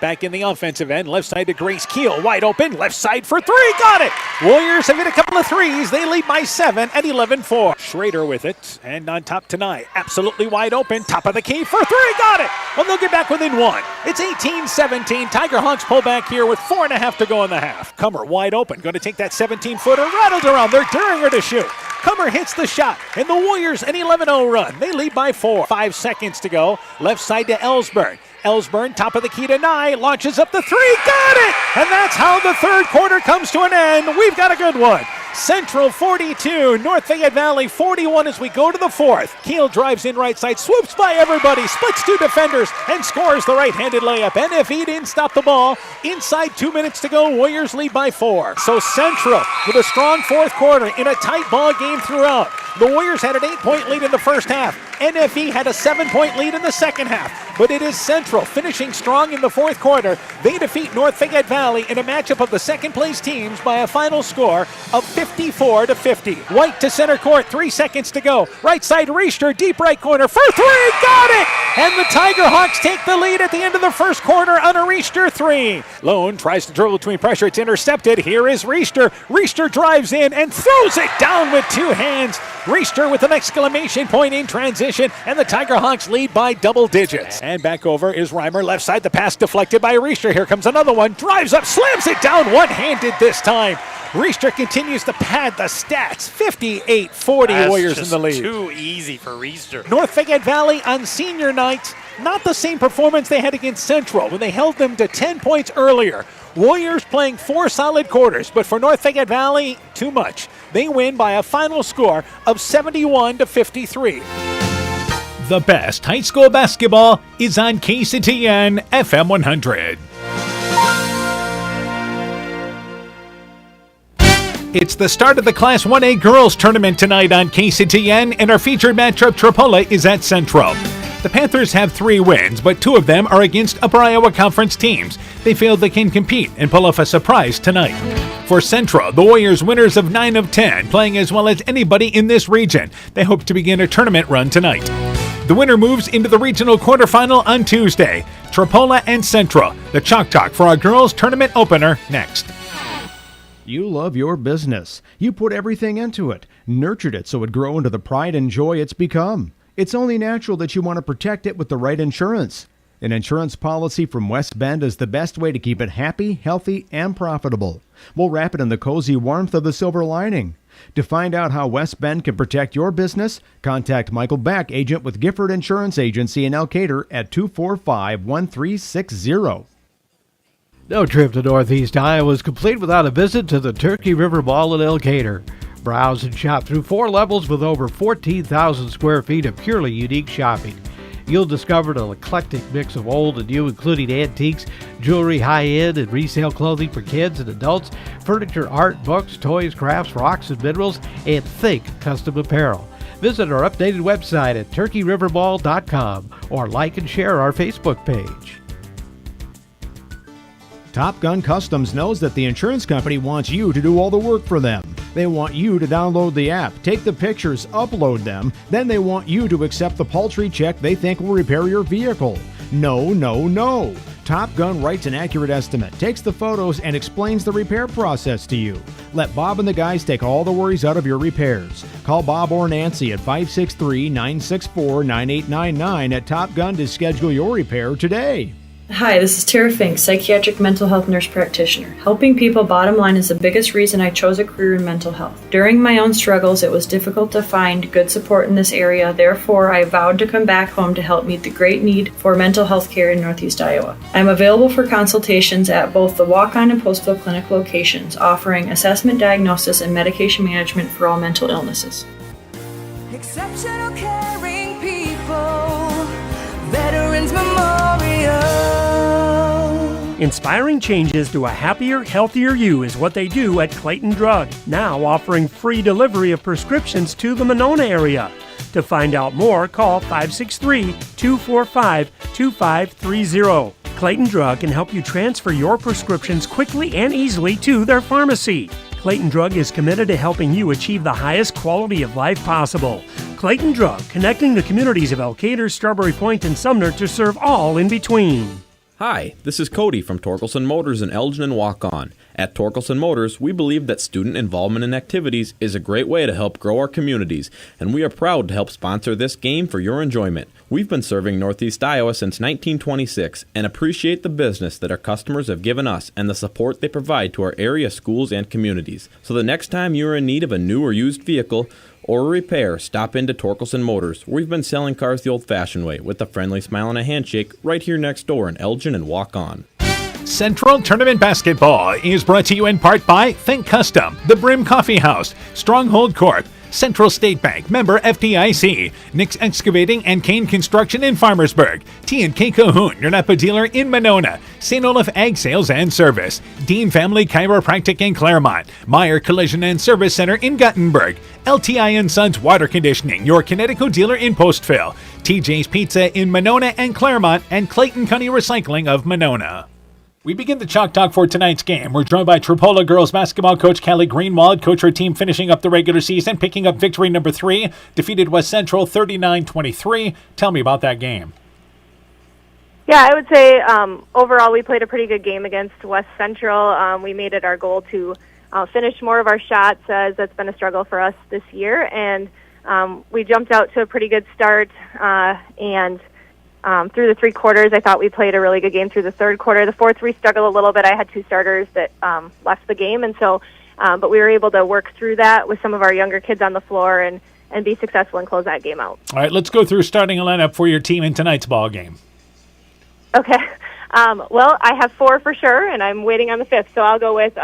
back in the offensive end. Left side to Grace Keel. Wide open. Left side for three. Got it. Warriors have hit a couple of threes. They lead by 7 at 11-4. Schrader with it. And on top tonight. Absolutely wide open. Top of the key for three. Got it. Well, they'll get back within 1. It's 18-17. Tiger Hawks pull back here with 4.5 to go in the half. Cummer wide open. Going to take that 17-footer. Rattles around. They're daring her to shoot. Cummer hits the shot. And the Warriors an 11-0 run. They lead by 4. 5 seconds to go. Left side to Ellsburn. Ellsburn, top of the key to Nye, launches up the three, got it! And that's how the third quarter comes to an end. We've got a good one. Central 42, North Fayette Valley 41 as we go to the fourth. Keel drives in right side, swoops by everybody, splits 2 defenders, and scores the right-handed layup. NFE didn't stop the ball. Inside 2 minutes to go, Warriors lead by 4. So Central with a strong fourth quarter in a tight ball game throughout. The Warriors had an 8-point lead in the first half. NFE had a 7-point lead in the second half. But it is Central finishing strong in the fourth quarter. They defeat North Fayette Valley in a matchup of the second-place teams by a final score of 54-50. White to center court, 3 seconds to go. Right side, Riester, deep right corner for three, got it! And the Tiger Hawks take the lead at the end of the first quarter on a Riester three. Lone tries to dribble between pressure, it's intercepted. Here is Riester. Riester drives in and throws it down with 2 hands. Riester with an exclamation point in transition, and the Tiger Hawks lead by double digits. And back over is Reimer, left side, the pass deflected by Riester. Here comes another one, drives up, slams it down, one-handed this time. Riester continues to pad the stats. 58-40 Warriors in the lead. Too easy for Riester. North Fayette Valley on senior night, not the same performance they had against Central when they held them to 10 points earlier. Warriors playing 4 solid quarters, but for North Fayette Valley, too much. They win by a final score of 71-53. The best high school basketball is on KCTN FM 100. It's the start of the Class 1A girls tournament tonight on KCTN, and our featured matchup, Tripoli, is at Central. The Panthers have 3 wins, but 2 of them are against Upper Iowa Conference teams. They feel they can compete and pull off a surprise tonight. For Central, the Warriors winners of 9 of 10, playing as well as anybody in this region. They hope to begin a tournament run tonight. The winner moves into the regional quarterfinal on Tuesday. Tripoli and Central. The Chalk Talk for our girls tournament opener next. You love your business. You put everything into it, nurtured it so it grow into the pride and joy it's become. It's only natural that you want to protect it with the right insurance. An insurance policy from West Bend is the best way to keep it happy, healthy, and profitable. We'll wrap it in the cozy warmth of the silver lining. To find out how West Bend can protect your business, contact Michael Beck, agent with Gifford Insurance Agency in Elkader at 245-1360. No trip to Northeast Iowa is complete without a visit to the Turkey River Mall in Elkader. Browse and shop through 4 levels with over 14,000 square feet of purely unique shopping. You'll discover an eclectic mix of old and new, including antiques, jewelry, high-end and resale clothing for kids and adults, furniture, art, books, toys, crafts, rocks and minerals, and think custom apparel. Visit our updated website at turkeyrivermall.com or like and share our Facebook page. Top Gun Customs knows that the insurance company wants you to do all the work for them. They want you to download the app, take the pictures, upload them, then they want you to accept the paltry check they think will repair your vehicle. No, no, no. Top Gun writes an accurate estimate, takes the photos, and explains the repair process to you. Let Bob and the guys take all the worries out of your repairs. Call Bob or Nancy at 563-964-9899 at Top Gun to schedule your repair today. Hi, this is Tara Fink, psychiatric mental health nurse practitioner. Helping people, bottom line, is the biggest reason I chose a career in mental health. During my own struggles, it was difficult to find good support in this area. Therefore, I vowed to come back home to help meet the great need for mental health care in Northeast Iowa. I'm available for consultations at both the Walk-On and Postville Clinic locations, offering assessment, diagnosis, and medication management for all mental illnesses. Exceptional caring people, Veterans Memorial. Inspiring changes to a happier, healthier you is what they do at Clayton Drug, now offering free delivery of prescriptions to the Monona area. To find out more, call 563-245-2530. Clayton Drug can help you transfer your prescriptions quickly and easily to their pharmacy. Clayton Drug is committed to helping you achieve the highest quality of life possible. Clayton Drug, connecting the communities of Elkader, Strawberry Point, and Sumner to serve all in between. Hi, this is Cody from Torkelson Motors in Elgin and Waukon. At Torkelson Motors, we believe that student involvement in activities is a great way to help grow our communities, and we are proud to help sponsor this game for your enjoyment. We've been serving Northeast Iowa since 1926 and appreciate the business that our customers have given us and the support they provide to our area schools and communities. So the next time you are in need of a new or used vehicle or a repair, stop into Torkelson Motors. We've been selling cars the old-fashioned way with a friendly smile and a handshake right here next door in Elgin and Waukon. Central Tournament Basketball is brought to you in part by Think Custom, The Brim Coffee House, Stronghold Corp., Central State Bank, member FDIC, Nick's Excavating and Kane Construction in Farmersburg, T&K Cahoon, your Napa dealer in Monona, St. Olaf Ag Sales and Service, Dean Family Chiropractic in Claremont, Meyer Collision and Service Center in Guttenberg, LTI & Sons Water Conditioning, your Connecticut dealer in Postville, TJ's Pizza in Monona and Claremont, and Clayton County Recycling of Monona. We begin the Chalk Talk for tonight's game. We're joined by Tripoli girls basketball coach Callie Greenwald. Coach, her team finishing up the regular season, picking up victory number 3, defeated West Central 39-23. Tell me about that game. Yeah, I would say overall we played a pretty good game against West Central. We made it our goal to finish more of our shots, as that's been a struggle for us this year. And we jumped out to a pretty good start, and through the 3 quarters, I thought we played a really good game through the 3rd quarter. The 4th, we struggled a little bit. I had 2 starters that left the game, and so, but we were able to work through that with some of our younger kids on the floor and be successful and close that game out. All right, let's go through starting a lineup for your team in tonight's ball game. Okay. Well, I have 4 for sure, and I'm waiting on the 5th, so I'll go with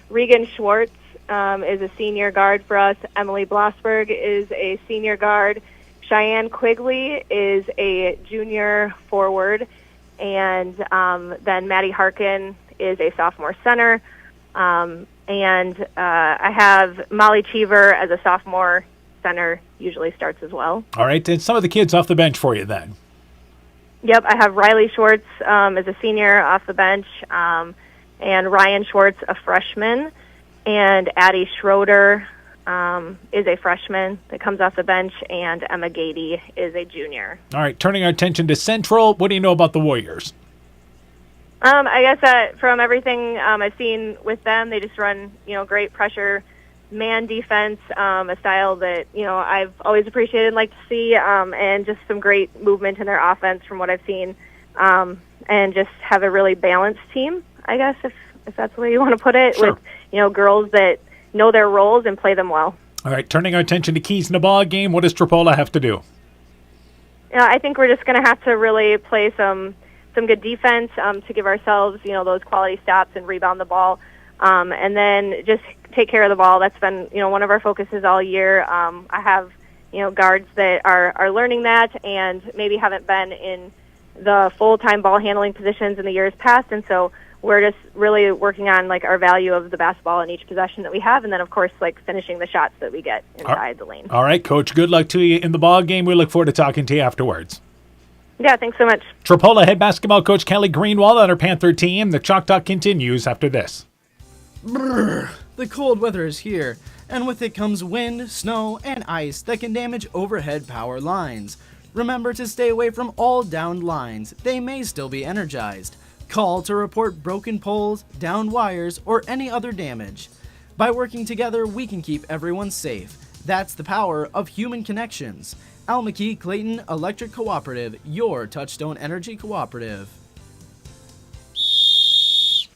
Regan Schwartz is a senior guard for us. Emily Blossberg is a senior guard. Cheyenne Quigley is a junior forward, and then Maddie Harkin is a sophomore center, and I have Molly Cheever as a sophomore center, usually starts as well. All right, and some of the kids off the bench for you then. Yep, I have Riley Schwartz as a senior off the bench, and Ryan Schwartz, a freshman, and Addie Schroeder is a freshman that comes off the bench, and Emma Gady is a junior. All right, turning our attention to Central, what do you know about the Warriors? I guess that from everything I've seen with them, they just run, great pressure man defense, a style that, I've always appreciated and liked to see, and just some great movement in their offense from what I've seen, and just have a really balanced team, I guess, if that's the way you want to put it, sure. With, girls that know their roles and play them well. All right, turning our attention to keys in the ball game, what does Tripoli have to do? I think we're just going to have to really play some good defense to give ourselves, those quality stops and rebound the ball, and then just take care of the ball. That's been, one of our focuses all year. I have, guards that are learning that and maybe haven't been in the full-time ball handling positions in the years past, and so we're just really working on our value of the basketball in each possession that we have, and then of course finishing the shots that we get inside the lane. All right, Coach. Good luck to you in the ball game. We look forward to talking to you afterwards. Yeah, thanks so much. Tripoli head basketball coach Callie Greenwald on her Panther team. The Chalk Talk continues after this. Brrr. The cold weather is here, and with it comes wind, snow, and ice that can damage overhead power lines. Remember to stay away from all downed lines. They may still be energized. Call to report broken poles, downed wires, or any other damage. By working together, we can keep everyone safe. That's the power of human connections. Al McKee Clayton Electric Cooperative, your Touchstone Energy Cooperative.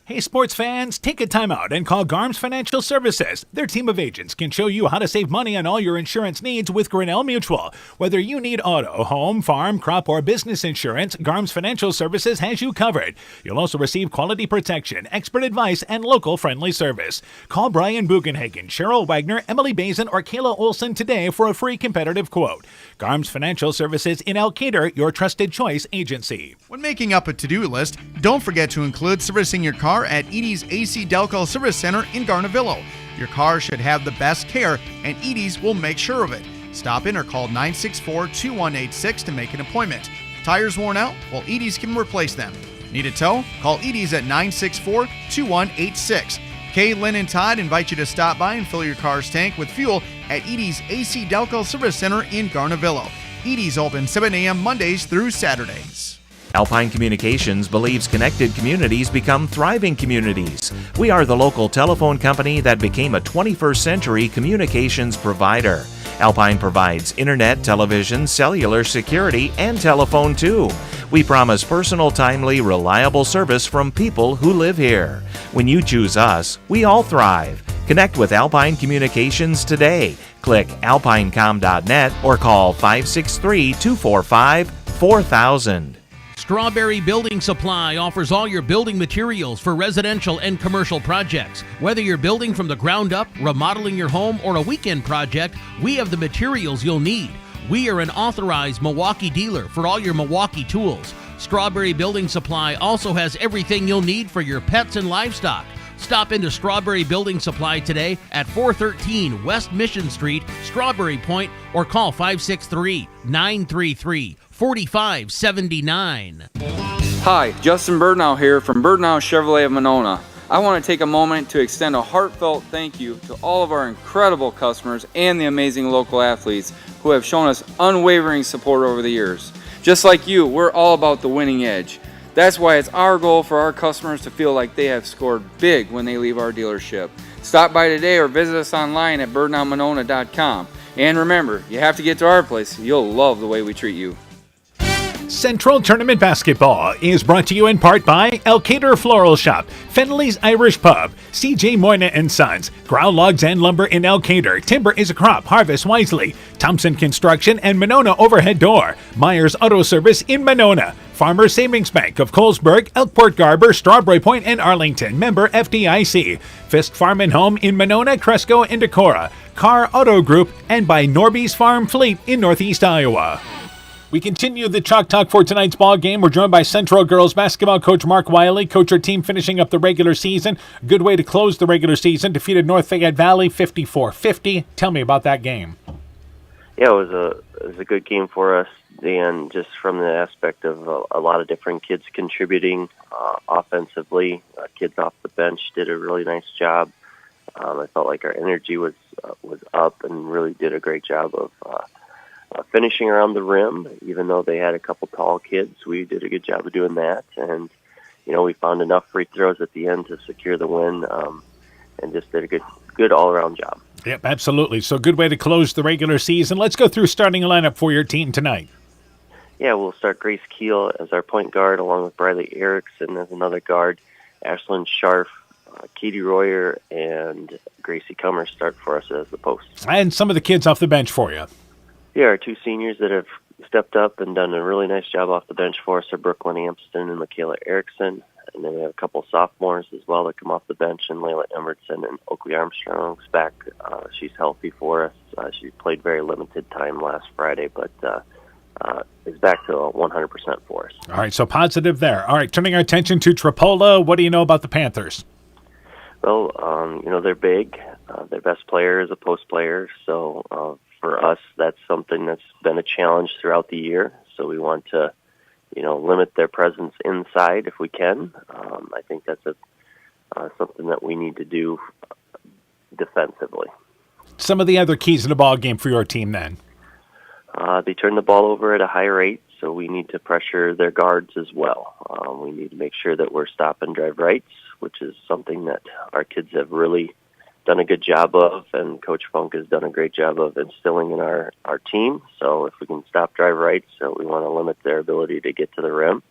Hey sports fans, take a time out and call Garms Financial Services. Their team of agents can show you how to save money on all your insurance needs with Grinnell Mutual. Whether you need auto, home, farm, crop, or business insurance, Garms Financial Services has you covered. You'll also receive quality protection, expert advice, and local friendly service. Call Brian Bugenhagen, Cheryl Wagner, Emily Bazin, or Kayla Olson today for a free competitive quote. Garms Financial Services in Elkader, your trusted choice agency. When making up a to-do list, don't forget to include servicing your car at Edie's AC Delco Service Center in Garnavillo. Your car should have the best care, and Edie's will make sure of it. Stop in or call 964-2186 to make an appointment. Tires worn out? Well, Edie's can replace them. Need a tow? Call Edie's at 964-2186. Kay, Lynn, and Todd invite you to stop by and fill your car's tank with fuel at Edie's AC Delco Service Center in Garnavillo. Edie's open 7 a.m. Mondays through Saturdays. Alpine Communications believes connected communities become thriving communities. We are the local telephone company that became a 21st century communications provider. Alpine provides internet, television, cellular security, and telephone too. We promise personal, timely, reliable service from people who live here. When you choose us, we all thrive. Connect with Alpine Communications today. Click alpinecom.net or call 563-245-4000. Strawberry Building Supply offers all your building materials for residential and commercial projects. Whether you're building from the ground up, remodeling your home, or a weekend project, we have the materials you'll need. We are an authorized Milwaukee dealer for all your Milwaukee tools. Strawberry Building Supply also has everything you'll need for your pets and livestock. Stop into Strawberry Building Supply today at 413 West Mission Street, Strawberry Point, or call 563-933-4579. Hi, Justin Birdnow here from Birdnow Chevrolet of Monona. I want to take a moment to extend a heartfelt thank you to all of our incredible customers and the amazing local athletes who have shown us unwavering support over the years. Just like you, we're all about the winning edge. That's why it's our goal for our customers to feel like they have scored big when they leave our dealership. Stop by today or visit us online at birdnowmonona.com. And remember, you have to get to our place. You'll love the way we treat you. Central Tournament Basketball is brought to you in part by Elkader Floral Shop, Fenley's Irish Pub, C.J. Moyna and Sons, Ground Logs and Lumber in Elkader, Timber is a Crop, Harvest Wisely, Thompson Construction and Monona Overhead Door, Myers Auto Service in Monona, Farmers Savings Bank of Colesburg, Elkport Garber, Strawberry Point, and Arlington, member FDIC, Fisk Farm and Home in Monona, Cresco, and Decorah, Carr Auto Group, and by Norby's Farm Fleet in Northeast Iowa. We continue the Chalk Talk for tonight's ball game. We're joined by Central Girls Basketball coach Mark Wiley. Coach, our team finishing up the regular season. Good way to close the regular season. Defeated North Fayette Valley 54-50. Tell me about that game. Yeah, it was a good game for us, Dan, just from the aspect of a lot of different kids contributing offensively. Kids off the bench did a really nice job. I felt like our energy was up and really did a great job of finishing around the rim. Even though they had a couple tall kids, we did a good job of doing that. And, we found enough free throws at the end to secure the win and just did a good all-around job. Yep, absolutely. So good way to close the regular season. Let's go through starting lineup for your team tonight. Yeah, we'll start Grace Keel as our point guard, along with Briley Erickson as another guard. Ashlyn Scharf, Katie Royer, and Gracie Comer start for us as the posts. And some of the kids off the bench for you. Yeah, our two seniors that have stepped up and done a really nice job off the bench for us are Brooklyn Ampston and Michaela Erickson. And then we have a couple sophomores as well that come off the bench, and Layla Emerson and Oakley Armstrong's back. She's healthy for us. She played very limited time last Friday, but is back to 100% for us. All right, so positive there. All right, turning our attention to Tripoli, what do you know about the Panthers? Well, they're big. Their best player is a post player, so for us, that's something that's been a challenge throughout the year. So we want to, limit their presence inside if we can. I think that's something that we need to do defensively. Some of the other keys in the ball game for your team then? They turn the ball over at a high rate, so we need to pressure their guards as well. We need to make sure that we're stop and drive rights, which is something that our kids have really done a good job of, and Coach Funk has done a great job of instilling in our team. So if we can stop drive rights, so we want to limit their ability to get to the rim.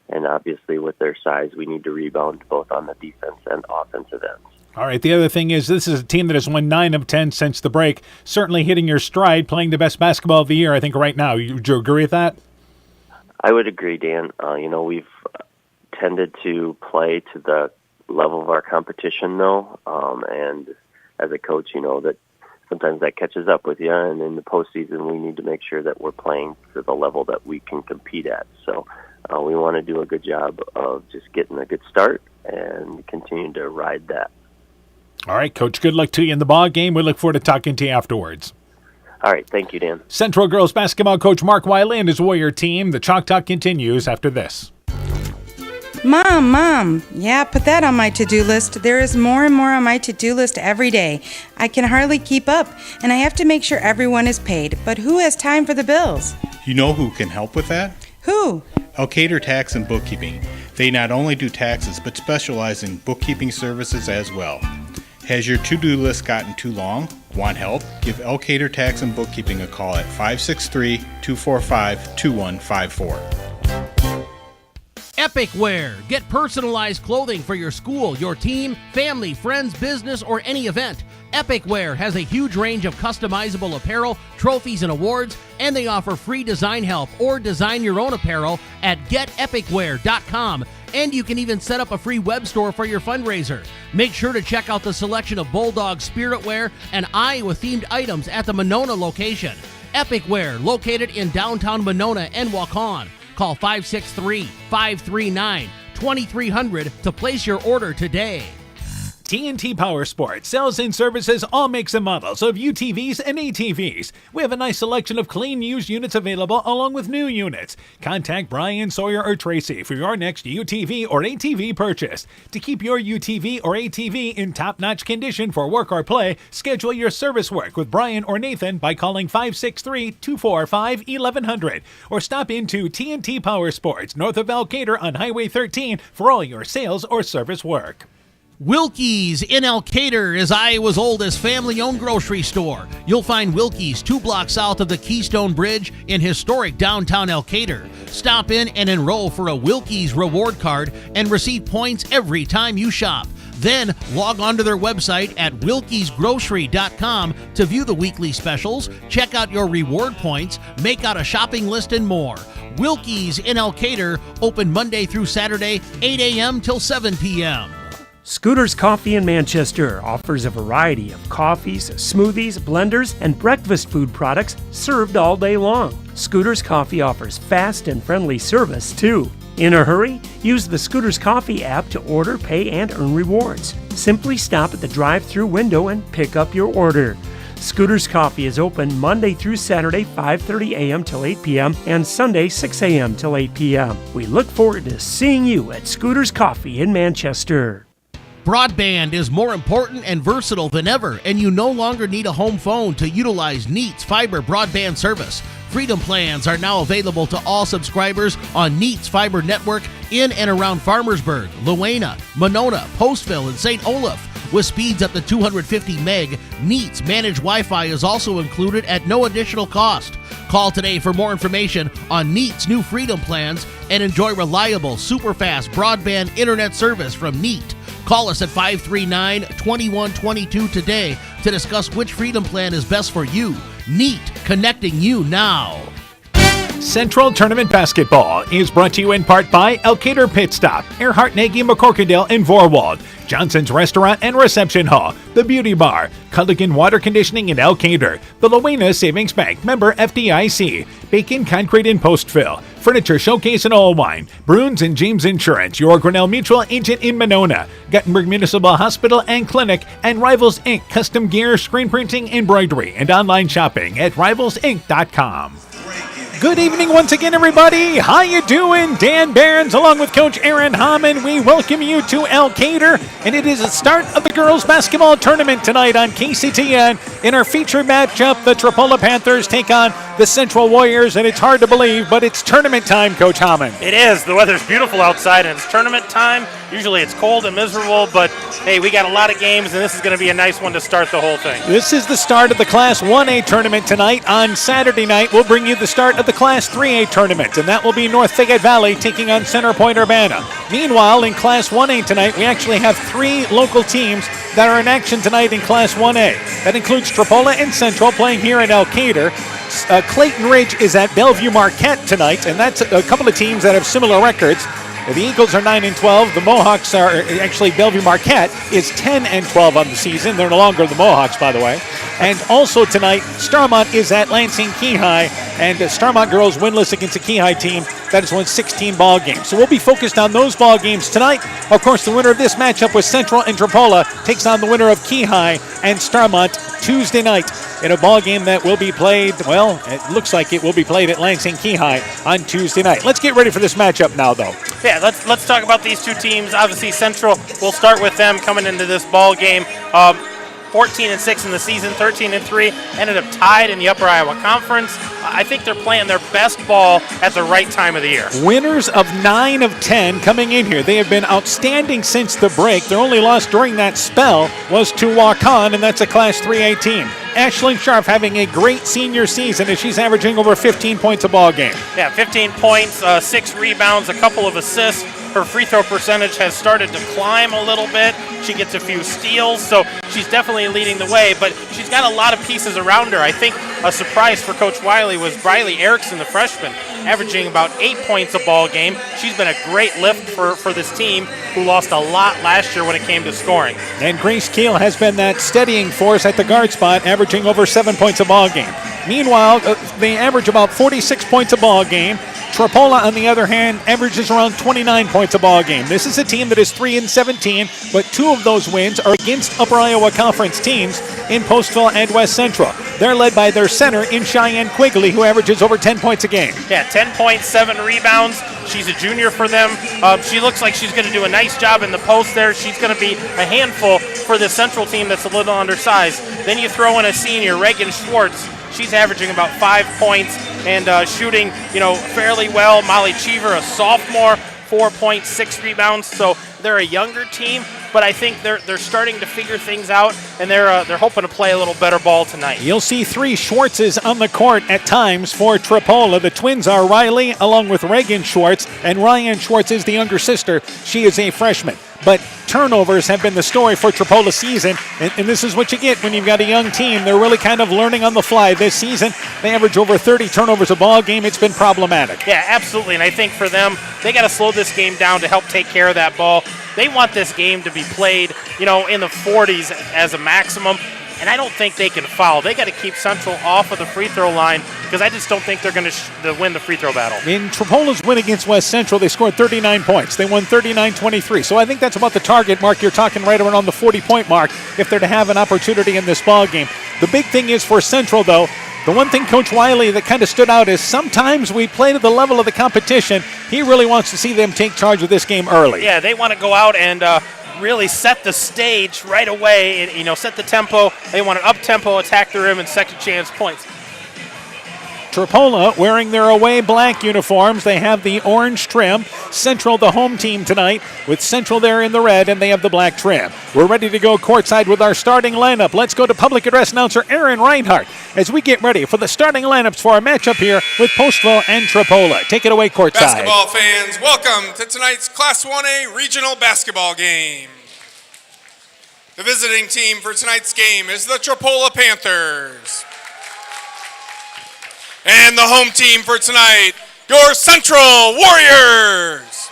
And obviously with their size, we need to rebound both on the defense and offensive ends. All right, the other thing is this is a team that has won 9 of 10 since the break, certainly hitting your stride, playing the best basketball of the year, I think, right now. Would you agree with that? I would agree, Dan. We've tended to play to the level of our competition, though, and as a coach, that sometimes that catches up with you, and in the postseason, we need to make sure that we're playing to the level that we can compete at. So we want to do a good job of just getting a good start and continue to ride that. All right, Coach, good luck to you in the ball game. We look forward to talking to you afterwards. All right, thank you, Dan. Central Girls Basketball coach Mark Wiley and his Warrior team. The Chalk Talk continues after this. Mom, yeah, put that on my to-do list. There is more and more on my to-do list every day. I can hardly keep up, and I have to make sure everyone is paid. But who has time for the bills? You know who can help with that? Who? Elkader Tax and Bookkeeping. They not only do taxes, but specialize in bookkeeping services as well. Has your to-do list gotten too long? Want help? Give Elkader Tax and Bookkeeping a call at 563-245-2154. Epic Wear. Get personalized clothing for your school, your team, family, friends, business, or any event. Epic Wear has a huge range of customizable apparel, trophies, and awards, and they offer free design help or design your own apparel at getepicwear.com. And you can even set up a free web store for your fundraiser. Make sure to check out the selection of Bulldog Spirit Wear and Iowa-themed items at the Monona location. Epic Wear, located in downtown Monona and Waukon. Call 563-539-2300 to place your order today. TNT Power Sports sells and services all makes and models of UTVs and ATVs. We have a nice selection of clean used units available along with new units. Contact Brian, Sawyer, or Tracy for your next UTV or ATV purchase. To keep your UTV or ATV in top-notch condition for work or play, schedule your service work with Brian or Nathan by calling 563-245-1100 or stop into TNT Power Sports north of Elkader on Highway 13 for all your sales or service work. Wilkie's in Elkader is Iowa's oldest family-owned grocery store. You'll find Wilkie's 2 blocks south of the Keystone Bridge in historic downtown Elkader. Stop in and enroll for a Wilkie's reward card and receive points every time you shop. Then log on to their website at wilkiesgrocery.com to view the weekly specials, check out your reward points, make out a shopping list, and more. Wilkie's in Elkader, open Monday through Saturday, 8 a.m. till 7 p.m. Scooter's Coffee in Manchester offers a variety of coffees, smoothies, blenders, and breakfast food products served all day long. Scooter's Coffee offers fast and friendly service, too. In a hurry? Use the Scooter's Coffee app to order, pay, and earn rewards. Simply stop at the drive-thru window and pick up your order. Scooter's Coffee is open Monday through Saturday, 5:30 a.m. till 8 p.m. and Sunday, 6 a.m. till 8 p.m. We look forward to seeing you at Scooter's Coffee in Manchester. Broadband is more important and versatile than ever, and you no longer need a home phone to utilize Neat's fiber broadband service. Freedom plans are now available to all subscribers on Neat's fiber network in and around Farmersburg, Luena, Monona, Postville, and St. Olaf. With speeds up to 250 meg, Neat's managed Wi-Fi is also included at no additional cost. Call today for more information on Neat's new Freedom plans and enjoy reliable, super-fast broadband internet service from Neat. Call us at 539-2122 today to discuss which Freedom plan is best for you. Neat, connecting you now. Central Tournament Basketball is brought to you in part by Elkader Pit Stop, Earhart, Nagy, McCorkindale, and Vorwald, Johnson's Restaurant and Reception Hall, The Beauty Bar, Culligan Water Conditioning in Elkader, the Luena Savings Bank, member FDIC, Bacon Concrete in Postville, Furniture Showcase in Allwine, Bruins and James Insurance, your Grinnell Mutual agent in Monona, Guttenberg Municipal Hospital and Clinic, and Rivals Inc. Custom Gear, Screen Printing, Embroidery, and online shopping at rivalsinc.com. Good evening once again, everybody. How you doing? Dan Barons along with Coach Aaron Hammond. We welcome you to Elkader, and it is the start of the girls basketball tournament tonight on KCTN. In our featured matchup, the Tripoli Panthers take on the Central Warriors, and it's hard to believe, but it's tournament time, Coach Hammond. It is. The weather's beautiful outside, and it's tournament time. Usually it's cold and miserable, but hey, we got a lot of games, and this is going to be a nice one to start the whole thing. This is the start of the Class 1A tournament tonight. On Saturday night, we'll bring you the start of the Class 3A tournament, and that will be North Fayette Valley taking on Center Point Urbana. Meanwhile, in Class 1A tonight, we actually have 3 local teams that are in action tonight in Class 1A. That includes Tripoli and Central playing here in Elkader. Clayton Ridge is at Bellevue Marquette tonight, and that's a couple of teams that have similar records. The Eagles are 9-12. The Mohawks are actually Bellevue Marquette is 10-12 on the season. They're no longer the Mohawks, by the way. And also tonight, Starmont is at Lansing Keyhigh, and Starmont girls winless against the Keyhigh team that has won 16 ball games. So we'll be focused on those ball games tonight. Of course, the winner of this matchup with Central and Tripoli takes on the winner of Keyhigh and Starmont Tuesday night in a ball game that will be played. Well, it looks like it will be played at Lansing Keyhigh on Tuesday night. Let's get ready for this matchup now, though. Yeah, let's talk about these two teams. Obviously, Central, we'll start with them coming into this ball game. 14-6 in the season, 13-3, ended up tied in the Upper Iowa Conference. I think they're playing their best ball at the right time of the year. Winners of 9 of 10 coming in here. They have been outstanding since the break. Their only loss during that spell was to Waukon, and that's a Class 3A team. Ashlyn Sharp having a great senior season as she's averaging over 15 points a ball game. Yeah, 15 points, 6 rebounds, a couple of assists. Her free throw percentage has started to climb a little bit. She gets a few steals, so she's definitely leading the way, but she's got a lot of pieces around her. I think a surprise for Coach Wiley was Briley Erickson, the freshman, averaging about 8 points a ball game. She's been a great lift for this team, who lost a lot last year when it came to scoring. And Grace Keel has been that steadying force at the guard spot, averaging over 7 points a ball game. Meanwhile, they average about 46 points a ball game. Tripoli, on the other hand, averages around 29 points a ball game. This is a team that is 3-17, but 2 of those wins are against Upper Iowa Conference teams in Postville and West Central. They're led by their center in Cheyenne Quigley, who averages over 10 points a game. Yeah, 10 points, 7 rebounds. She's a junior for them. She looks like she's going to do a nice job in the post there. She's going to be a handful for the Central team that's a little undersized. Then you throw in a senior, Reagan Schwartz. She's averaging about 5 points and shooting, fairly well. Molly Cheever, a sophomore, 4 points, 6 rebounds. So they're a younger team, but I think they're starting to figure things out, and they're hoping to play a little better ball tonight. You'll see 3 Schwartzes on the court at times for Tripoli. The twins are Riley along with Reagan Schwartz, and Ryan Schwartz is the younger sister. She is a freshman. But turnovers have been the story for Tripoli's season, and this is what you get when you've got a young team. They're really kind of learning on the fly this season. They average over 30 turnovers a ball game. It's been problematic. Yeah, absolutely, and I think for them, they got to slow this game down to help take care of that ball. They want this game to be played, in the 40s as a maximum, and I don't think they can foul. They got to keep Central off of the free throw line because I just don't think they're going to win the free throw battle. In Tripoli's win against West Central, they scored 39 points. They won 39-23. So I think that's about the target mark. You're talking right around the 40-point mark if they're to have an opportunity in this ball game. The big thing is for Central, though, the one thing Coach Wiley that kind of stood out is sometimes we play to the level of the competition. He really wants to see them take charge of this game early. Yeah, they want to go out and really set the stage right away and, set the tempo. They want an up-tempo, attack the rim, and second chance points. Tripoli wearing their away black uniforms. They have the orange trim. Central, the home team tonight, with Central there in the red, and they have the black trim. We're ready to go courtside with our starting lineup. Let's go to public address announcer Aaron Reinhardt as we get ready for the starting lineups for our matchup here with Postville and Tripoli. Take it away courtside. Basketball fans, welcome to tonight's Class 1A regional basketball game. The visiting team for tonight's game is the Tripoli Panthers. And the home team for tonight, your Central Warriors.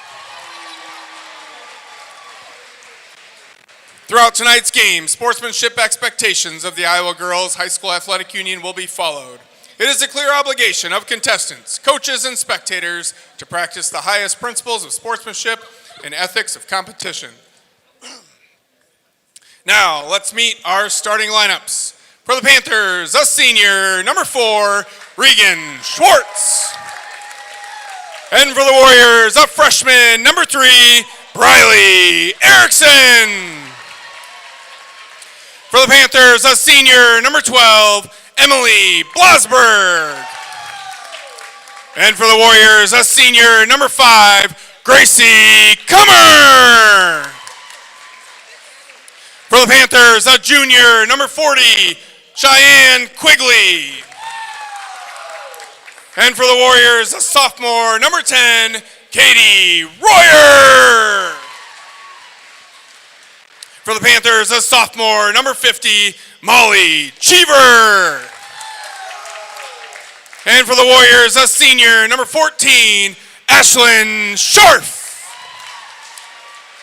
Throughout tonight's game, sportsmanship expectations of the Iowa Girls High School Athletic Union will be followed. It is a clear obligation of contestants, coaches, and spectators to practice the highest principles of sportsmanship and ethics of competition. Now, let's meet our starting lineups. For the Panthers, a senior, number 4, Regan Schwartz. And for the Warriors, a freshman, number 3, Briley Erickson. For the Panthers, a senior, number 12, Emily Blasberg. And for the Warriors, a senior, number 5, Gracie Kummer. For the Panthers, a junior, number 40, Cheyenne Quigley. And for the Warriors, a sophomore, number 10, Katie Royer. For the Panthers, a sophomore, number 50, Molly Cheever. And for the Warriors, a senior, number 14, Ashlyn Sharp.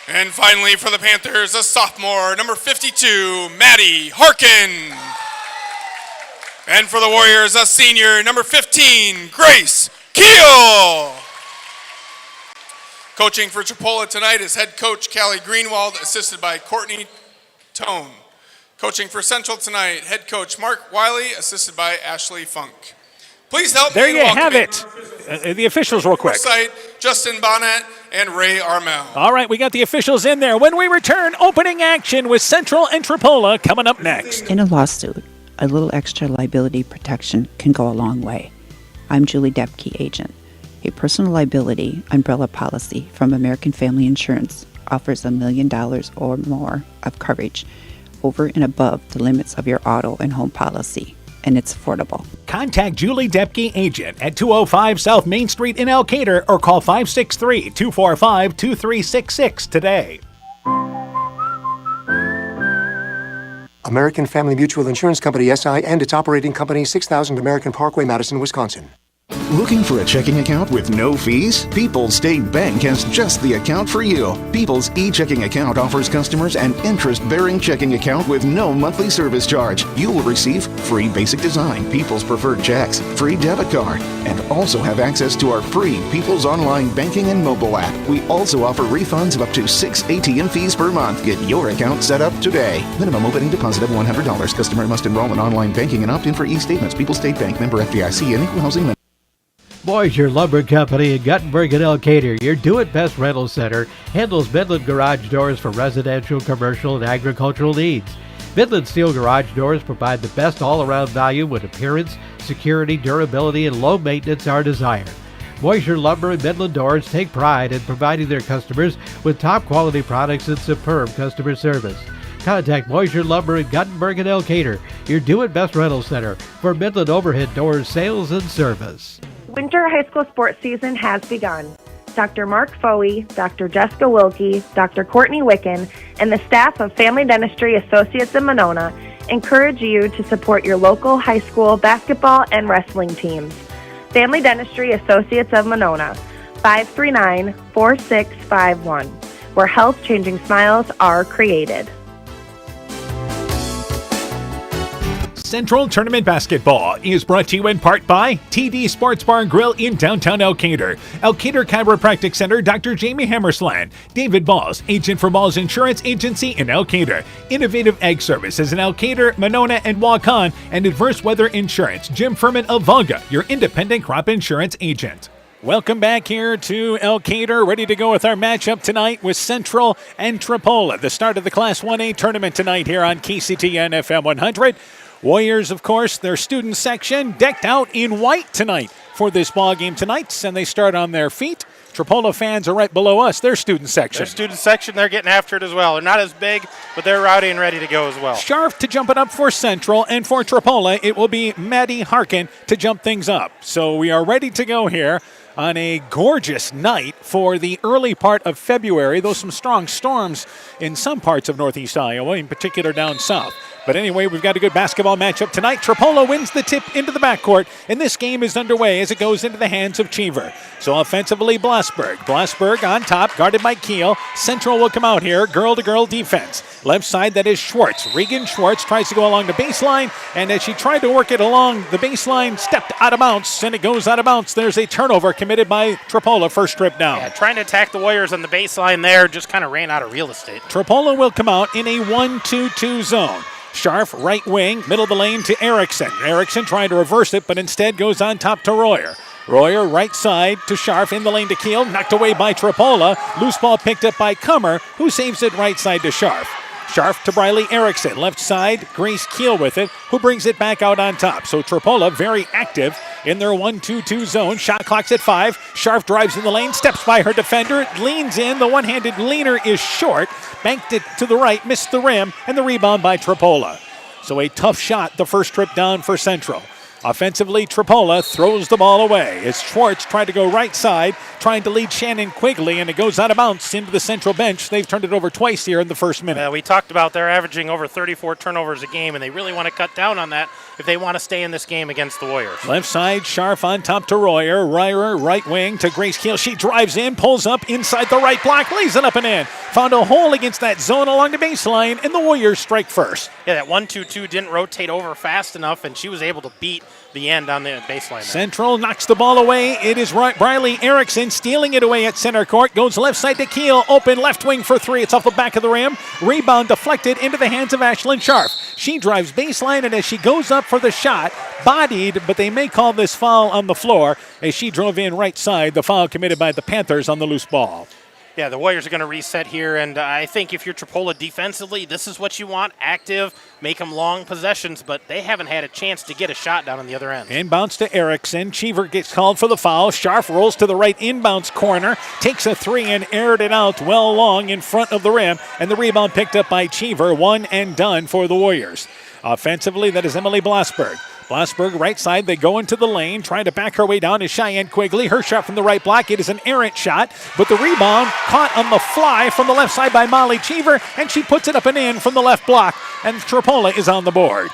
And finally, for the Panthers, a sophomore, number 52, Maddie Harkin. And for the Warriors, a senior, number 15, Grace Keel. Coaching for Tripoli tonight is head coach Callie Greenwald, assisted by Courtney Tone. Coaching for Central tonight, head coach Mark Wiley, assisted by Ashley Funk. Please help there me you have it. The officials real quick. Site, Justin Bonnet and Ray Armel. All right, we got the officials in there. When we return, opening action with Central and Tripoli coming up next. In a lawsuit, a little extra liability protection can go a long way. I'm Julie Debke, agent. A personal liability umbrella policy from American Family Insurance offers $1 million or more of coverage over and above the limits of your auto and home policy, and it's affordable. Contact Julie Debke, agent, at 205 South Main Street in Elkader or call 563-245-2366 today. American Family Mutual Insurance Company, SI, and its operating company, 6000 American Parkway, Madison, Wisconsin. Looking for a checking account with no fees? People's State Bank has just the account for you. People's e-checking account offers customers an interest-bearing checking account with no monthly service charge. You will receive free basic design, People's Preferred Checks, free debit card, and also have access to our free People's Online Banking and mobile app. We also offer refunds of up to 6 ATM fees per month. Get your account set up today. Minimum opening deposit of $100. Customer must enroll in online banking and opt in for e-statements. People's State Bank, member FDIC, and equal housing member. Boisier Lumber Company in Guttenberg and Elkader, your do-it-best rental center, handles Midland garage doors for residential, commercial, and agricultural needs. Midland steel garage doors provide the best all-around value when appearance, security, durability, and low maintenance are desired. Boisier Lumber and Midland Doors take pride in providing their customers with top-quality products and superb customer service. Contact Boisier Lumber in Guttenberg and Elkader, your do-it-best rental center for Midland overhead doors sales and service. Winter high school sports season has begun. Dr. Mark Foey, Dr. Jessica Wilkie, Dr. Courtney Wicken, and the staff of Family Dentistry Associates in Monona encourage you to support your local high school basketball and wrestling teams. Family Dentistry Associates of Monona, 539-4651, where health-changing smiles are created. Central Tournament Basketball is brought to you in part by TD Sports Bar and Grill in downtown Elkader, Elkader Chiropractic Center, Dr. Jamie Hammersland, David Balls, agent for Balls Insurance Agency in Elkader, Innovative Egg Services in Elkader, Monona, and Waukon, and Adverse Weather Insurance, Jim Furman of Volga, your independent crop insurance agent. Welcome back here to Elkader, ready to go with our matchup tonight with Central and Tripoli. The start of the Class 1A tournament tonight here on KCTN FM 100. Warriors, of course, their student section decked out in white tonight for this ball game tonight, and they start on their feet. Tripoli fans are right below us, their student section. Their student section, they're getting after it as well. They're not as big, but they're rowdy and ready to go as well. Scharf to jump it up for Central, and for Tripoli, it will be Maddie Harkin to jump things up. So we are ready to go here on a gorgeous night for the early part of February, though some strong storms in some parts of northeast Iowa, in particular down south. But anyway, we've got a good basketball matchup tonight. Tripoli wins the tip into the backcourt, and this game is underway as it goes into the hands of Cheever. So offensively, Blasberg. Blasberg on top, guarded by Keel. Central will come out here, girl-to-girl defense. Left side, that is Schwartz. Regan Schwartz tries to go along the baseline, and as she tried to work it along the baseline, stepped out of bounds, and it goes out of bounds. There's a turnover committed by Tripoli, first trip down. Yeah, trying to attack the Warriors on the baseline there, just kind of ran out of real estate. Tripoli will come out in a 1-2-2 zone. Scharf, right wing, middle of the lane to Erickson. Erickson trying to reverse it, but instead goes on top to Royer. Royer, right side to Scharf, in the lane to Keel, knocked away by Tripoli. Loose ball picked up by Kummer, who saves it right side to Scharf. Scharf to Briley Erickson, left side, Grace Keel with it, who brings it back out on top. So Tripoli very active in their 1-2-2 zone. Shot clock's at 5. Scharf drives in the lane, steps by her defender, leans in. The one-handed leaner is short. Banked it to the right, missed the rim, and the rebound by Tripoli. So a tough shot the first trip down for Central. Offensively, Tripoli throws the ball away as Schwartz tried to go right side, trying to lead Shannon Quigley, and it goes out of bounds into the Central bench. They've turned it over twice here in the first minute. We talked about they're averaging over 34 turnovers a game, and they really want to cut down on that if they want to stay in this game against the Warriors. Left side, Scharf on top to Royer. Royer, right wing to Grace Keel. She drives in, pulls up inside the right block, lays it up and in. Found a hole against that zone along the baseline, and the Warriors strike first. Yeah, that 1-2-2 didn't rotate over fast enough, and she was able to beat the end on the baseline there. Central knocks the ball away. It is Briley Erickson stealing it away at center court. Goes left side to Keel. Open left wing for three. It's off the back of the rim. Rebound deflected into the hands of Ashlyn Scharf. She drives baseline, and as she goes up for the shot, bodied, but they may call this foul on the floor as she drove in right side. The foul committed by the Panthers on the loose ball. Yeah, the Warriors are going to reset here, and I think if you're Tripoli defensively, this is what you want, active, make them long possessions, but they haven't had a chance to get a shot down on the other end. Inbounds to Erickson. Cheever gets called for the foul. Scharf rolls to the right inbounds corner, takes a three and aired it out well long in front of the rim, and the rebound picked up by Cheever. One and done for the Warriors. Offensively, that is Emily Blasberg. Blasberg right side, they go into the lane, trying to back her way down is Cheyenne Quigley. Her shot from the right block, it is an errant shot, but the rebound caught on the fly from the left side by Molly Cheever, and she puts it up and in from the left block, and Tripoli is on the board.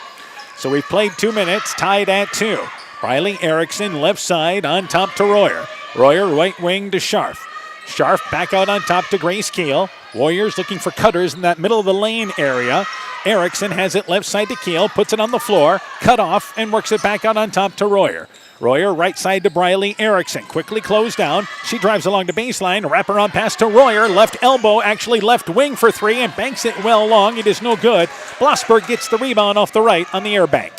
So we've played 2 minutes, tied at 2. Riley Erickson left side on top to Royer. Royer right wing to Scharf. Scharf back out on top to Grace Keel. Warriors looking for cutters in that middle of the lane area. Erickson has it left side to Keel, puts it on the floor, cut off, and works it back out on top to Royer. Royer right side to Briley Erickson, quickly closed down. She drives along the baseline, wraparound pass to Royer, left elbow, actually left wing for three, and banks it well long. It is no good. Blasberg gets the rebound off the right on the air bank.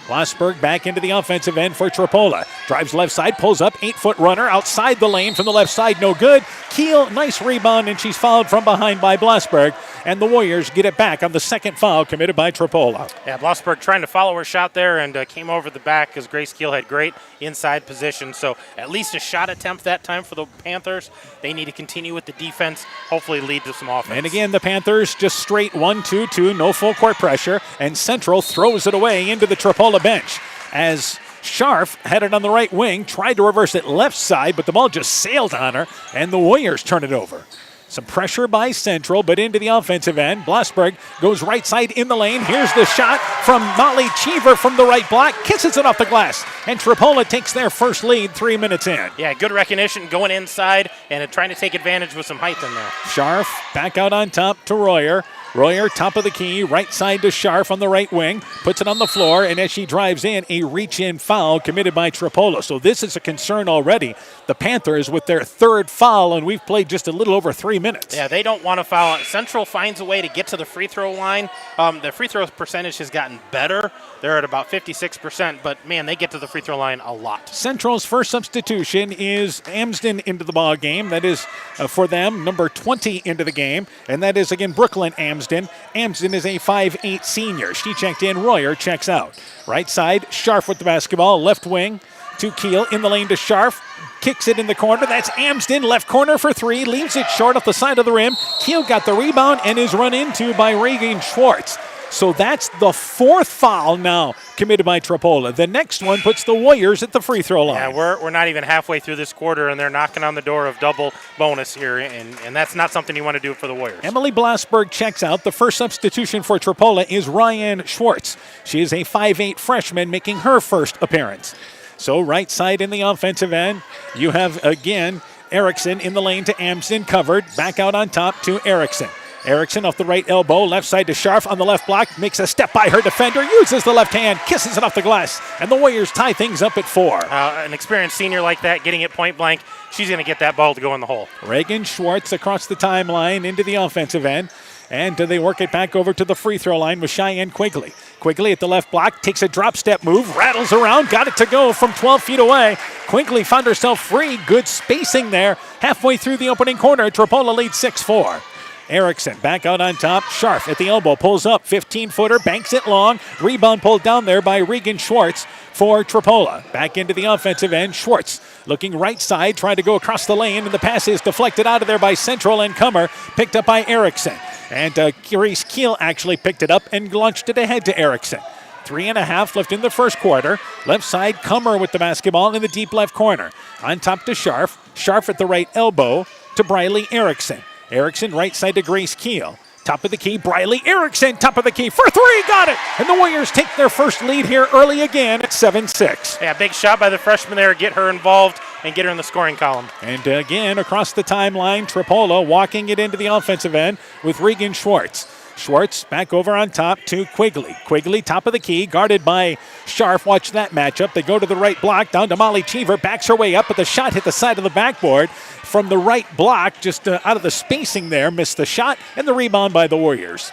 Blasberg back into the offensive end for Tripoli. Drives left side, pulls up, 8-foot runner outside the lane from the left side, no good. Keel, nice rebound, and she's fouled from behind by Blasberg. And the Warriors get it back on the second foul committed by Tripoli. Yeah, Blasberg trying to follow her shot there and came over the back because Grace Keel had great inside position. So at least a shot attempt that time for the Panthers. They need to continue with the defense, hopefully lead to some offense. And again, the Panthers just straight 1-2-2, no full court pressure, and Central throws it away into the Tripoli bench as Scharf had it on the right wing, tried to reverse it left side, but the ball just sailed on her, and the Warriors turn it over. Some pressure by Central, but into the offensive end. Blasberg goes right side in the lane. Here's the shot from Molly Cheever from the right block. Kisses it off the glass. And Tripoli takes their first lead 3 minutes in. Yeah, good recognition going inside and trying to take advantage with some height in there. Scharf back out on top to Royer. Royer, top of the key, right side to Scharf on the right wing, puts it on the floor, and as she drives in, a reach-in foul committed by Tripoli. So this is a concern already. The Panthers with their third foul, and we've played just a little over 3 minutes. Yeah, they don't want to foul. Central finds a way to get to the free throw line. The free throw percentage has gotten better. They're at about 56%, but, man, they get to the free throw line a lot. Central's first substitution is Amsden into the ball game. That is, for them, number 20 into the game, and that is, again, Brooklyn Amsden. Amsden is a 5'8 senior. She checked in. Royer checks out. Right side, Scharf with the basketball. Left wing to Keel. In the lane to Scharf. Kicks it in the corner. That's Amsden. Left corner for three. Leaves it short off the side of the rim. Keel got the rebound and is run into by Reagan Schwartz. So that's the fourth foul now committed by Tripoli. The next one puts the Warriors at the free throw line. Yeah, we're not even halfway through this quarter, and they're knocking on the door of double bonus here, and that's not something you want to do for the Warriors. Emily Blasberg checks out. The first substitution for Tripoli is Ryan Schwartz. She is a 5'8 freshman making her first appearance. So right side in the offensive end, you have, again, Erickson in the lane to Amsden, covered. Back out on top to Erickson. Erickson off the right elbow, left side to Scharf on the left block, makes a step by her defender, uses the left hand, kisses it off the glass, and the Warriors tie things up at 4. An experienced senior like that, getting it point blank, she's going to get that ball to go in the hole. Reagan Schwartz across the timeline into the offensive end, and they work it back over to the free throw line with Cheyenne Quigley. Quigley at the left block, takes a drop step move, rattles around, got it to go from 12 feet away. Quigley found herself free, good spacing there. Halfway through the opening quarter, Tripoli leads 6-4. Erickson back out on top. Scharf at the elbow, pulls up, 15-footer, banks it long. Rebound pulled down there by Regan Schwartz for Tripoli. Back into the offensive end. Schwartz looking right side, trying to go across the lane, and the pass is deflected out of there by Central and Comer, picked up by Erickson. And Grace Keel actually picked it up and launched it ahead to Erickson. 3.5 left in the first quarter. Left side, Comer with the basketball in the deep left corner. On top to Scharf. Scharf at the right elbow to Briley Erickson. Erickson right side to Grace Keel. Top of the key, Briley Erickson, top of the key for three, got it! And the Warriors take their first lead here early again at 7-6. Yeah, big shot by the freshman there, get her involved and get her in the scoring column. And again, across the timeline, Tripoli walking it into the offensive end with Regan Schwartz. Schwartz back over on top to Quigley. Quigley, top of the key, guarded by Scharf. Watch that matchup. They go to the right block, down to Molly Cheever, backs her way up, but the shot hit the side of the backboard from the right block, just out of the spacing there, missed the shot, and the rebound by the Warriors.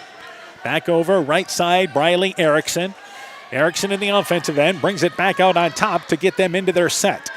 Back over, right side, Briley Erickson. Erickson in the offensive end, brings it back out on top to get them into their set.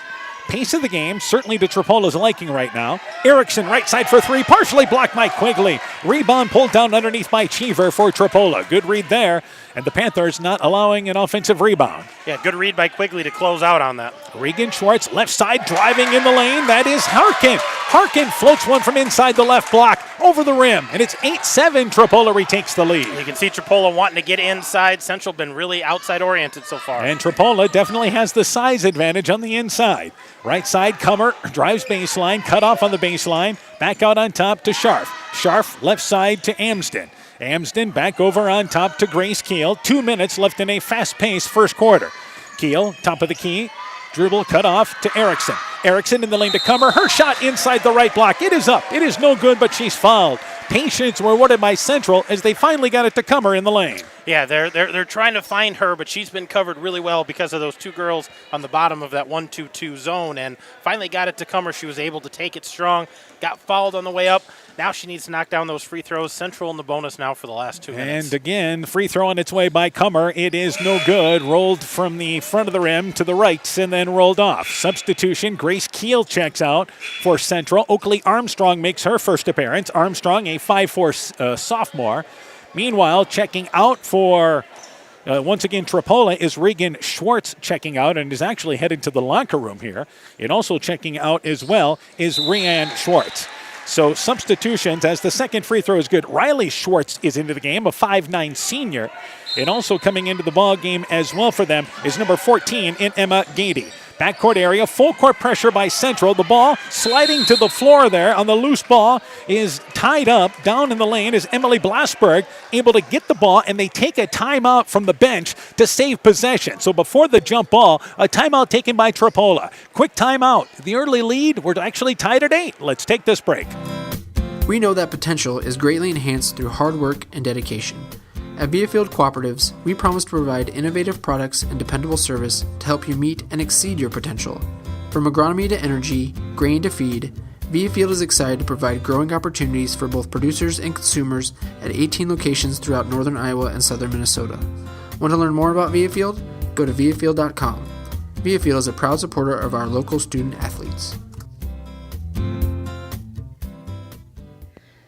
Pace of the game, certainly to Tripola's liking right now. Erickson, right side for three, partially blocked by Quigley. Rebound pulled down underneath by Cheever for Tripola. Good read there, and the Panthers not allowing an offensive rebound. Yeah, good read by Quigley to close out on that. Regan Schwartz, left side, driving in the lane. That is Harkin. Harkin floats one from inside the left block, over the rim, and it's 8-7. Tripola retakes the lead. You can see Tripola wanting to get inside. Central been really outside-oriented so far. And Tripola definitely has the size advantage on the inside. Right side, Comer drives baseline, cut off on the baseline, back out on top to Scharf. Scharf, left side to Amsden. Amsden back over on top to Grace Keel. 2 minutes left in a fast-paced first quarter. Keel, top of the key, dribble cut off to Erickson. Erickson in the lane to Comer. Her shot inside the right block. It is up. It is no good, but she's fouled. Patience rewarded by Central as they finally got it to Comer in the lane. Yeah, they're trying to find her, but she's been covered really well because of those two girls on the bottom of that 1-2-2 zone, and finally got it to Comer. She was able to take it strong, got fouled on the way up. Now she needs to knock down those free throws. Central in the bonus now for the last 2 minutes. And again, free throw on its way by Comer. It is no good. Rolled from the front of the rim to the right and then rolled off. Substitution, Grace Keel checks out for Central. Oakley Armstrong makes her first appearance. Armstrong, a 5'4" sophomore. Meanwhile, checking out for, once again, Tripola is Regan Schwartz checking out and is actually headed to the locker room here. And also checking out as well is Rhiann Schwartz. So substitutions as the second free throw is good. Riley Schwartz is into the game, a 5'9" senior. And also coming into the ball game as well for them is number 14 in Emma Gady. Backcourt area, full court pressure by Central. The ball sliding to the floor there on the loose ball is tied up. Down in the lane is Emily Blasberg, able to get the ball, and they take a timeout from the bench to save possession. So before the jump ball, a timeout taken by Tripola. Quick timeout. The early lead, we're actually tied at 8. Let's take this break. We know that potential is greatly enhanced through hard work and dedication. At Viafield Cooperatives, we promise to provide innovative products and dependable service to help you meet and exceed your potential. From agronomy to energy, grain to feed, Viafield is excited to provide growing opportunities for both producers and consumers at 18 locations throughout northern Iowa and southern Minnesota. Want to learn more about Viafield? Go to viafield.com. Viafield is a proud supporter of our local student athletes.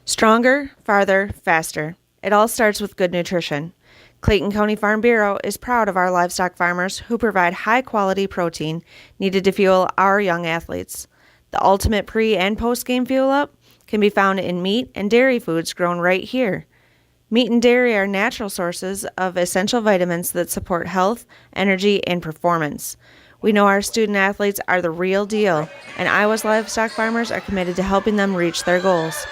Stronger, farther, faster. It all starts with good nutrition. Clayton County Farm Bureau is proud of our livestock farmers who provide high-quality protein needed to fuel our young athletes. The ultimate pre- and post-game fuel-up can be found in meat and dairy foods grown right here. Meat and dairy are natural sources of essential vitamins that support health, energy, and performance. We know our student athletes are the real deal, and Iowa's livestock farmers are committed to helping them reach their goals.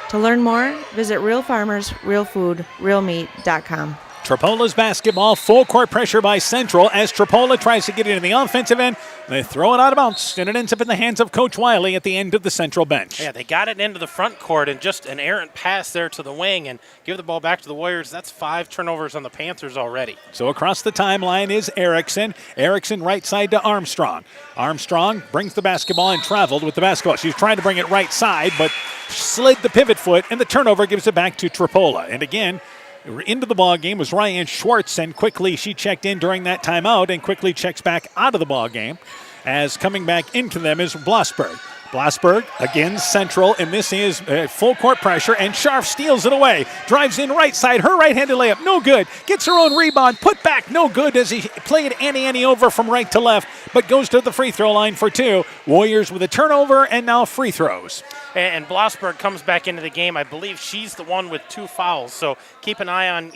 To learn more, visit realfarmersrealfoodrealmeat.com. Tripola's basketball, full court pressure by Central as Tripola tries to get it in the offensive end. They throw it out of bounds, and it ends up in the hands of Coach Wiley at the end of the Central bench. Yeah, they got it into the front court and just an errant pass there to the wing and give the ball back to the Warriors. That's 5 turnovers on the Panthers already. So across the timeline is Erickson. Erickson right side to Armstrong. Armstrong brings the basketball and traveled with the basketball. She's trying to bring it right side, but slid the pivot foot, and the turnover gives it back to Tripola. And again, into the ball game was Ryan Schwartz, and quickly she checked in during that timeout and quickly checks back out of the ball game as coming back into them is Blasberg. Blasberg, again, Central, and this is full court pressure, and Scharf steals it away. Drives in right side, her right-handed layup, no good. Gets her own rebound, put back, no good as he played Annie over from right to left, but goes to the free throw line for 2. Warriors with a turnover and now free throws. And Blasberg comes back into the game. I believe she's the one with 2 fouls, so keep an eye on,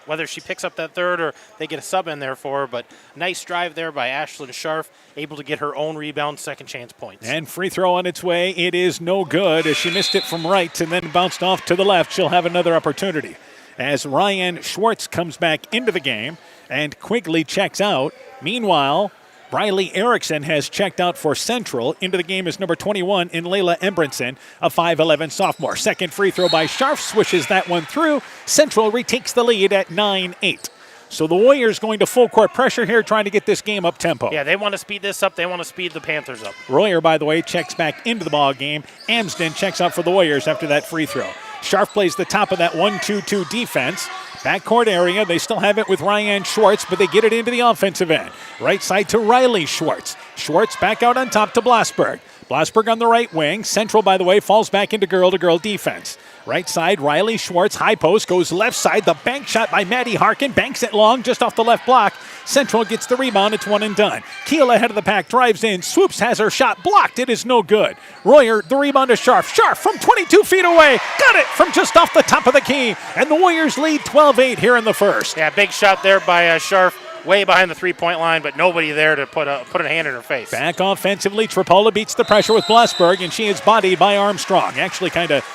whether she picks up that third or they get a sub in there for her, but nice drive there by Ashlyn Scharf, able to get her own rebound, second chance points. And free throw on its way. It is no good as she missed it from right and then bounced off to the left. She'll have another opportunity as Ryan Schwartz comes back into the game and Quigley checks out. Meanwhile, Riley Erickson has checked out for Central. Into the game is number 21 in Layla Embrinson, a 5'11 sophomore. Second free throw by Scharf, swishes that one through. Central retakes the lead at 9-8. So the Warriors going to full court pressure here, trying to get this game up tempo. Yeah, they want to speed this up. They want to speed the Panthers up. Royer, by the way, checks back into the ball game. Amsden checks out for the Warriors after that free throw. Scharf plays the top of that 1-2-2 defense. Backcourt area, they still have it with Ryan Schwartz, but they get it into the offensive end. Right side to Riley Schwartz. Schwartz back out on top to Blasberg. Blasberg on the right wing. Central, by the way, falls back into girl-to-girl defense. Right side, Riley Schwartz, high post, goes left side. The bank shot by Maddie Harkin, banks it long, just off the left block. Central gets the rebound, it's one and done. Keel ahead of the pack, drives in, swoops, has her shot blocked, it is no good. Royer, the rebound to Scharf. Scharf from 22 feet away, got it from just off the top of the key. And the Warriors lead 12-8 here in the first. Yeah, big shot there by Scharf. Way behind the three-point line, but nobody there to put a hand in her face. Back offensively, Tripoli beats the pressure with Blasberg, and she is bodied by Armstrong. Actually kind of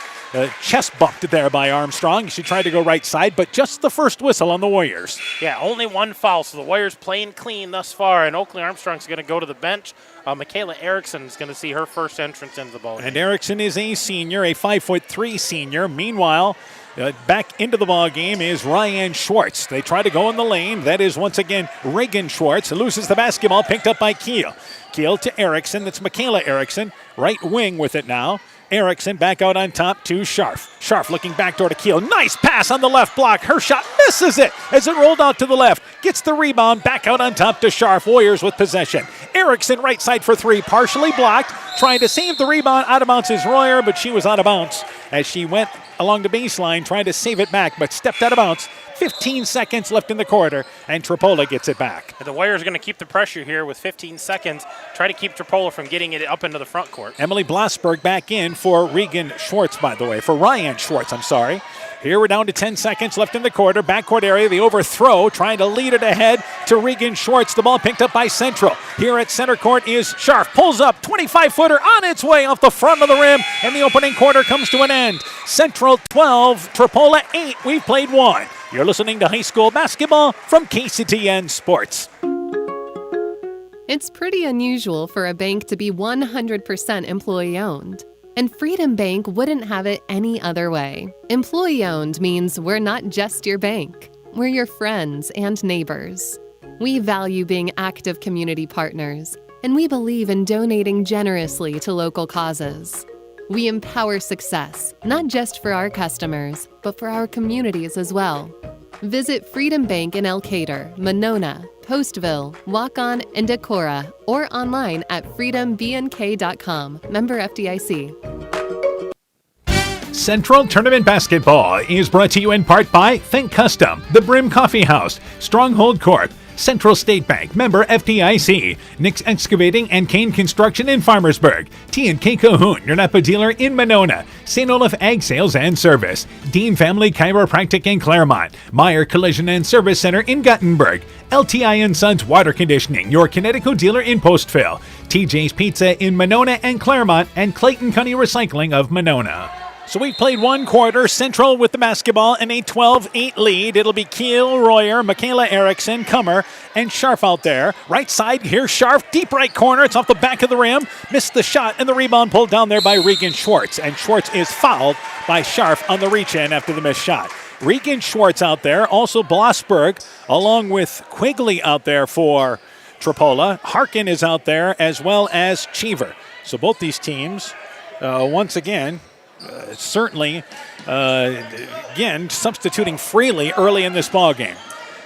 chest bumped there by Armstrong. She tried to go right side, but just the first whistle on the Warriors. Yeah, only one foul, so the Warriors playing clean thus far, and Oakley Armstrong's going to go to the bench. Michaela Erickson is going to see her first entrance into the ball game. And Erickson is a senior, a 5'3" senior. Meanwhile, back into the ball game is Ryan Schwartz. They try to go in the lane. That is once again Reagan Schwartz. Loses the basketball, picked up by Keel. Keel to Erickson. That's Michaela Erickson. Right wing with it now. Erickson back out on top to Scharf. Scharf looking backdoor to Keel. Nice pass on the left block. Her shot misses it as it rolled out to the left. Gets the rebound. Back out on top to Scharf. Warriors with possession. Erickson right side for three. Partially blocked. Trying to save the rebound. Out of bounds is Royer, but she was out of bounds as she went along the baseline trying to save it back, but stepped out of bounds. 15 seconds left in the quarter, and Tripoli gets it back. And the Warriors are going to keep the pressure here with 15 seconds. Try to keep Tripoli from getting it up into the front court. Emily Blasberg back in for Regan Schwartz, by the way. For Ryan Schwartz, I'm sorry. Here we're down to 10 seconds left in the quarter. Backcourt area, the overthrow, trying to lead it ahead to Regan Schwartz. The ball picked up by Central. Here at center court is Scharf. Pulls up, 25-footer on its way off the front of the rim, and the opening quarter comes to an end. Central 12, Tripoli 8. We've played 1. You're listening to high school basketball from KCTN Sports. It's pretty unusual for a bank to be 100% employee-owned. And Freedom Bank wouldn't have it any other way. Employee-owned means we're not just your bank. We're your friends and neighbors. We value being active community partners, and we believe in donating generously to local causes. We empower success, not just for our customers, but for our communities as well. Visit Freedom Bank in Elkader, Monona, Postville, Waukon, and Decorah, or online at freedombnk.com. Member FDIC. Central Tournament Basketball is brought to you in part by Think Custom, The Brim Coffee House, Stronghold Corp., Central State Bank, member FDIC, Nick's Excavating and Kane Construction in Farmersburg, T&K Cahoon, your Napa dealer in Monona, St. Olaf Ag Sales and Service, Dean Family Chiropractic in Claremont, Meyer Collision and Service Center in Guttenberg, LTI & Sons Water Conditioning, your Connecticut dealer in Postville, TJ's Pizza in Monona and Claremont, and Clayton County Recycling of Monona. So we've played one quarter. Central with the basketball and a 12-8 lead. It'll be Keel, Royer, Michaela Erickson, Kummer, and Scharf out there. Right side, here's Scharf, deep right corner. It's off the back of the rim. Missed the shot, and the rebound pulled down there by Regan Schwartz. And Schwartz is fouled by Scharf on the reach-in after the missed shot. Regan Schwartz out there. Also Blasberg, along with Quigley out there for Tripoli. Harkin is out there, as well as Cheever. So both these teams, once again, certainly, again, substituting freely early in this ball game.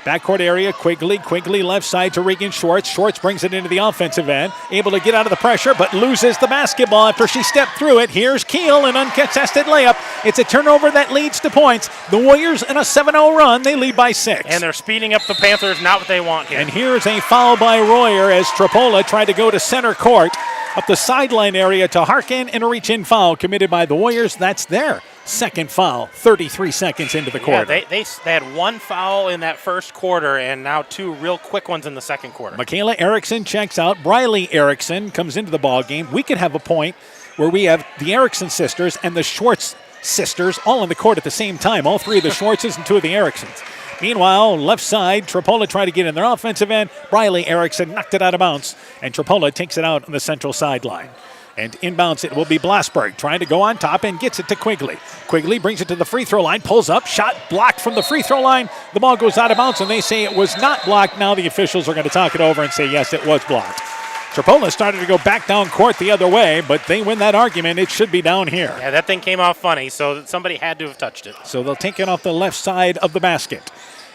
Backcourt area, Quigley left side to Regan Schwartz. Schwartz brings it into the offensive end, able to get out of the pressure, but loses the basketball after she stepped through it. Here's Keel, an uncontested layup. It's a turnover that leads to points. The Warriors in a 7-0 run, they lead by 6. And they're speeding up the Panthers, not what they want here. And here's a foul by Royer as Tripoli tried to go to center court. Up the sideline area to Harkin, and a reach-in foul committed by the Warriors. That's their second foul, 33 seconds into the quarter. Yeah, they had one foul in that first quarter and now two real quick ones in the second quarter. Michaela Erickson checks out. Briley Erickson comes into the ball game. We could have a point where we have the Erickson sisters and the Schwartz sisters all on the court at the same time. All three of the Schwartzes and two of the Ericksons. Meanwhile, left side, Tripoli tried to get in their offensive end. Briley Erickson knocked it out of bounds, and Tripoli takes it out on the central sideline. And inbounds it will be Blasberg trying to go on top and gets it to Quigley. Quigley brings it to the free throw line, pulls up, shot blocked from the free throw line. The ball goes out of bounds, and they say it was not blocked. Now the officials are going to talk it over and say, yes, it was blocked. Tripoli started to go back down court the other way, but they win that argument. It should be down here. Yeah, that thing came out funny, so somebody had to have touched it. So they'll take it off the left side of the basket.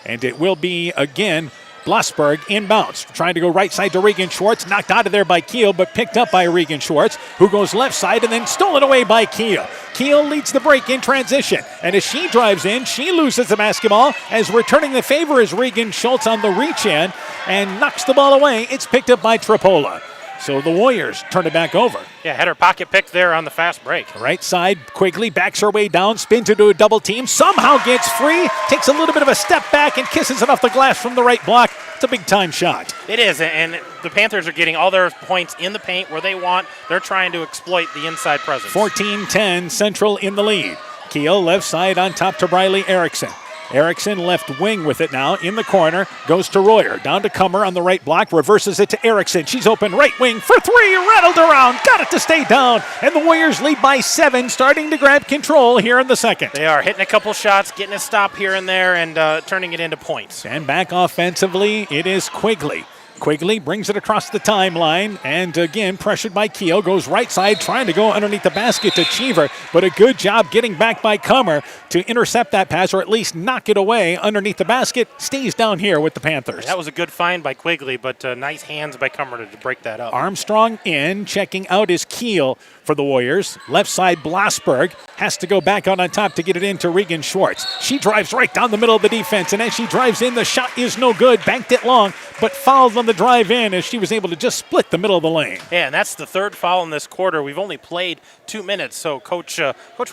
And it will be, again, Blossberg inbounds, trying to go right side to Regan Schwartz, knocked out of there by Keel, but picked up by Regan Schwartz, who goes left side and then stolen away by Keel. Keel leads the break in transition, and as she drives in, she loses the basketball, as returning the favor is Regan Schultz on the reach in, and knocks the ball away. It's picked up by Tripoli. So the Warriors turn it back over. Yeah, had her pocket picked there on the fast break. Right side, Quigley backs her way down, spins into a double team, somehow gets free, takes a little bit of a step back and kisses it off the glass from the right block. It's a big time shot. It is, and the Panthers are getting all their points in the paint where they want. They're trying to exploit the inside presence. 14-10, Central in the lead. Keel left side on top to Briley Erickson. Erickson left wing with it now in the corner, goes to Royer, down to Kummer on the right block, reverses it to Erickson. She's open right wing for three, rattled around, got it to stay down, and the Warriors lead by 7, starting to grab control here in the second. They are hitting a couple shots, getting a stop here and there, and turning it into points. And back offensively, it is Quigley. Quigley brings it across the timeline, and again, pressured by Keel, goes right side, trying to go underneath the basket to Cheever, but a good job getting back by Kummer to intercept that pass, or at least knock it away underneath the basket, stays down here with the Panthers. That was a good find by Quigley, but nice hands by Kummer to break that up. Armstrong in, checking out is Keel for the Warriors. Left side, Blossberg has to go back out on top to get it into Regan Schwartz. She drives right down the middle of the defense, and as she drives in, the shot is no good, banked it long, but fouled on the drive in as she was able to just split the middle of the lane. Yeah, and that's the third foul in this quarter. We've only played 2 minutes, so Coach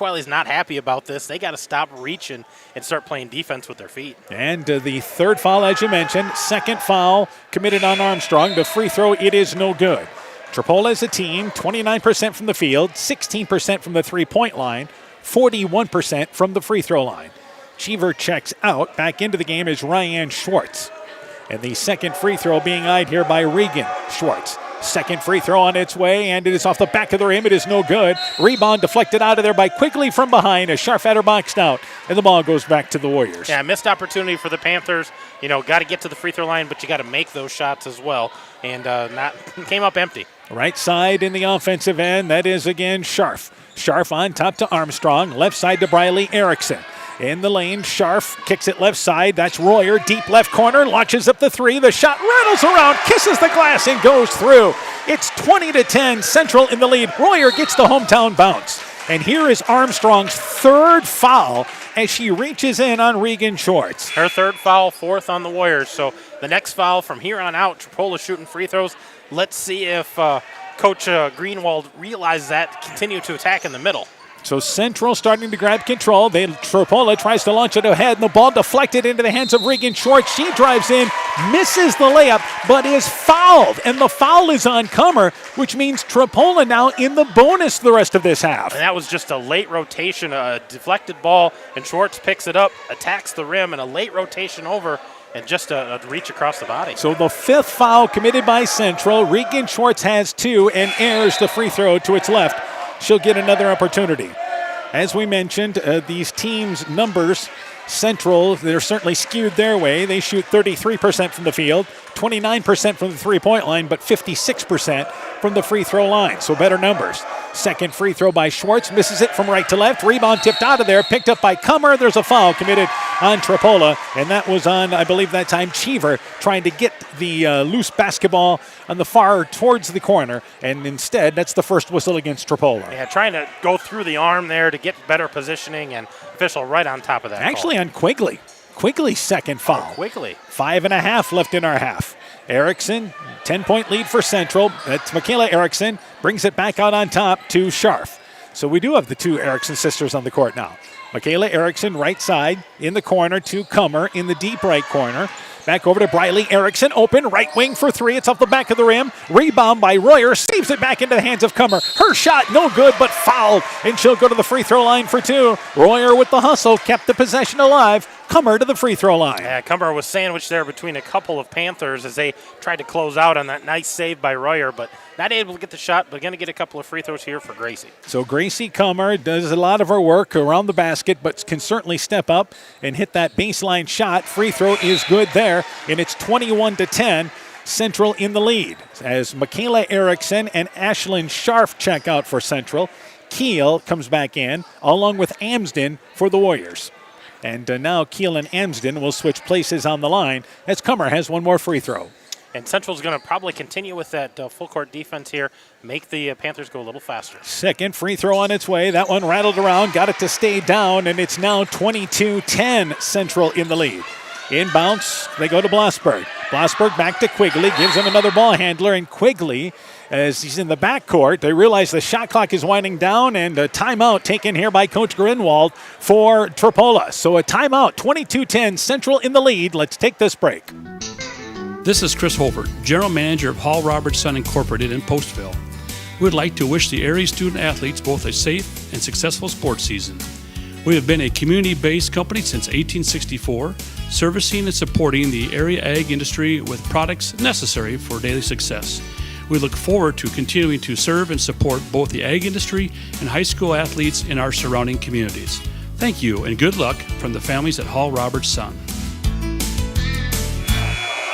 Wiley's not happy about this. They got to stop reaching and start playing defense with their feet. And the third foul, as you mentioned, second foul committed on Armstrong. The free throw, it is no good. Tripoli as a team, 29% from the field, 16% from the three-point line, 41% from the free throw line. Cheever checks out. Back into the game is Ryan Schwartz. And the second free throw being eyed here by Regan Schwartz. Second free throw on its way, and it is off the back of the rim. It is no good. Rebound deflected out of there by Quigley from behind as Scharfadder boxed out, and the ball goes back to the Warriors. Yeah, missed opportunity for the Panthers. You know, got to get to the free throw line, but you got to make those shots as well. And not came up empty. Right side in the offensive end, that is again Scharf. Scharf on top to Armstrong. Left side to Briley Erickson. In the lane, Scharf kicks it left side. That's Royer, deep left corner, launches up the three. The shot rattles around, kisses the glass, and goes through. It's 20-10, Central in the lead. Royer gets the hometown bounce. And here is Armstrong's third foul as she reaches in on Regan Schwartz. Her third foul, fourth on the Warriors. So the next foul from here on out, Tripoli shooting free throws. Let's see if Coach Greenwald realizes that, continue to attack in the middle. So Central starting to grab control. Tripoli tries to launch it ahead, and the ball deflected into the hands of Regan Schwartz. She drives in, misses the layup, but is fouled. And the foul is on Kummer, which means Tripoli now in the bonus the rest of this half. And that was just a late rotation, a deflected ball, and Schwartz picks it up, attacks the rim, and a late rotation over, and just a reach across the body. So the fifth foul committed by Central. Regan Schwartz has 2 and airs the free throw to its left. She'll get another opportunity. As we mentioned, these teams' numbers, Central, they're certainly skewed their way. They shoot 33% from the field, 29% from the three-point line, but 56% from the free throw line. So better numbers. Second free throw by Schwartz, misses it from right to left. Rebound tipped out of there, picked up by Kummer. There's a foul committed on Tripoli, and that was on, I believe that time, Cheever, trying to get the loose basketball on the far towards the corner, and instead, that's the first whistle against Tripoli. Yeah, trying to go through the arm there to get better positioning, and official right on top of that. Actually on Quigley. Quigley's second foul. Quigley. 5.5 left in our half. Erickson, 10-point lead for Central. That's Michaela Erickson. Brings it back out on top to Scharf. So we do have the 2 Erickson sisters on the court now. Michaela Erickson, right side, in the corner to Kummer in the deep right corner. Back over to Briley Erickson, open, right wing for 3. It's off the back of the rim. Rebound by Royer, saves it back into the hands of Kummer. Her shot, no good, but fouled, and she'll go to the free throw line for 2. Royer with the hustle, kept the possession alive. Kummer to the free throw line. Yeah, Kummer was sandwiched there between a couple of Panthers as they tried to close out on that nice save by Royer, but not able to get the shot, but going to get a couple of free throws here for Gracie. So Gracie Kummer does a lot of her work around the basket, but can certainly step up and hit that baseline shot. Free throw is good there, and it's 21-10. Central in the lead as Michaela Erickson and Ashlyn Scharf check out for Central. Keel comes back in along with Amsden for the Warriors. And now Keel and Amsden will switch places on the line as Cummer has one more free throw. And Central's going to probably continue with that full court defense here, make the Panthers go a little faster. Second free throw on its way. That one rattled around, got it to stay down, and it's now 22-10 Central in the lead. Inbounds, they go to Blossberg. Blossberg back to Quigley, gives him another ball handler, and Quigley, as he's in the backcourt, they realize the shot clock is winding down, and a timeout taken here by Coach Grinwald for Tripoli. So a timeout, 22-10, Central in the lead. Let's take this break. This is Chris Holbert, General Manager of Hall Roberts Son Incorporated in Postville. We would like to wish the area student athletes both a safe and successful sports season. We have been a community-based company since 1864, servicing and supporting the area ag industry with products necessary for daily success. We look forward to continuing to serve and support both the ag industry and high school athletes in our surrounding communities. Thank you and good luck from the families at Hall Roberts Son.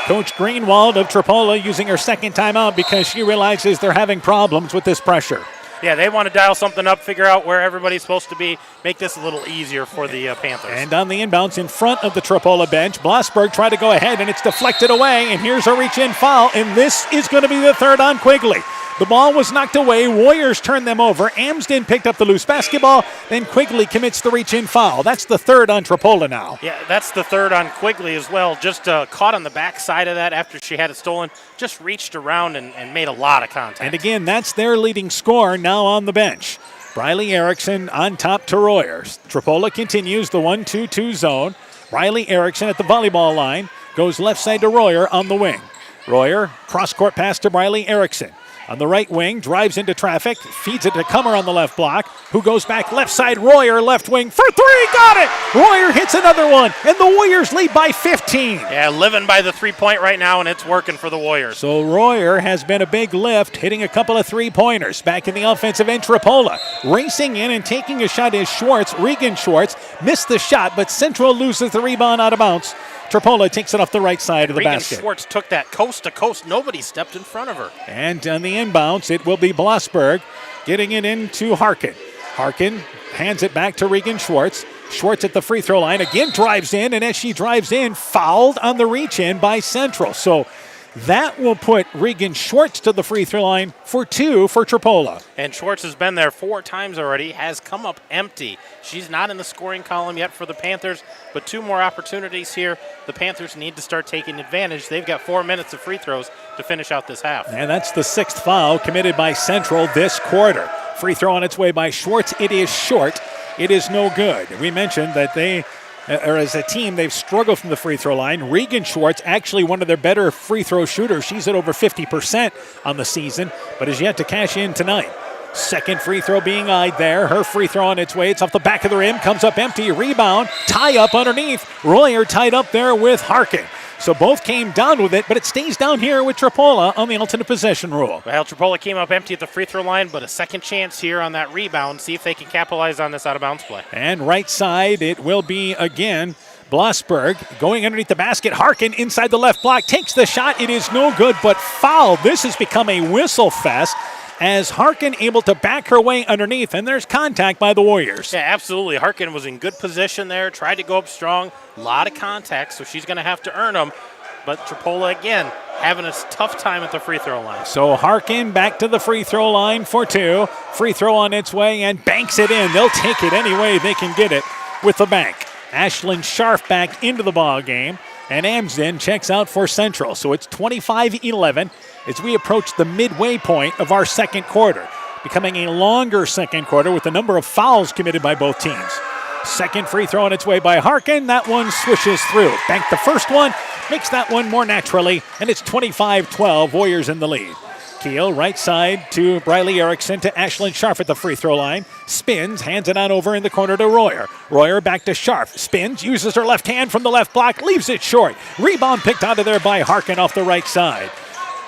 Coach Greenwald of Tripoli using her second timeout because she realizes they're having problems with this pressure. Yeah, they want to dial something up, figure out where everybody's supposed to be, make this a little easier for the Panthers. And on the inbounds in front of the Tripoli bench, Blossberg tried to go ahead, and it's deflected away, and here's a reach-in foul, and this is going to be the third on Quigley. The ball was knocked away. Warriors turned them over. Amsden picked up the loose basketball. Then Quigley commits the reach-in foul. That's the third on Tripoli now. Yeah, that's the third on Quigley as well. Just caught on the backside of that after she had it stolen. Just reached around and made a lot of contact. And again, that's their leading scorer now on the bench. Briley Erickson on top to Royer. Tripoli continues the 1-2-2 zone. Briley Erickson at the volleyball line. Goes left side to Royer on the wing. Royer, cross-court pass to Briley Erickson. On the right wing, drives into traffic, feeds it to Cummer on the left block, who goes back left side. Royer, left wing for three, got it! Royer hits another one, and the Warriors lead by 15. Yeah, living by the three-point right now, and it's working for the Warriors. So Royer has been a big lift, hitting a couple of three-pointers. Back in the offensive end, Tripoli racing in and taking a shot is Schwartz. Regan Schwartz missed the shot, but Central loses the rebound out of bounds. Tripoli takes it off the right side of the basket. Regan Schwartz took that coast to coast. Nobody stepped in front of her. And on the inbounds, it will be Blossberg getting it into Harkin. Harkin hands it back to Regan Schwartz. Schwartz at the free throw line again drives in, and as she drives in, fouled on the reach in by Central. So that will put Regan Schwartz to the free throw line for two for Tripoli. And Schwartz has been there 4 times already, has come up empty. She's not in the scoring column yet for the Panthers, but 2 more opportunities here. The Panthers need to start taking advantage. They've got 4 minutes of free throws to finish out this half. And that's the 6th foul committed by Central this quarter. Free throw on its way by Schwartz. It is short. It is no good. We mentioned that as a team, they've struggled from the free throw line. Regan Schwartz, actually one of their better free throw shooters. She's at over 50% on the season, but has yet to cash in tonight. Second free throw being eyed there. Her free throw on its way. It's off the back of the rim. Comes up empty. Rebound. Tie up underneath. Royer tied up there with Harkin. So both came down with it, but it stays down here with Tripoli on the alternate possession rule. Well, Tripoli came up empty at the free throw line, but a second chance here on that rebound. See if they can capitalize on this out-of-bounds play. And right side, it will be again Blossberg going underneath the basket. Harkin inside the left block. Takes the shot. It is no good, but fouled. This has become a whistle fest as Harkin able to back her way underneath, and there's contact by the Warriors. Yeah, absolutely. Harkin was in good position there, tried to go up strong, a lot of contact, so she's going to have to earn them. But Tripoli, again, having a tough time at the free throw line. So Harkin back to the free throw line for 2. Free throw on its way and banks it in. They'll take it any way they can get it with the bank. Ashlyn Scharf back into the ball game, and Amsden checks out for Central. So it's 25-11 as we approach the midway point of our second quarter, becoming a longer second quarter with the number of fouls committed by both teams. Second free throw on its way by Harkin. That one swishes through. Banked the first one, makes that one more naturally, and it's 25-12, Warriors in the lead. Keel, right side to Briley Erickson to Ashlyn Scharf at the free throw line. Spins, hands it on over in the corner to Royer. Royer back to Scharf. Spins, uses her left hand from the left block, leaves it short. Rebound picked out of there by Harkin off the right side.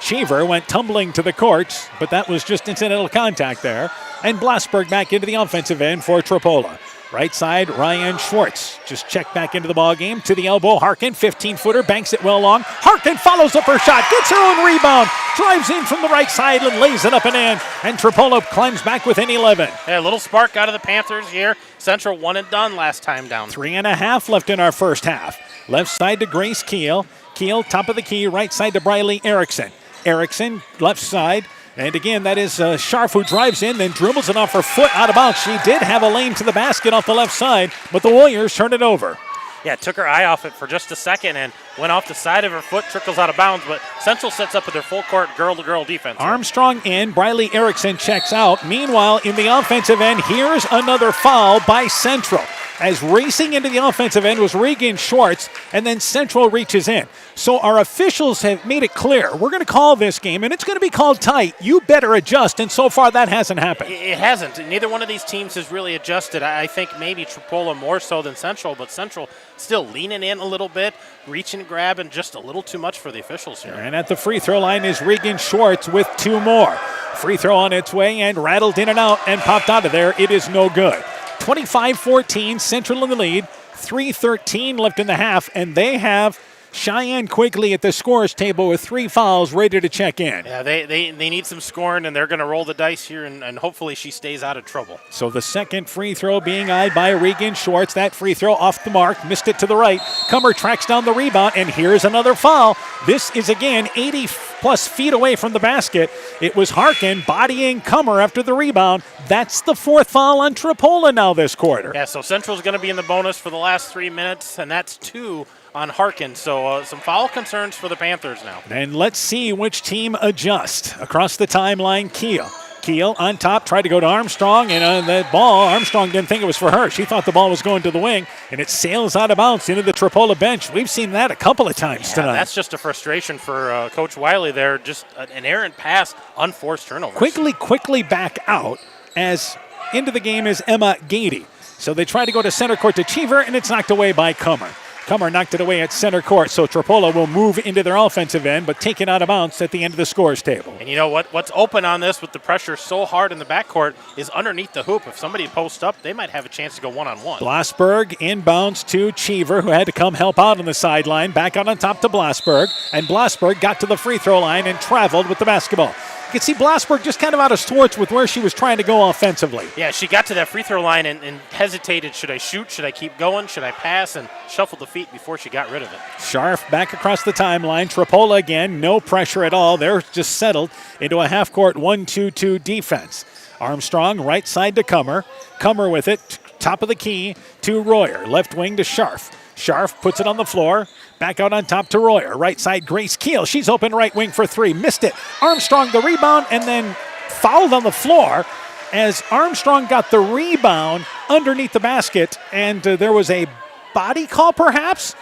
Cheever went tumbling to the court, but that was just incidental contact there. And Blossberg back into the offensive end for Tripoli. Right side, Ryan Schwartz. Just checked back into the ball game. To the elbow, Harkin, 15-footer, banks it well long. Harkin follows up her shot, gets her own rebound, drives in from the right side and lays it up and in. And Tripoli climbs back within 11. Yeah, a little spark out of the Panthers here. Central one and done last time down. 3.5 left in our first half. Left side to Grace Keel. Keel, top of the key, right side to Briley Erickson. Erickson, left side. And again, that is Scharf who drives in, then dribbles it off her foot out of bounds. She did have a lane to the basket off the left side, but the Warriors turn it over. Yeah, took her eye off it for just a second and went off the side of her foot, trickles out of bounds, but Central sets up with their full court girl-to-girl defense. Armstrong in, Briley Erickson checks out. Meanwhile, in the offensive end, here's another foul by Central. As racing into the offensive end was Regan Schwartz, and then Central reaches in. So our officials have made it clear, we're going to call this game, and it's going to be called tight. You better adjust, and so far that hasn't happened. It hasn't. Neither one of these teams has really adjusted. I think maybe Tripoli more so than Central, but Central still leaning in a little bit, reaching and grabbing just a little too much for the officials here. And at the free throw line is Regan Schwartz with 2 more. Free throw on its way and rattled in and out and popped out of there. It is no good. 25-14, Central in the lead. 3:13 left in the half, and they have Cheyenne Quigley at the scorers table with 3 fouls ready to check in. Yeah, they need some scoring, and they're going to roll the dice here, and hopefully she stays out of trouble. So the second free throw being eyed by Regan Schwartz. That free throw off the mark, missed it to the right. Cummer tracks down the rebound, and here's another foul. This is again 80-plus feet away from the basket. It was Harkin bodying Cummer after the rebound. That's the 4th foul on Tripoli now this quarter. Yeah, so Central's going to be in the bonus for the last 3 minutes, and that's 2 on Harkin. So some foul concerns for the Panthers now. And let's see which team adjusts. Across the timeline, Keel on top, tried to go to Armstrong, and on that ball, Armstrong didn't think it was for her. She thought the ball was going to the wing, and it sails out of bounds into the Tripoli bench. We've seen that a couple of times tonight. That's just a frustration for Coach Wiley there. Just an errant pass, unforced turnovers. Quickly back out as into the game is Emma Gady. So they try to go to center court to Cheever, and it's knocked away by Cummer. Cummer knocked it away at center court, so Tripoli will move into their offensive end, but taken out of bounds at the end of the scores table. And you know what? What's open on this with the pressure so hard in the backcourt is underneath the hoop. If somebody posts up, they might have a chance to go one-on-one. Blasberg inbounds to Cheever, who had to come help out on the sideline. Back out on top to Blasberg, and Blasberg got to the free throw line and traveled with the basketball. You can see Blasberg just kind of out of sorts with where she was trying to go offensively. Yeah, she got to that free throw line and hesitated. Should I shoot? Should I keep going? Should I pass? And shuffled the feet before she got rid of it. Scharf back across the timeline. Tripoli again, no pressure at all. They're just settled into a half-court 1-2-2 defense. Armstrong, right side to Cummer. Cummer with it, top of the key to Royer. Left wing to Scharf. Scharf puts it on the floor. Back out on top to Royer. Right side, Grace Keel. She's open right wing for 3. Missed it. Armstrong the rebound and then fouled on the floor as Armstrong got the rebound underneath the basket. And there was a body call perhaps.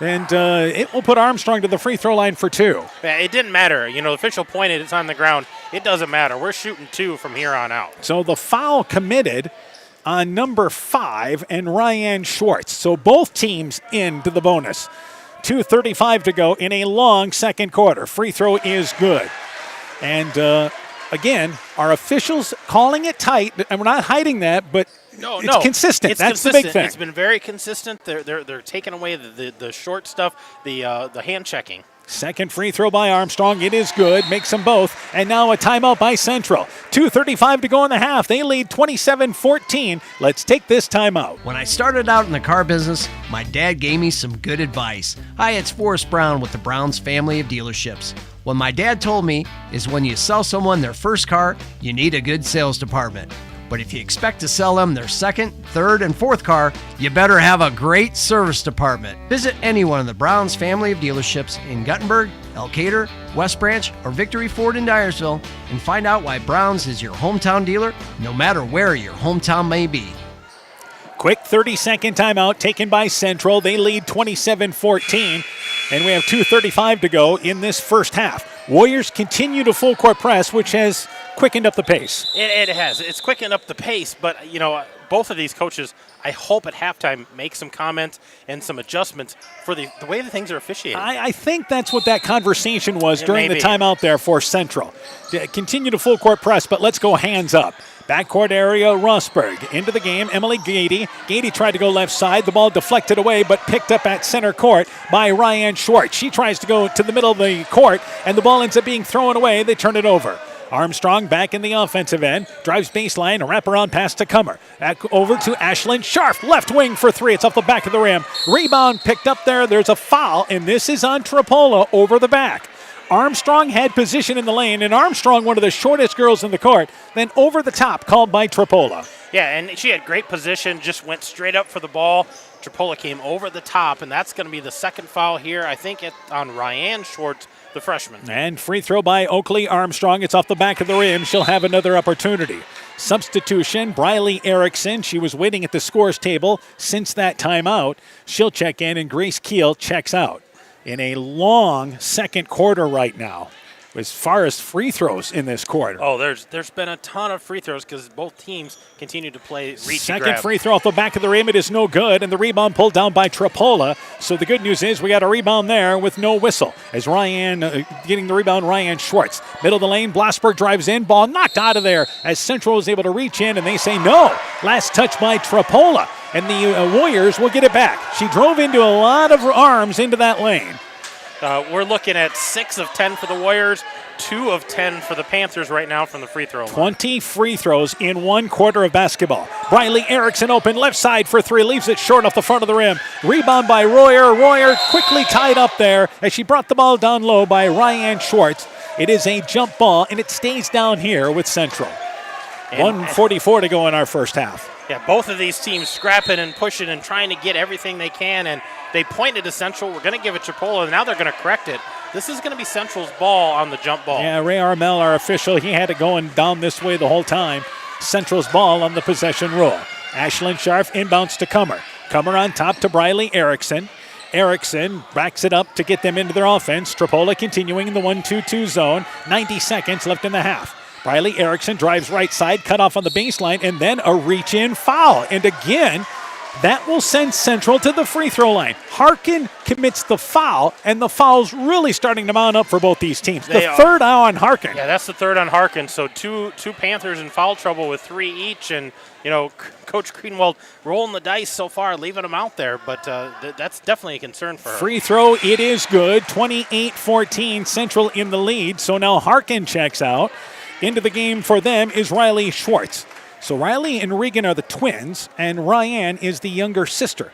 And it will put Armstrong to the free throw line for 2. Yeah, it didn't matter. You know, the official pointed, it's on the ground. It doesn't matter. We're shooting 2 from here on out. So the foul committed on number 5 and Ryan Schwartz. So both teams into the bonus. 2:35 to go in a long second quarter. Free throw is good. And again, our officials calling it tight, and we're not hiding that, but it's consistent. It's That's consistent. the big thing. It's been very consistent. They're taking away the short stuff, the hand checking. Second free throw by Armstrong. It is good. Makes them both. And now a timeout by Central. 2:35 to go in the half. They lead 27-14. Let's take this timeout. When I started out in the car business, my dad gave me some good advice. Hi, it's Forrest Brown with the Brown's family of dealerships. What my dad told me is when you sell someone their first car, you need a good sales department. But if you expect to sell them their second, third, and fourth car, you better have a great service department. Visit any one of the Brown's family of dealerships in Guttenberg, Elkader, West Branch, or Victory Ford in Dyersville and find out why Brown's is your hometown dealer, no matter where your hometown may be. Quick 30-second timeout taken by Central. They lead 27-14, and we have 2:35 to go in this first half. Warriors continue to full court press, which has quickened up the pace. It has. It's quickened up the pace, but, you know, both of these coaches, I hope at halftime make some comments and some adjustments for the way the things are officiated. I think that's what that conversation was during the may be. timeout there for Central. Continue to full court press, but let's go hands up. Backcourt area, Rossberg. Into the game, Emily Gady. Gady tried to go left side. The ball deflected away, but picked up at center court by Ryan Schwartz. She tries to go to the middle of the court, and the ball ends up being thrown away. They turn it over. Armstrong back in the offensive end. Drives baseline, a wraparound pass to Comer. Back over to Ashlyn Scharf. Left wing for three. It's off the back of the rim. Rebound picked up there. There's a foul, and this is on Tripoli over the back. Armstrong had position in the lane, and Armstrong, one of the shortest girls in the court, then over the top, called by Tripoli. Yeah, and she had great position, just went straight up for the ball. Tripoli came over the top, and that's going to be the second foul here, I think, on Ryan Schwartz, the freshman. And free throw by Oakley Armstrong. It's off the back of the rim. She'll have another opportunity. Substitution, Briley Erickson. She was waiting at the scores table since that timeout. She'll check in, and Grace Keel checks out. In a long second quarter right now, as far as free throws in this quarter. Oh, there's been a ton of free throws because both teams continue to play reach and Second grab. free throw off the back of the rim. It is no good, and the rebound pulled down by Tripoli. So the good news is we got a rebound there with no whistle. As Ryan, getting the rebound, Ryan Schwartz. Middle of the lane, Blasberg drives in. Ball knocked out of there as Central was able to reach in, and they say no. Last touch by Tripoli, and the Warriors will get it back. She drove into a lot of arms into that lane. We're looking at 6 of 10 for the Warriors, 2 of 10 for the Panthers right now from the free throw line. 20 free throws in 1 quarter of basketball. Briley Erickson open left side for 3, leaves it short off the front of the rim. Rebound by Royer. Royer quickly tied up there as she brought the ball down low by Ryan Schwartz. It is a jump ball, and it stays down here with Central. 1:44 to go in our first half. Yeah, both of these teams scrapping and pushing and trying to get everything they can, and they pointed to Central. We're going to give it Tripoli, and now they're going to correct it. This is going to be Central's ball on the jump ball. Yeah, Ray Armel, our official, he had it going down this way the whole time. Central's ball on the possession roll. Ashlyn Scharf inbounds to Comer. Comer on top to Briley Erickson. Erickson backs it up to get them into their offense. Tripoli continuing in the 1-2-2 zone. 90 seconds left in the half. Briley Erickson drives right side, cut off on the baseline, and then a reach-in foul. And again, that will send Central to the free throw line. Harkin commits the foul, and the foul's really starting to mount up for both these teams. Third on Harkin. Yeah, that's the third on Harkin. So two Panthers in foul trouble with 3 each, and Coach Greenwald rolling the dice so far, leaving them out there. But that's definitely a concern for her. Free throw, it is good. 28-14, Central in the lead. So now Harkin checks out. Into the game for them is Riley Schwartz. So Riley and Regan are the twins, and Ryan is the younger sister.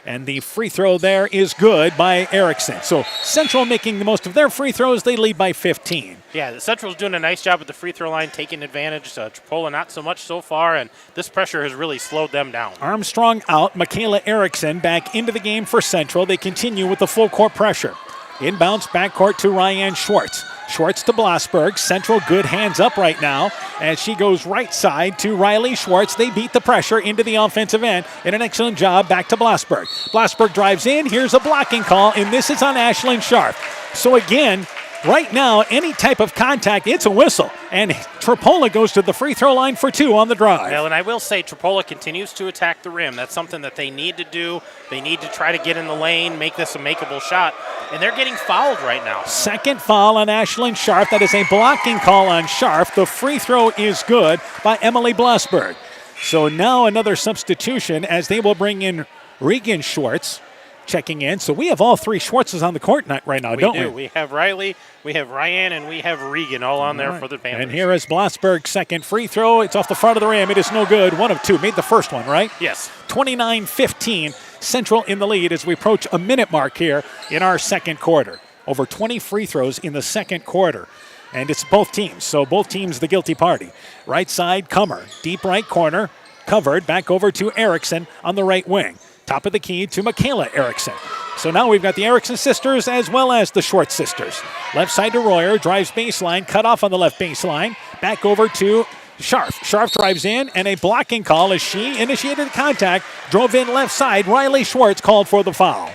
And the free throw there is good by Erickson. So Central making the most of their free throws. They lead by 15. Yeah, the Central's doing a nice job at the free throw line, taking advantage. Tripoli not so much so far, and this pressure has really slowed them down. Armstrong out. Michaela Erickson back into the game for Central. They continue with the full court pressure. Inbounds backcourt to Ryan Schwartz. Schwartz to Blasberg. Central good hands up right now as she goes right side to Riley Schwartz. They beat the pressure into the offensive end. And an excellent job back to Blasberg. Blasberg drives in. Here's a blocking call, and this is on Ashlyn Scharf. So again, right now, any type of contact, it's a whistle. And Tripoli goes to the free throw line for 2 on the drive. Well, and I will say Tripoli continues to attack the rim. That's something that they need to do. They need to try to get in the lane, make this a makeable shot. And they're getting fouled right now. Second foul on Ashlyn Scharf. That is a blocking call on Scharf. The free throw is good by Emily Blasberg. So now another substitution as they will bring in Regan Schwartz checking in. So we have all 3 Schwartzes on the court right now, don't we? We have Riley, we have Ryan, and we have Regan all on there for the Panthers. And here is Blasberg's second free throw. It's off the front of the rim. It is no good. 1 of 2. Made the first one, right? Yes. 29-15. Central in the lead as we approach a minute mark here in our second quarter. Over 20 free throws in the second quarter. And it's both teams, so both teams the guilty party. Right side, Comer. Deep right corner, covered. Back over to Erickson on the right wing. Top of the key to Michaela Erickson. So now we've got the Erickson sisters as well as the Schwartz sisters. Left side to Royer, drives baseline, cut off on the left baseline. Back over to Scharf. Scharf drives in, and a blocking call as she initiated the contact, drove in left side. Riley Schwartz called for the foul.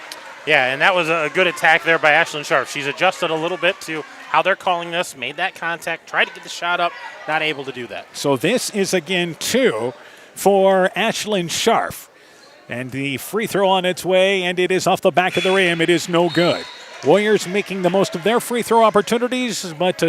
Yeah, and that was a good attack there by Ashlyn Scharf. She's adjusted a little bit to how they're calling this, made that contact, tried to get the shot up, not able to do that. So this is again 2 for Ashlyn Scharf. And the free throw on its way, and it is off the back of the rim. It is no good. Warriors making the most of their free throw opportunities, but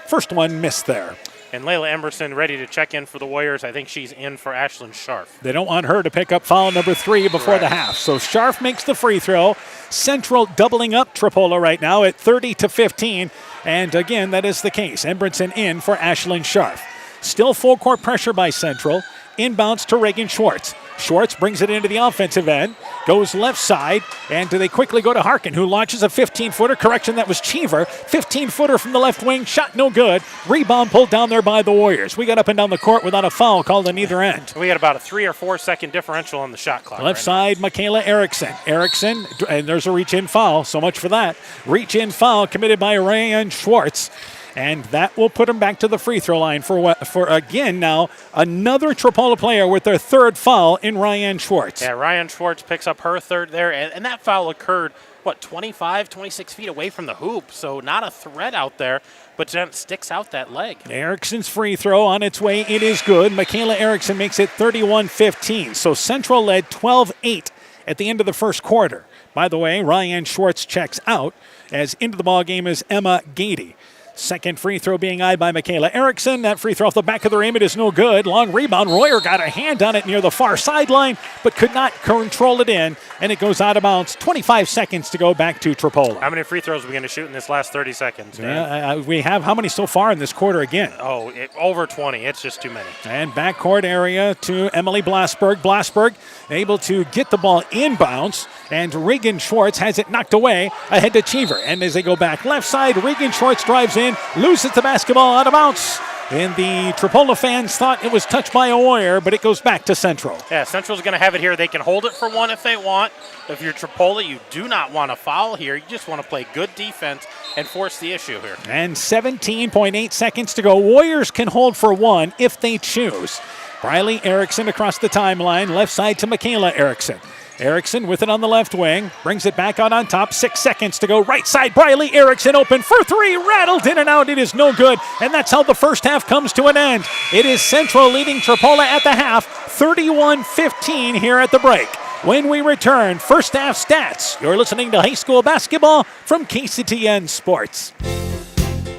first one missed there. And Layla Emberson ready to check in for the Warriors. I think she's in for Ashlyn Scharf. They don't want her to pick up foul number 3 before the half. So Scharf makes the free throw. Central doubling up Tripoli right now at 30-15. And again, that is the case. Emberson in for Ashlyn Scharf. Still full court pressure by Central. Inbounds to Reagan Schwartz. Schwartz brings it into the offensive end, goes left side, and they quickly go to Harkin, who launches a 15-footer. Correction, that was Cheever. 15-footer from the left wing, shot no good. Rebound pulled down there by the Warriors. We got up and down the court without a foul called on either end. We got about a 3 or 4 second differential on the shot clock. Left side, Michaela Erickson. Erickson, and there's a reach-in foul, so much for that. Reach-in foul committed by Ryan Schwartz. And that will put them back to the free throw line for again now, another Tripoli player with their third foul in Ryan Schwartz. Yeah, Ryan Schwartz picks up her third there, and that foul occurred, 25, 26 feet away from the hoop, so not a threat out there, but then sticks out that leg. Erickson's free throw on its way. It is good. Michaela Erickson makes it 31-15. So Central led 12-8 at the end of the first quarter. By the way, Ryan Schwartz checks out, as into the ball game is Emma Gady. Second free throw being eyed by Michaela Erickson. That free throw off the back of the rim. It is no good. Long rebound. Royer got a hand on it near the far sideline, but could not control it in, and it goes out of bounds. 25 seconds to go back to Tripoli. How many free throws are we going to shoot in this last 30 seconds, Dan? We have how many so far in this quarter again? Over 20. It's just too many. And backcourt area to Emily Blasberg. Blasberg able to get the ball inbounds, and Regan Schwartz has it knocked away ahead to Cheever. And as they go back left side, Regan Schwartz drives in, loses the basketball out of bounds. And the Tripoli fans thought it was touched by a Warrior, but it goes back to Central. Yeah, Central's going to have it here. They can hold it for one if they want. If you're Tripoli, you do not want to foul here. You just want to play good defense and force the issue here. And 17.8 seconds to go. Warriors can hold for one if they choose. Briley Erickson across the timeline, left side to Michaela Erickson. Erickson with it on the left wing, brings it back out on top. 6 seconds to go. Right side, Briley Erickson open for 3, rattled in and out. It is no good, and that's how the first half comes to an end. It is Central leading Tripoli at the half, 31-15 here at the break. When we return, first half stats. You're listening to high school basketball from KCTN Sports.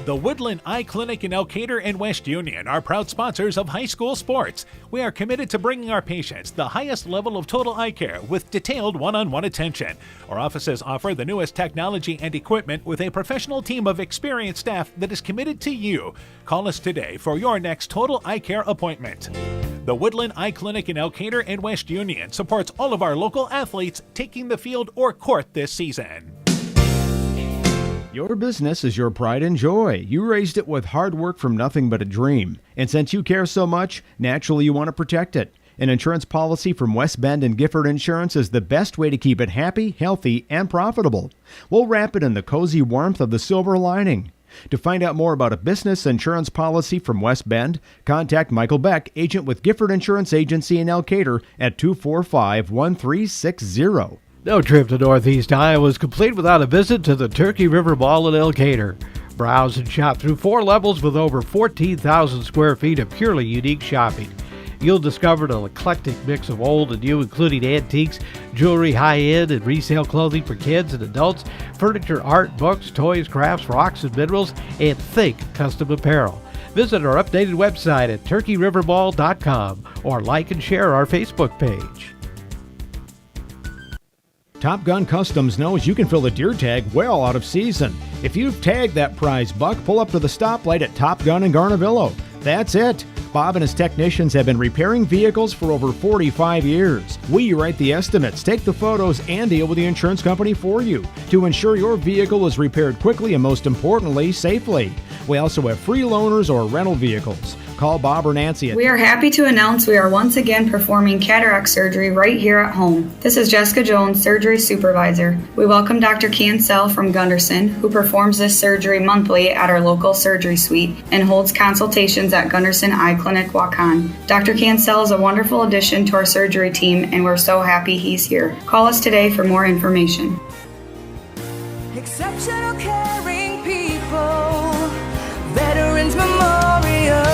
The Woodland Eye Clinic in Elkader and West Union are proud sponsors of high school sports. We are committed to bringing our patients the highest level of total eye care with detailed one-on-one attention. Our offices offer the newest technology and equipment with a professional team of experienced staff that is committed to you. Call us today for your next total eye care appointment. The Woodland Eye Clinic in Elkader and West Union supports all of our local athletes taking the field or court this season. Your business is your pride and joy. You raised it with hard work from nothing but a dream. And since you care so much, naturally you want to protect it. An insurance policy from West Bend and Gifford Insurance is the best way to keep it happy, healthy, and profitable. We'll wrap it in the cozy warmth of the silver lining. To find out more about a business insurance policy from West Bend, contact Michael Beck, agent with Gifford Insurance Agency in Elkader at 245-1360. No trip to Northeast Iowa is complete without a visit to the Turkey River Mall in Elkader. Browse and shop through 4 levels with over 14,000 square feet of purely unique shopping. You'll discover an eclectic mix of old and new, including antiques, jewelry, high-end and resale clothing for kids and adults, furniture, art, books, toys, crafts, rocks and minerals, and think custom apparel. Visit our updated website at turkeyrivermall.com or like and share our Facebook page. Top Gun Customs knows you can fill the deer tag well out of season. If you've tagged that prize buck, pull up to the stoplight at Top Gun in Garnavillo. That's it. Bob and his technicians have been repairing vehicles for over 45 years. We write the estimates, take the photos, and deal with the insurance company for you to ensure your vehicle is repaired quickly and, most importantly, safely. We also have free loaners or rental vehicles. Call Bob or Nancy. We are happy to announce we are once again performing cataract surgery right here at home. This is Jessica Jones, surgery supervisor. We welcome Dr. Cancel from Gunderson, who performs this surgery monthly at our local surgery suite and holds consultations at Gunderson Eye Clinic, Waukon. Dr. Cancel is a wonderful addition to our surgery team, and we're so happy he's here. Call us today for more information. Exceptional caring people, Veterans Memorial.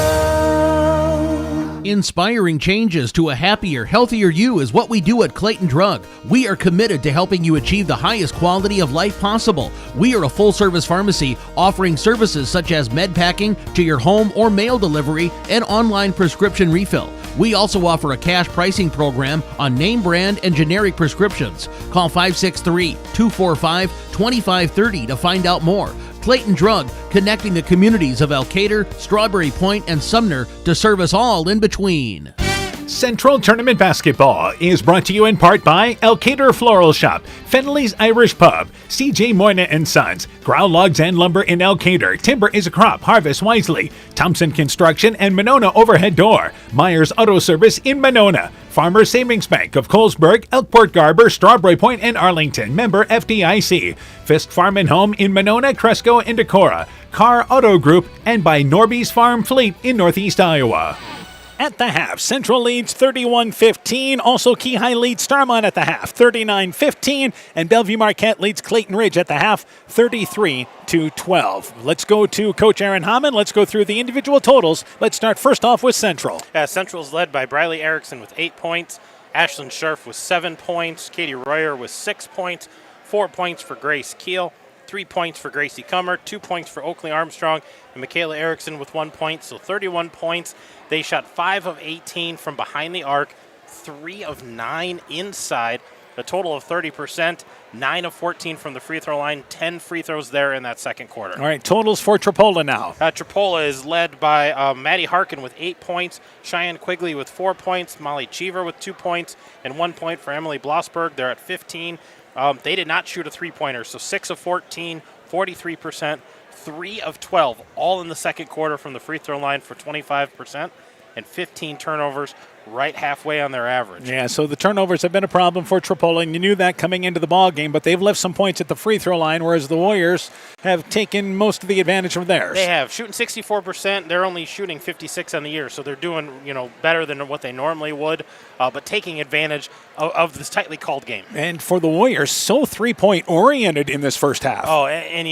Inspiring changes to a happier, healthier you is what we do at Clayton Drug. We are committed to helping you achieve the highest quality of life possible. We are a full-service pharmacy offering services such as med packing to your home or mail delivery and online prescription refill. We also offer a cash pricing program on name brand and generic prescriptions. Call 563-245-2530 to find out more. Clayton Drug, connecting the communities of Elkader, Strawberry Point, and Sumner to serve us all in between. Central Tournament Basketball is brought to you in part by Elkader Floral Shop, Fenley's Irish Pub, CJ Moyna and Sons, Ground Logs and Lumber in Elkader, Timber is a Crop, Harvest Wisely, Thompson Construction and Monona Overhead Door, Myers Auto Service in Monona, Farmers Savings Bank of Colesburg, Elkport Garber, Strawberry Point and Arlington, member FDIC, Fisk Farm and Home in Monona, Cresco and Decorah, Carr Auto Group, and by Norby's Farm Fleet in Northeast Iowa. At the half, Central leads 31-15. Also, Keyhigh leads Starmont at the half, 39-15. And Bellevue Marquette leads Clayton Ridge at the half, 33-12. Let's go to Coach Aaron Hammond. Let's go through the individual totals. Let's start first off with Central. Central's led by Briley Erickson with 8 points. Ashlyn Scharf with 7 points. Katie Royer with 6 points. 4 points for Grace Keel. 3 points for Gracie Cummer, 2 points for Oakley Armstrong, and Michaela Erickson with 1 point, so 31 points. They shot 5 of 18 from behind the arc, 3 of 9 inside, a total of 30%, 9 of 14 from the free throw line, 10 free throws there in that second quarter. All right, totals for Tripola now. Tripola is led by Maddie Harkin with 8 points, Cheyenne Quigley with 4 points, Molly Cheever with 2 points, and 1 point for Emily Blossberg. They're at 15. They did not shoot a three-pointer, so 6 of 14, 43%, 3 of 12, all in the second quarter from the free throw line for 25%, and 15 turnovers, right halfway on their average. Yeah, so the turnovers have been a problem for Tripola, and you knew that coming into the ball game, but they've left some points at the free throw line, whereas the Warriors have taken most of the advantage from theirs. They have. Shooting 64%, they're only shooting 56 on the year, so they're doing, better than what they normally would, but taking advantage of this tightly called game. And for the Warriors, so three-point oriented in this first half. Oh, and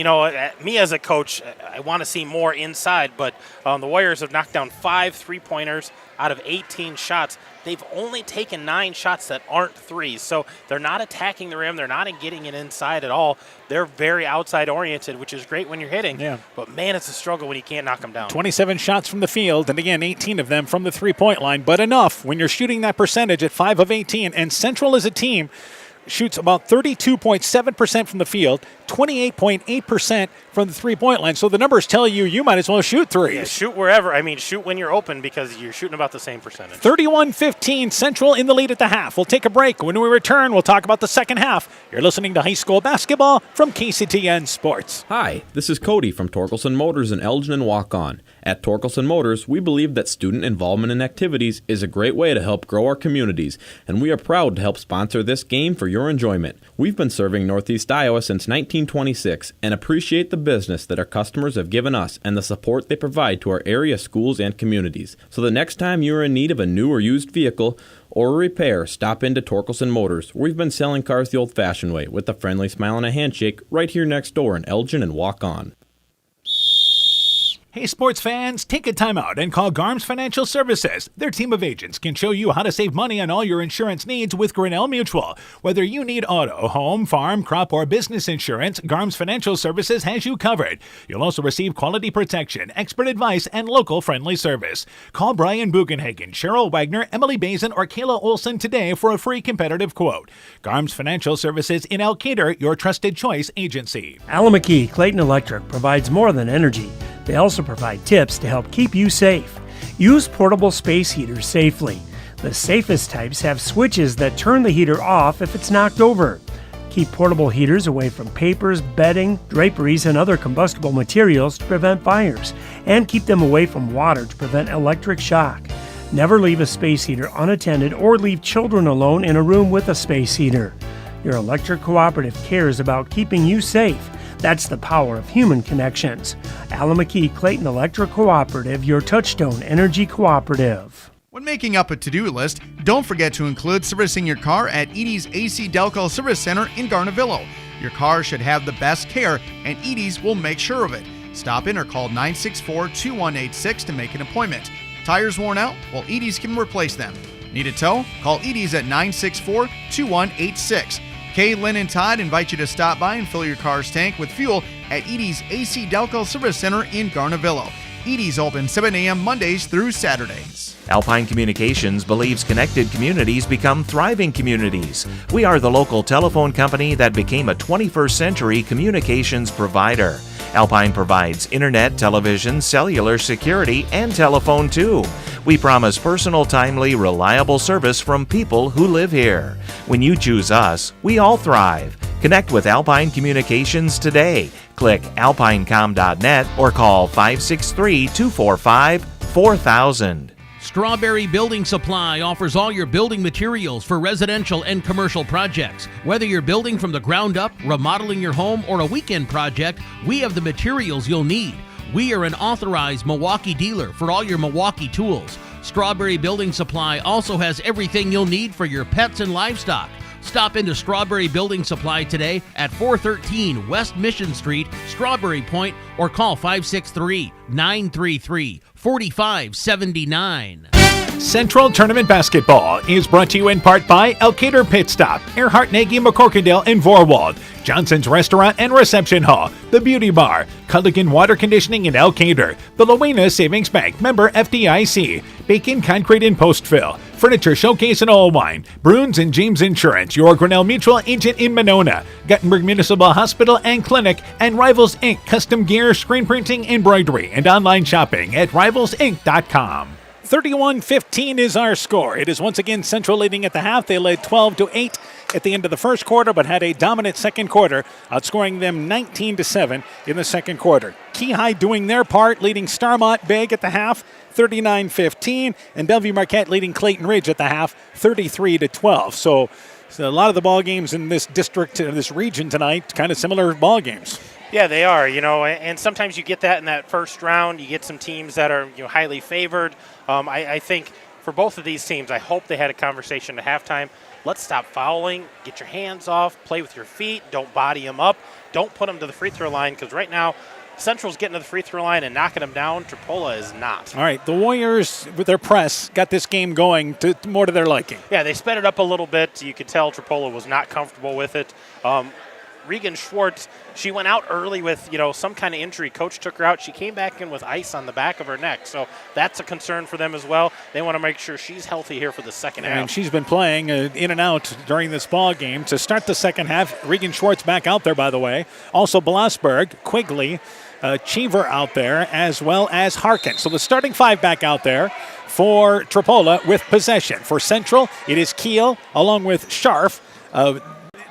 me as a coach, I want to see more inside, but the Warriors have knocked down 5 three-pointers out of 18 shots. They've only taken 9 shots that aren't threes, so they're not attacking the rim. They're not getting it inside at all. They're very outside-oriented, which is great when you're hitting. Yeah. But, man, it's a struggle when you can't knock them down. 27 shots from the field, and again, 18 of them from the three-point line, but enough when you're shooting that percentage at 5 of 18. And Central as a team shoots about 32.7% from the field, 28.8% from the three-point line. So the numbers tell you might as well shoot threes. Yeah, shoot wherever. Shoot when you're open because you're shooting about the same percentage. 31-15, Central in the lead at the half. We'll take a break. When we return, we'll talk about the second half. You're listening to high school basketball from KCTN Sports. Hi, this is Cody from Torkelson Motors in Elgin and Walk-On. At Torkelson Motors, we believe that student involvement in activities is a great way to help grow our communities, and we are proud to help sponsor this game for your enjoyment. We've been serving Northeast Iowa since 1926 and appreciate the business that our customers have given us and the support they provide to our area schools and communities. So the next time you are in need of a new or used vehicle or a repair, stop into Torkelson Motors. We've been selling cars the old-fashioned way with a friendly smile and a handshake right here next door in Elgin and Walk-On. Hey, sports fans, take a time out and call Garms Financial Services. Their team of agents can show you how to save money on all your insurance needs with Grinnell Mutual. Whether you need auto, home, farm, crop, or business insurance, Garms Financial Services has you covered. You'll also receive quality protection, expert advice, and local friendly service. Call Brian Bugenhagen, Cheryl Wagner, Emily Bazin, or Kayla Olson today for a free competitive quote. Garms Financial Services in Elkader, your trusted choice agency. Alameda Clayton Electric provides more than energy. They also provide tips to help keep you safe. Use portable space heaters safely. The safest types have switches that turn the heater off if it's knocked over. Keep portable heaters away from papers, bedding, draperies, and other combustible materials to prevent fires, and keep them away from water to prevent electric shock. Never leave a space heater unattended or leave children alone in a room with a space heater. Your electric cooperative cares about keeping you safe. That's the power of human connections. Alameda Clayton Electric Cooperative, your touchstone energy cooperative. When making up a to-do list, don't forget to include servicing your car at Edie's AC Delco Service Center in Garnavillo. Your car should have the best care, and Edie's will make sure of it. Stop in or call 964-2186 to make an appointment. Tires worn out? Well, Edie's can replace them. Need a tow? Call Edie's at 964-2186. Kay, Lynn, and Todd invite you to stop by and fill your car's tank with fuel at Edie's AC Delco Service Center in Garnavillo. Edie's open 7 a.m. Mondays through Saturdays. Alpine Communications believes connected communities become thriving communities. We are the local telephone company that became a 21st century communications provider. Alpine provides internet, television, cellular security, and telephone too. We promise personal, timely, reliable service from people who live here. When you choose us, we all thrive. Connect with Alpine Communications today. Click alpinecom.net or call 563-245-4000. Strawberry Building Supply offers all your building materials for residential and commercial projects. Whether you're building from the ground up, remodeling your home, or a weekend project, we have the materials you'll need. We are an authorized Milwaukee dealer for all your Milwaukee tools. Strawberry Building Supply also has everything you'll need for your pets and livestock. Stop into Strawberry Building Supply today at 413 West Mission Street, Strawberry Point, or call 563-933-4579. Central Tournament Basketball is brought to you in part by Elkader Pit Stop, Earhart, Nagy, McCorkindale, and Vorwald, Johnson's Restaurant and Reception Hall, The Beauty Bar, Culligan Water Conditioning in Elkader, the Lowena Savings Bank, member FDIC, Bacon Concrete in Postville, Furniture Showcase in Allwine, Bruins and James Insurance, your Grinnell Mutual agent in Monona, Guttenberg Municipal Hospital and Clinic, and Rivals Inc. Custom Gear, Screen Printing, Embroidery, and online shopping at rivalsinc.com. 31-15 is our score. It is once again Central leading at the half. They led 12-8 at the end of the first quarter, but had a dominant second quarter, outscoring them 19-7 in the second quarter. Key High doing their part, leading Starmont big at the half, 39-15, and Bellevue Marquette leading Clayton Ridge at the half, 33-12. So a lot of the ball games in this district, this region tonight, kind of similar ball games. Yeah, they are, and sometimes you get that in that first round. You get some teams that are highly favored. I think for both of these teams, I hope they had a conversation at halftime. Let's stop fouling, get your hands off, play with your feet, don't body them up, don't put them to the free throw line, because right now Central's getting to the free throw line and knocking them down. Tripoli is not. All right, the Warriors, with their press, got this game going more to their liking. Yeah, they sped it up a little bit. You could tell Tripoli was not comfortable with it. Regan Schwartz, she went out early with, some kind of injury. Coach took her out. She came back in with ice on the back of her neck. So that's a concern for them as well. They want to make sure she's healthy here for the second half. And she's been playing in and out during this ball game. To start the second half, Regan Schwartz back out there, by the way. Also Blossberg, Quigley, Cheever out there, as well as Harkin. So the starting five back out there for Tripoli with possession. For Central, it is Keel along with Scharf,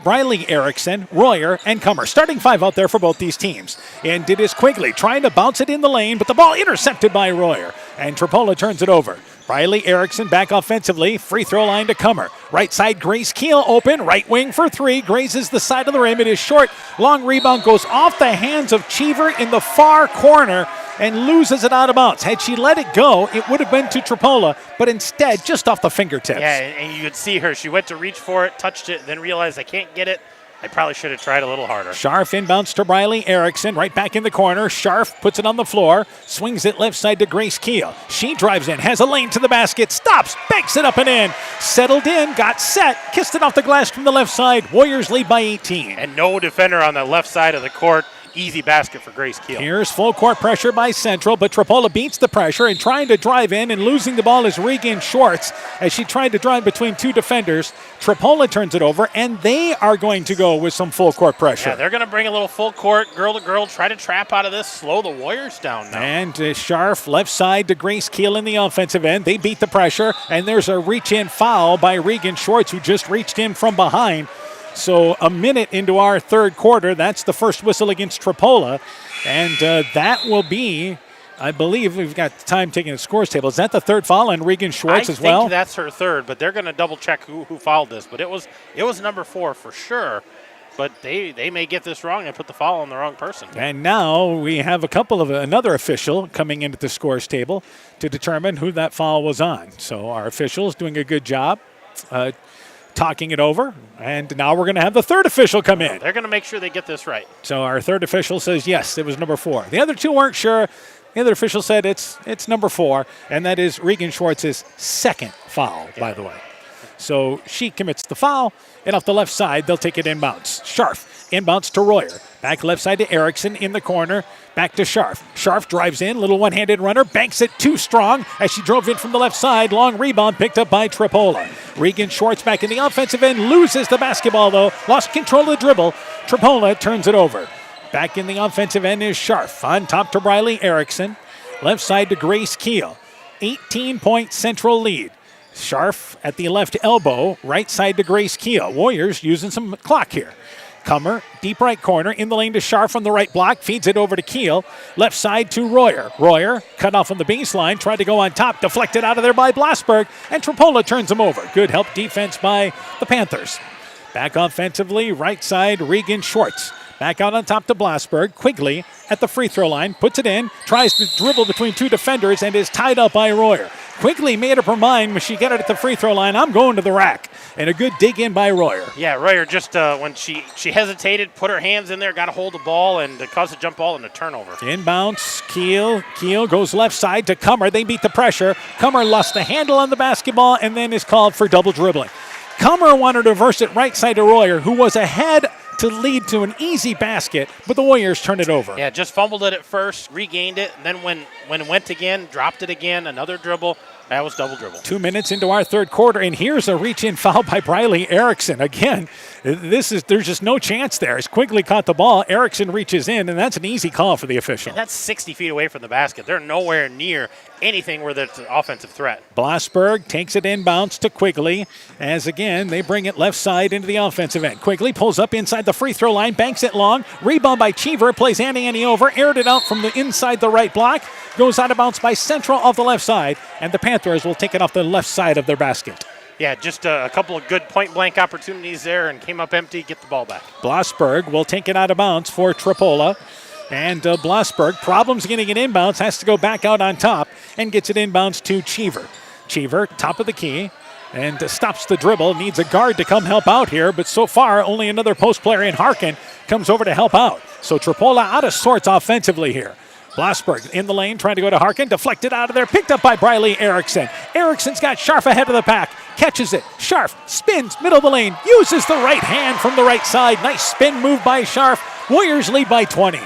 Briley Erickson, Royer, and Kummer. Starting five out there for both these teams. And it is Quigley trying to bounce it in the lane, but the ball intercepted by Royer. And Tripoli turns it over. Briley Erickson back offensively. Free throw line to Kummer. Right side, Grace Keel open. Right wing for three. Grazes the side of the rim. It is short. Long rebound goes off the hands of Cheever in the far corner and loses it out of bounds. Had she let it go, it would have been to Tripoli, but instead, just off the fingertips. Yeah, and you could see her. She went to reach for it, touched it, then realized I can't get it. I probably should have tried a little harder. Scharf inbounds to Briley Erickson, right back in the corner. Scharf puts it on the floor, swings it left side to Grace Keel. She drives in, has a lane to the basket, stops, banks it up and in. Settled in, got set, kissed it off the glass from the left side. Warriors lead by 18. And no defender on the left side of the court. Easy basket for Grace Keel. Here's full court pressure by Central, but Tripoli beats the pressure and trying to drive in and losing the ball is Regan Schwartz as she tried to drive between two defenders. Tripoli turns it over, and they are going to go with some full court pressure. Yeah, they're going to bring a little full court, girl to girl, try to trap out of this, slow the Warriors down now. And Scharf left side to Grace Keel in the offensive end. They beat the pressure, and there's a reach-in foul by Regan Schwartz, who just reached in from behind. So a minute into our third quarter, that's the first whistle against Tripoli. And that will be, I believe, we've got time taking the scores table. Is that the third foul on Regan Schwartz as well? I think that's her third, but they're going to double check who fouled this. But it was number 4 for sure. But they may get this wrong and put the foul on the wrong person. And now we have another official coming into the scores table to determine who that foul was on. So our officials doing a good job talking it over, and now we're going to have the third official come in. They're going to make sure they get this right. So our third official says, yes, it was number 4. The other two weren't sure. The other official said it's number 4, and that is Regan Schwartz's second foul, by the way. So she commits the foul, and off the left side, they'll take it inbounds. Scharf inbounds to Royer. Back left side to Erickson in the corner. Back to Scharf. Scharf drives in, little one-handed runner, banks it too strong as she drove in from the left side. Long rebound picked up by Tripola. Regan Schwartz back in the offensive end, loses the basketball though, lost control of the dribble. Tripola turns it over. Back in the offensive end is Scharf. On top to Riley Erickson. Left side to Grace Keel. 18-point Central lead. Scharf at the left elbow, right side to Grace Keel. Warriors using some clock here. Kummer, deep right corner, in the lane to Scharf on the right block, feeds it over to Keel. Left side to Royer. Royer, cut off on the baseline, tried to go on top, deflected out of there by Blasberg, and Tripola turns him over. Good help defense by the Panthers. Back offensively, right side, Regan Schwartz. Back out on top to Blasberg. Quigley at the free throw line, puts it in, tries to dribble between two defenders, and is tied up by Royer. Quigley made up her mind when she got it at the free throw line. I'm going to the rack. And a good dig in by Royer. Yeah, Royer just when she hesitated, put her hands in there, got a hold of the ball, and caused a jump ball and a turnover. Inbounds, Keel. Keel goes left side to Kummer. They beat the pressure. Kummer lost the handle on the basketball and then is called for double dribbling. Kummer wanted to reverse it right side to Royer, who was ahead to lead to an easy basket, but the Warriors turned it over. Yeah, just fumbled it at first, regained it, and then when it went again, dropped it again, another dribble. That was double dribble. 2 minutes into our third quarter, and here's a reach-in foul by Briley Erickson. Again, there's just no chance there. As Quigley caught the ball, Erickson reaches in, and that's an easy call for the official. And that's 60 feet away from the basket. They're nowhere near anything where there's an offensive threat. Blasberg takes it inbounds to Quigley, as again, they bring it left side into the offensive end. Quigley pulls up inside the free throw line, banks it long, rebound by Cheever, plays Annie over, aired it out from the inside the right block, goes out of bounds by Central off the left side, and the Panthers will take it off the left side of their basket. Yeah, just a couple of good point-blank opportunities there and came up empty, get the ball back. Blasberg will take it out of bounds for Tripola. And Blasberg, problems getting it inbounds, has to go back out on top and gets it inbounds to Cheever. Cheever, top of the key, and stops the dribble, needs a guard to come help out here, but so far only another post player in Harkin comes over to help out. So Tripola out of sorts offensively here. Blasberg in the lane, trying to go to Harkin, deflected out of there, picked up by Briley Erickson. Erickson's got Scharf ahead of the pack, catches it. Scharf spins, middle of the lane, uses the right hand from the right side. Nice spin move by Scharf. Warriors lead by 20.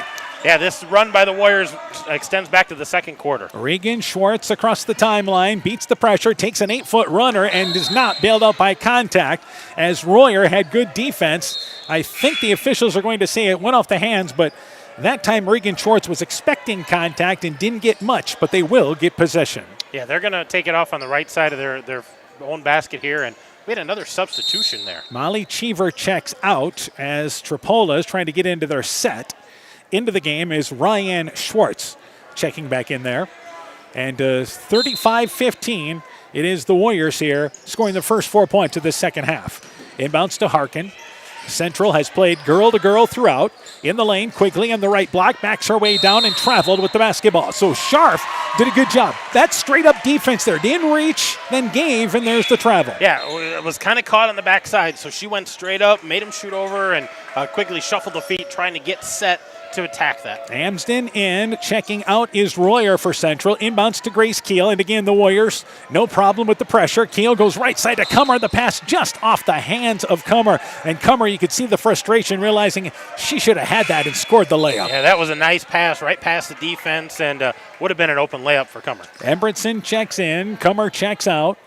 Yeah, this run by the Warriors extends back to the second quarter. Regan Schwartz across the timeline, beats the pressure, takes an 8-foot runner, and is not bailed out by contact as Royer had good defense. I think the officials are going to say it went off the hands, but that time Regan Schwartz was expecting contact and didn't get much, but they will get possession. Yeah, they're going to take it off on the right side of their own basket here, and we had another substitution there. Molly Cheever checks out as Tripola is trying to get into their set. Into the game is Ryan Schwartz checking back in there. And 35-15, it is the Warriors here scoring the first 4 points of the second half. Inbounds to Harkin. Central has played girl-to-girl throughout. In the lane, Quigley on the right block, backs her way down and traveled with the basketball. So Scharf did a good job. That's straight-up defense there. Didn't reach, then gave, and there's the travel. Yeah, it was kind of caught on the backside, so she went straight up, made him shoot over, and Quigley shuffled the feet, trying to get set to attack that. Amsden in, checking out is Royer for Central. Inbounds to Grace Keel, and again the Warriors, no problem with the pressure. Keel goes right side to Kummer. The pass just off the hands of Kummer. And Kummer, you could see the frustration, realizing she should have had that and scored the layup. Yeah, that was a nice pass right past the defense, and would have been an open layup for Kummer. Embretson checks in, Kummer checks out.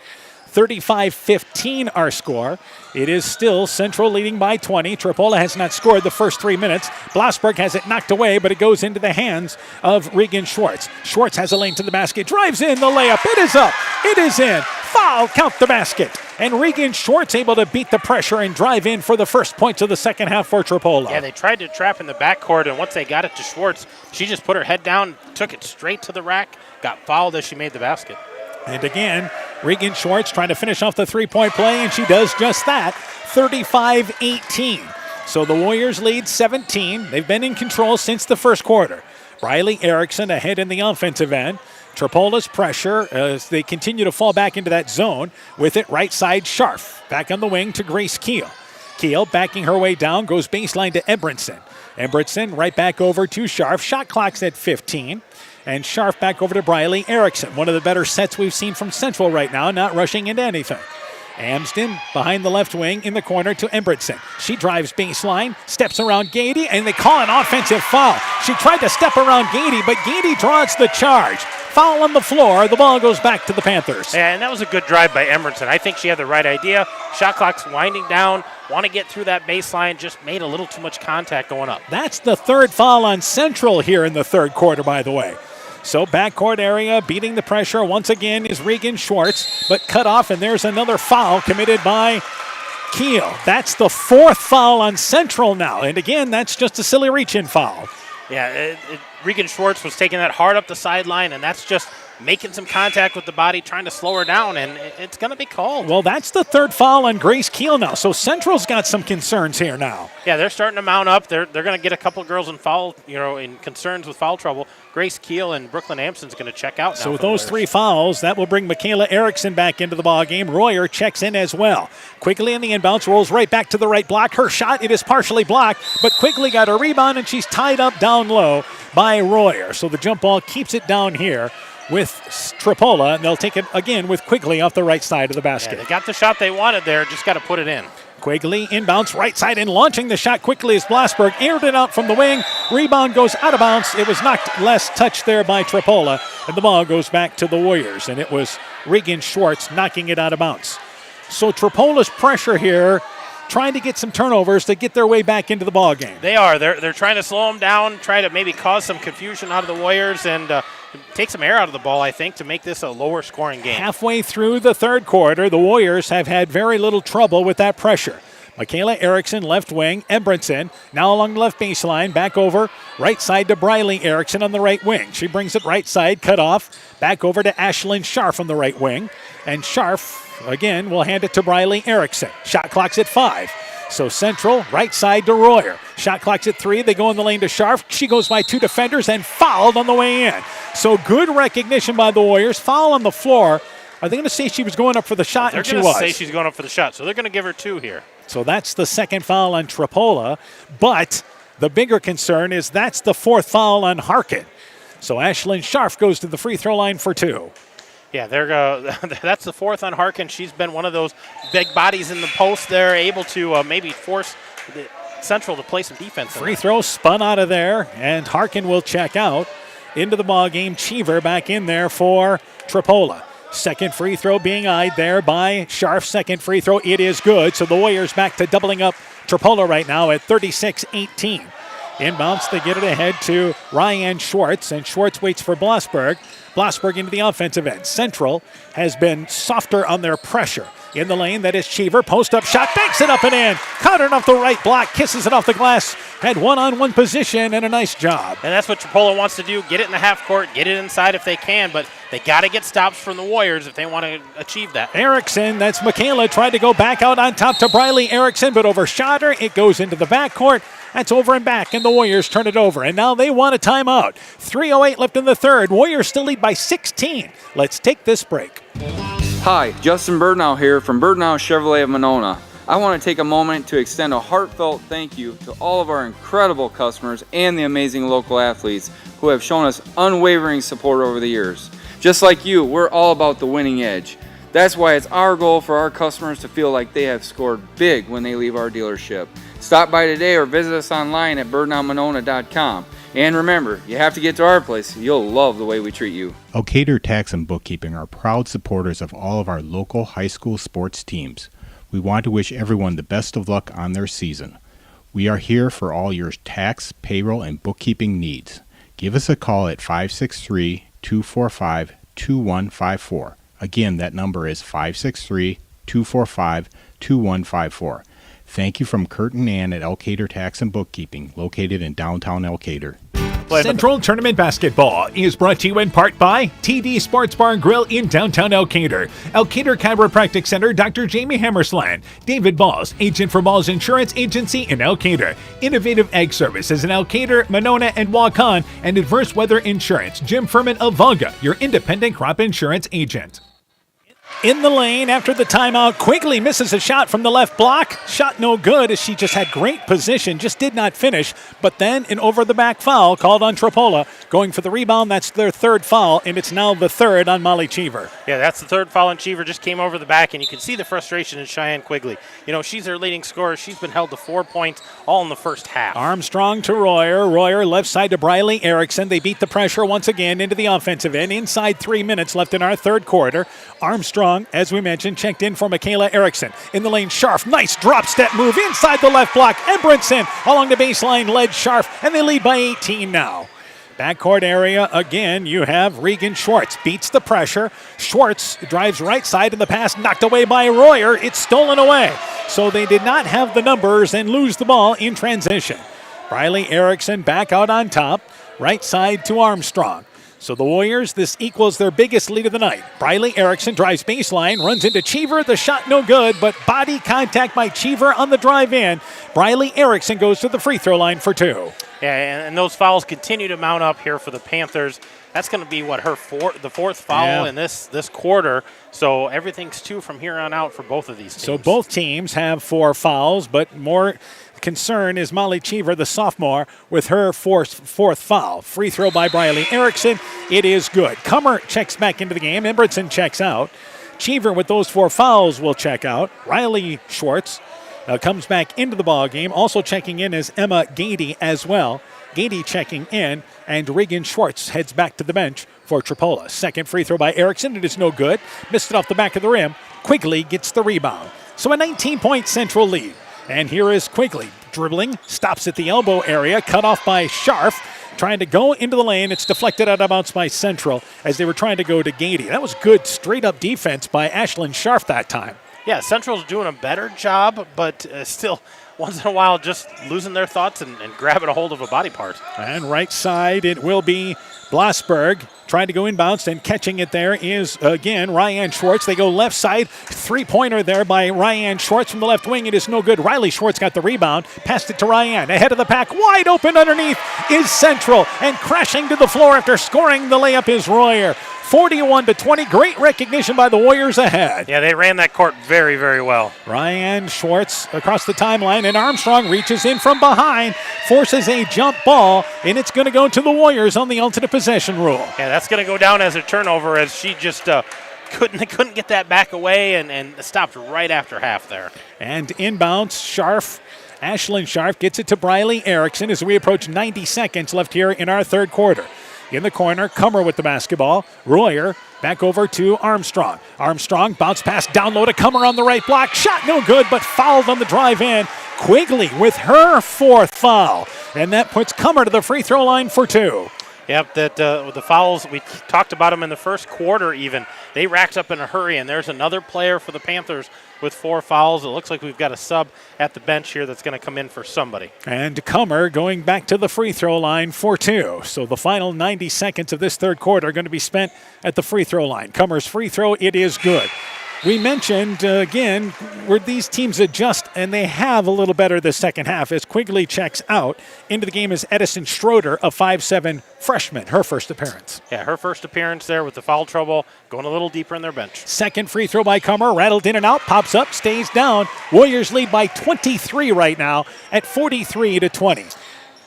35-15 our score. It is still Central leading by 20. Tripola has not scored the first 3 minutes. Blasberg has it knocked away, but it goes into the hands of Regan Schwartz. Schwartz has a lane to the basket, drives in the layup. It is up. It is in. Foul, count the basket. And Regan Schwartz able to beat the pressure and drive in for the first points of the second half for Tripola. Yeah, they tried to trap in the backcourt, and once they got it to Schwartz, she just put her head down, took it straight to the rack, got fouled as she made the basket. And again, Regan Schwartz trying to finish off the three-point play, and she does just that, 35-18. So the Warriors lead 17. They've been in control since the first quarter. Riley Erickson ahead in the offensive end. Tripola's pressure as they continue to fall back into that zone. With it, right side, Scharf. Back on the wing to Grace Keel. Keel backing her way down, goes baseline to Embretson. Embretson right back over to Scharf. Shot clock's at 15. And Scharf back over to Briley Erickson. One of the better sets we've seen from Central right now, not rushing into anything. Amsden behind the left wing in the corner to Embretson. She drives baseline, steps around Gady, and they call an offensive foul. She tried to step around Gady, but Gady draws the charge. Foul on the floor. The ball goes back to the Panthers. Yeah, and that was a good drive by Embretson. I think she had the right idea. Shot clock's winding down. Want to get through that baseline. Just made a little too much contact going up. That's the third foul on Central here in the third quarter, by the way. So backcourt area, beating the pressure once again is Regan Schwartz, but cut off, and there's another foul committed by Keel. That's the fourth foul on Central now, and again, that's just a silly reach-in foul. Yeah, Regan Schwartz was taking that hard up the sideline, and that's just making some contact with the body, trying to slow her down, and it's going to be called. Well, that's the third foul on Grace Keel now, so Central's got some concerns here now. Yeah, they're starting to mount up. They're going to get a couple of girls in foul, in concerns with foul trouble. Grace Keel and Brooklyn Amson's going to check out now. So with those three fouls, that will bring Michaela Erickson back into the ballgame. Royer checks in as well. Quigley in the inbounds, rolls right back to the right block. Her shot, it is partially blocked, but Quigley got a rebound, and she's tied up down low by Royer. So the jump ball keeps it down here with Tripoli, and they'll take it again with Quigley off the right side of the basket. Yeah, they got the shot they wanted there, just got to put it in. Quigley inbounds right side and launching the shot quickly as Blasberg aired it out from the wing. Rebound goes out of bounds. It was knocked less touched there by Tripoli, and the ball goes back to the Warriors, and it was Regan Schwartz knocking it out of bounds. So Tripoli's pressure here, trying to get some turnovers to get their way back into the ball game. They are. They're trying to slow them down, try to maybe cause some confusion out of the Warriors, and take some air out of the ball, I think, to make this a lower scoring game. Halfway through the third quarter, the Warriors have had very little trouble with that pressure. Michaela Erickson, left wing. Embretson now along the left baseline. Back over right side to Briley Erickson on the right wing. She brings it right side, cut off. Back over to Ashlyn Scharf on the right wing. And Scharf, again, will hand it to Briley Erickson. Shot clock's at 5. So Central, right side to Royer. Shot clock's at 3. They go in the lane to Scharf. She goes by 2 defenders and fouled on the way in. So good recognition by the Warriors. Foul on the floor. Are they going to say she was going up for the shot? They're going to say she's going up for the shot, so they're going to give her 2 here. So that's the second foul on Tripoli. But the bigger concern is that's the fourth foul on Harkin. So Ashlyn Scharf goes to the free throw line for 2. Yeah, that's the fourth on Harkin. She's been one of those big bodies in the post there, able to maybe force the Central to play some defense. Free throw spun out of there, and Harkin will check out. Into the ball game, Cheever back in there for Tripoli. Second free throw being eyed there by Scharf. Second free throw, it is good. So the Warriors back to doubling up Tripoli right now at 36-18. Inbounds, they get it ahead to Ryan Schwartz, and Schwartz waits for Blasberg. Blasberg into the offensive end. Central has been softer on their pressure. In the lane, that is Cheever. Post-up shot, banks it up and in. Countered off the right block, kisses it off the glass. Had one-on-one position and a nice job. And that's what Tripoli wants to do, get it in the half court, get it inside if they can, but they got to get stops from the Warriors if they want to achieve that. Erickson, that's Michaela, tried to go back out on top to Briley Erickson, but overshot her. It goes into the backcourt. That's over and back, and the Warriors turn it over. And now they want a timeout. 3:08 left in the third. Warriors still lead by 16. Let's take this break. Hi, Justin Birdnow here from Birdnow Chevrolet of Monona. I want to take a moment to extend a heartfelt thank you to all of our incredible customers and the amazing local athletes who have shown us unwavering support over the years. Just like you, we're all about the winning edge. That's why it's our goal for our customers to feel like they have scored big when they leave our dealership. Stop by today or visit us online at birdnowmonona.com. And remember, you have to get to our place. You'll love the way we treat you. Elkader Tax and Bookkeeping are proud supporters of all of our local high school sports teams. We want to wish everyone the best of luck on their season. We are here for all your tax, payroll, and bookkeeping needs. Give us a call at 563-245-2154. Again, that number is 563-245-2154. Thank you from Kurt and Ann at Elkader Tax and Bookkeeping, located in downtown Elkader. Central Tournament Basketball is brought to you in part by TD Sports Bar and Grill in downtown Elkader, Elkader Chiropractic Center, Dr. Jamie Hammersland, David Balls, agent for Balls Insurance Agency in Elkader, Innovative Ag Services in Elkader, Monona, and Waukon, and Adverse Weather Insurance, Jim Furman of Volga, your independent crop insurance agent. in the lane after the timeout. Quigley misses a shot from the left block. Shot no good as she just had great position, just did not finish. But then an over-the-back foul called on Tripoli. Going for the rebound, that's their third foul, and it's now the third on Molly Cheever. Yeah, that's the third foul on Cheever. Just came over the back, and you can see the frustration in Cheyenne Quigley. You know, she's their leading scorer. She's been held to 4 points all in the first half. Armstrong to Royer. Royer left side to Briley Erickson. They beat the pressure once again into the offensive end. Inside 3 minutes left in our third quarter. Armstrong, as we mentioned, checked in for Michaela Erickson. In the lane, Scharf. Nice drop step move inside the left block. Embrinson along the baseline led Scharf, and they lead by 18 now. Backcourt area again, you have Regan Schwartz. Beats the pressure. Schwartz drives right side, and the pass knocked away by Royer. It's stolen away. So they did not have the numbers and lose the ball in transition. Briley Erickson back out on top. Right side to Armstrong. So the Warriors, this equals their biggest lead of the night. Briley Erickson drives baseline, runs into Cheever. The shot no good, but body contact by Cheever on the drive in. Briley Erickson goes to the free throw line for 2. Yeah, and those fouls continue to mount up here for the Panthers. That's going to be the fourth foul in this quarter. So everything's 2 from here on out for both of these teams. So both teams have 4 fouls, but more concern is Molly Cheever, the sophomore, with her fourth foul. Free throw by Briley Erickson. It is good. Kummer checks back into the game. Embritson checks out. Cheever with those 4 fouls will check out. Riley Schwartz comes back into the ball game. Also checking in is Emma Gady as well. Gady checking in, and Regan Schwartz heads back to the bench for Tripoli. Second free throw by Erickson. It is no good. Missed it off the back of the rim. Quigley gets the rebound. So a 19-point Central lead. And here is Quigley dribbling, stops at the elbow area, cut off by Scharf, trying to go into the lane. It's deflected out of bounds by Central as they were trying to go to Gady. That was good straight-up defense by Ashlyn Scharf that time. Yeah, Central's doing a better job, but still, once in a while, just losing their thoughts and grabbing a hold of a body part. And right side, it will be Blasberg trying to go inbounds, and catching it there is, again, Ryan Schwartz. They go left side, three-pointer there by Ryan Schwartz from the left wing. It is no good. Riley Schwartz got the rebound, passed it to Ryan. Ahead of the pack, wide open underneath is Central, and crashing to the floor after scoring the layup is Royer. 41-20, great recognition by the Warriors ahead. Yeah, they ran that court very, very well. Ryan Schwartz across the timeline, and Armstrong reaches in from behind, forces a jump ball, and it's going to go to the Warriors on the alternate possession rule. Yeah, that's going to go down as a turnover, as she just couldn't get that back away and stopped right after half there. And inbounds, Ashlyn Scharf gets it to Briley Erickson as we approach 90 seconds left here in our third quarter. In the corner, Kummer with the basketball. Royer back over to Armstrong. Armstrong bounce pass down low to Kummer on the right block. Shot no good, but fouled on the drive in. Quigley with her 4th foul. And that puts Kummer to the free throw line for 2. Yep, with the fouls, we talked about them in the first quarter even. They racked up in a hurry, and there's another player for the Panthers with 4 fouls. It looks like we've got a sub at the bench here that's going to come in for somebody. And Kummer going back to the free throw line for 2. So the final 90 seconds of this third quarter are going to be spent at the free throw line. Kummer's free throw, it is good. We mentioned, again, where these teams adjust, and they have a little better the second half as Quigley checks out. Into the game is Edison Schroeder, a 5'7" freshman, her first appearance. Yeah, her first appearance there with the foul trouble, going a little deeper in their bench. Second free throw by Kummer, rattled in and out, pops up, stays down. Warriors lead by 23 right now at 43-20.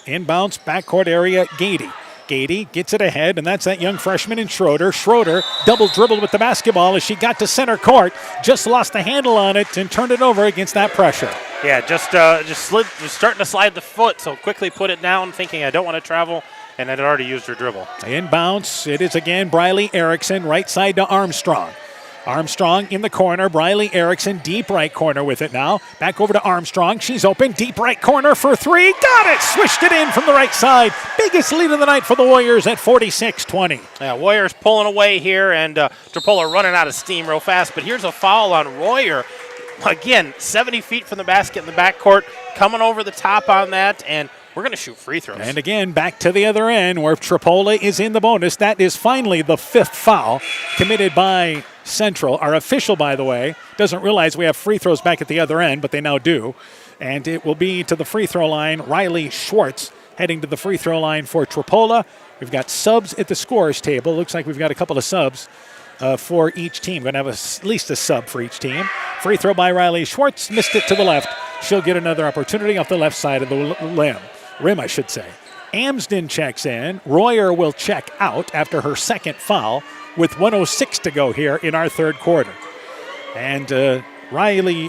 Inbounds, backcourt area, Gady. Gady gets it ahead, and that's that young freshman in Schroeder. Schroeder double dribbled with the basketball as she got to center court, just lost the handle on it and turned it over against that pressure. Yeah, just starting to slide the foot, so quickly put it down, thinking I don't want to travel, and had already used her dribble. Inbounds, it is again Briley Erickson, right side to Armstrong. Armstrong in the corner, Briley Erickson deep right corner with it now. Back over to Armstrong, she's open, deep right corner for 3, got it! Swished it in from the right side. Biggest lead of the night for the Warriors at 46-20. Yeah, Warriors pulling away here, and Tripoli running out of steam real fast, but here's a foul on Royer. Again, 70 feet from the basket in the backcourt, coming over the top on that, and we're going to shoot free throws. And again, back to the other end where Tripoli is in the bonus. That is finally the 5th foul committed by Central. Our official, by the way, doesn't realize we have free throws back at the other end, but they now do. And it will be to the free throw line, Riley Schwartz heading to the free throw line for Tripoli. We've got subs at the scorers table. Looks like we've got a couple of subs for each team. Going to have at least a sub for each team. Free throw by Riley Schwartz. Missed it to the left. She'll get another opportunity off the left side of the rim, I should say. Amsden checks in. Royer will check out after her second foul with 1:06 to go here in our third quarter. And Riley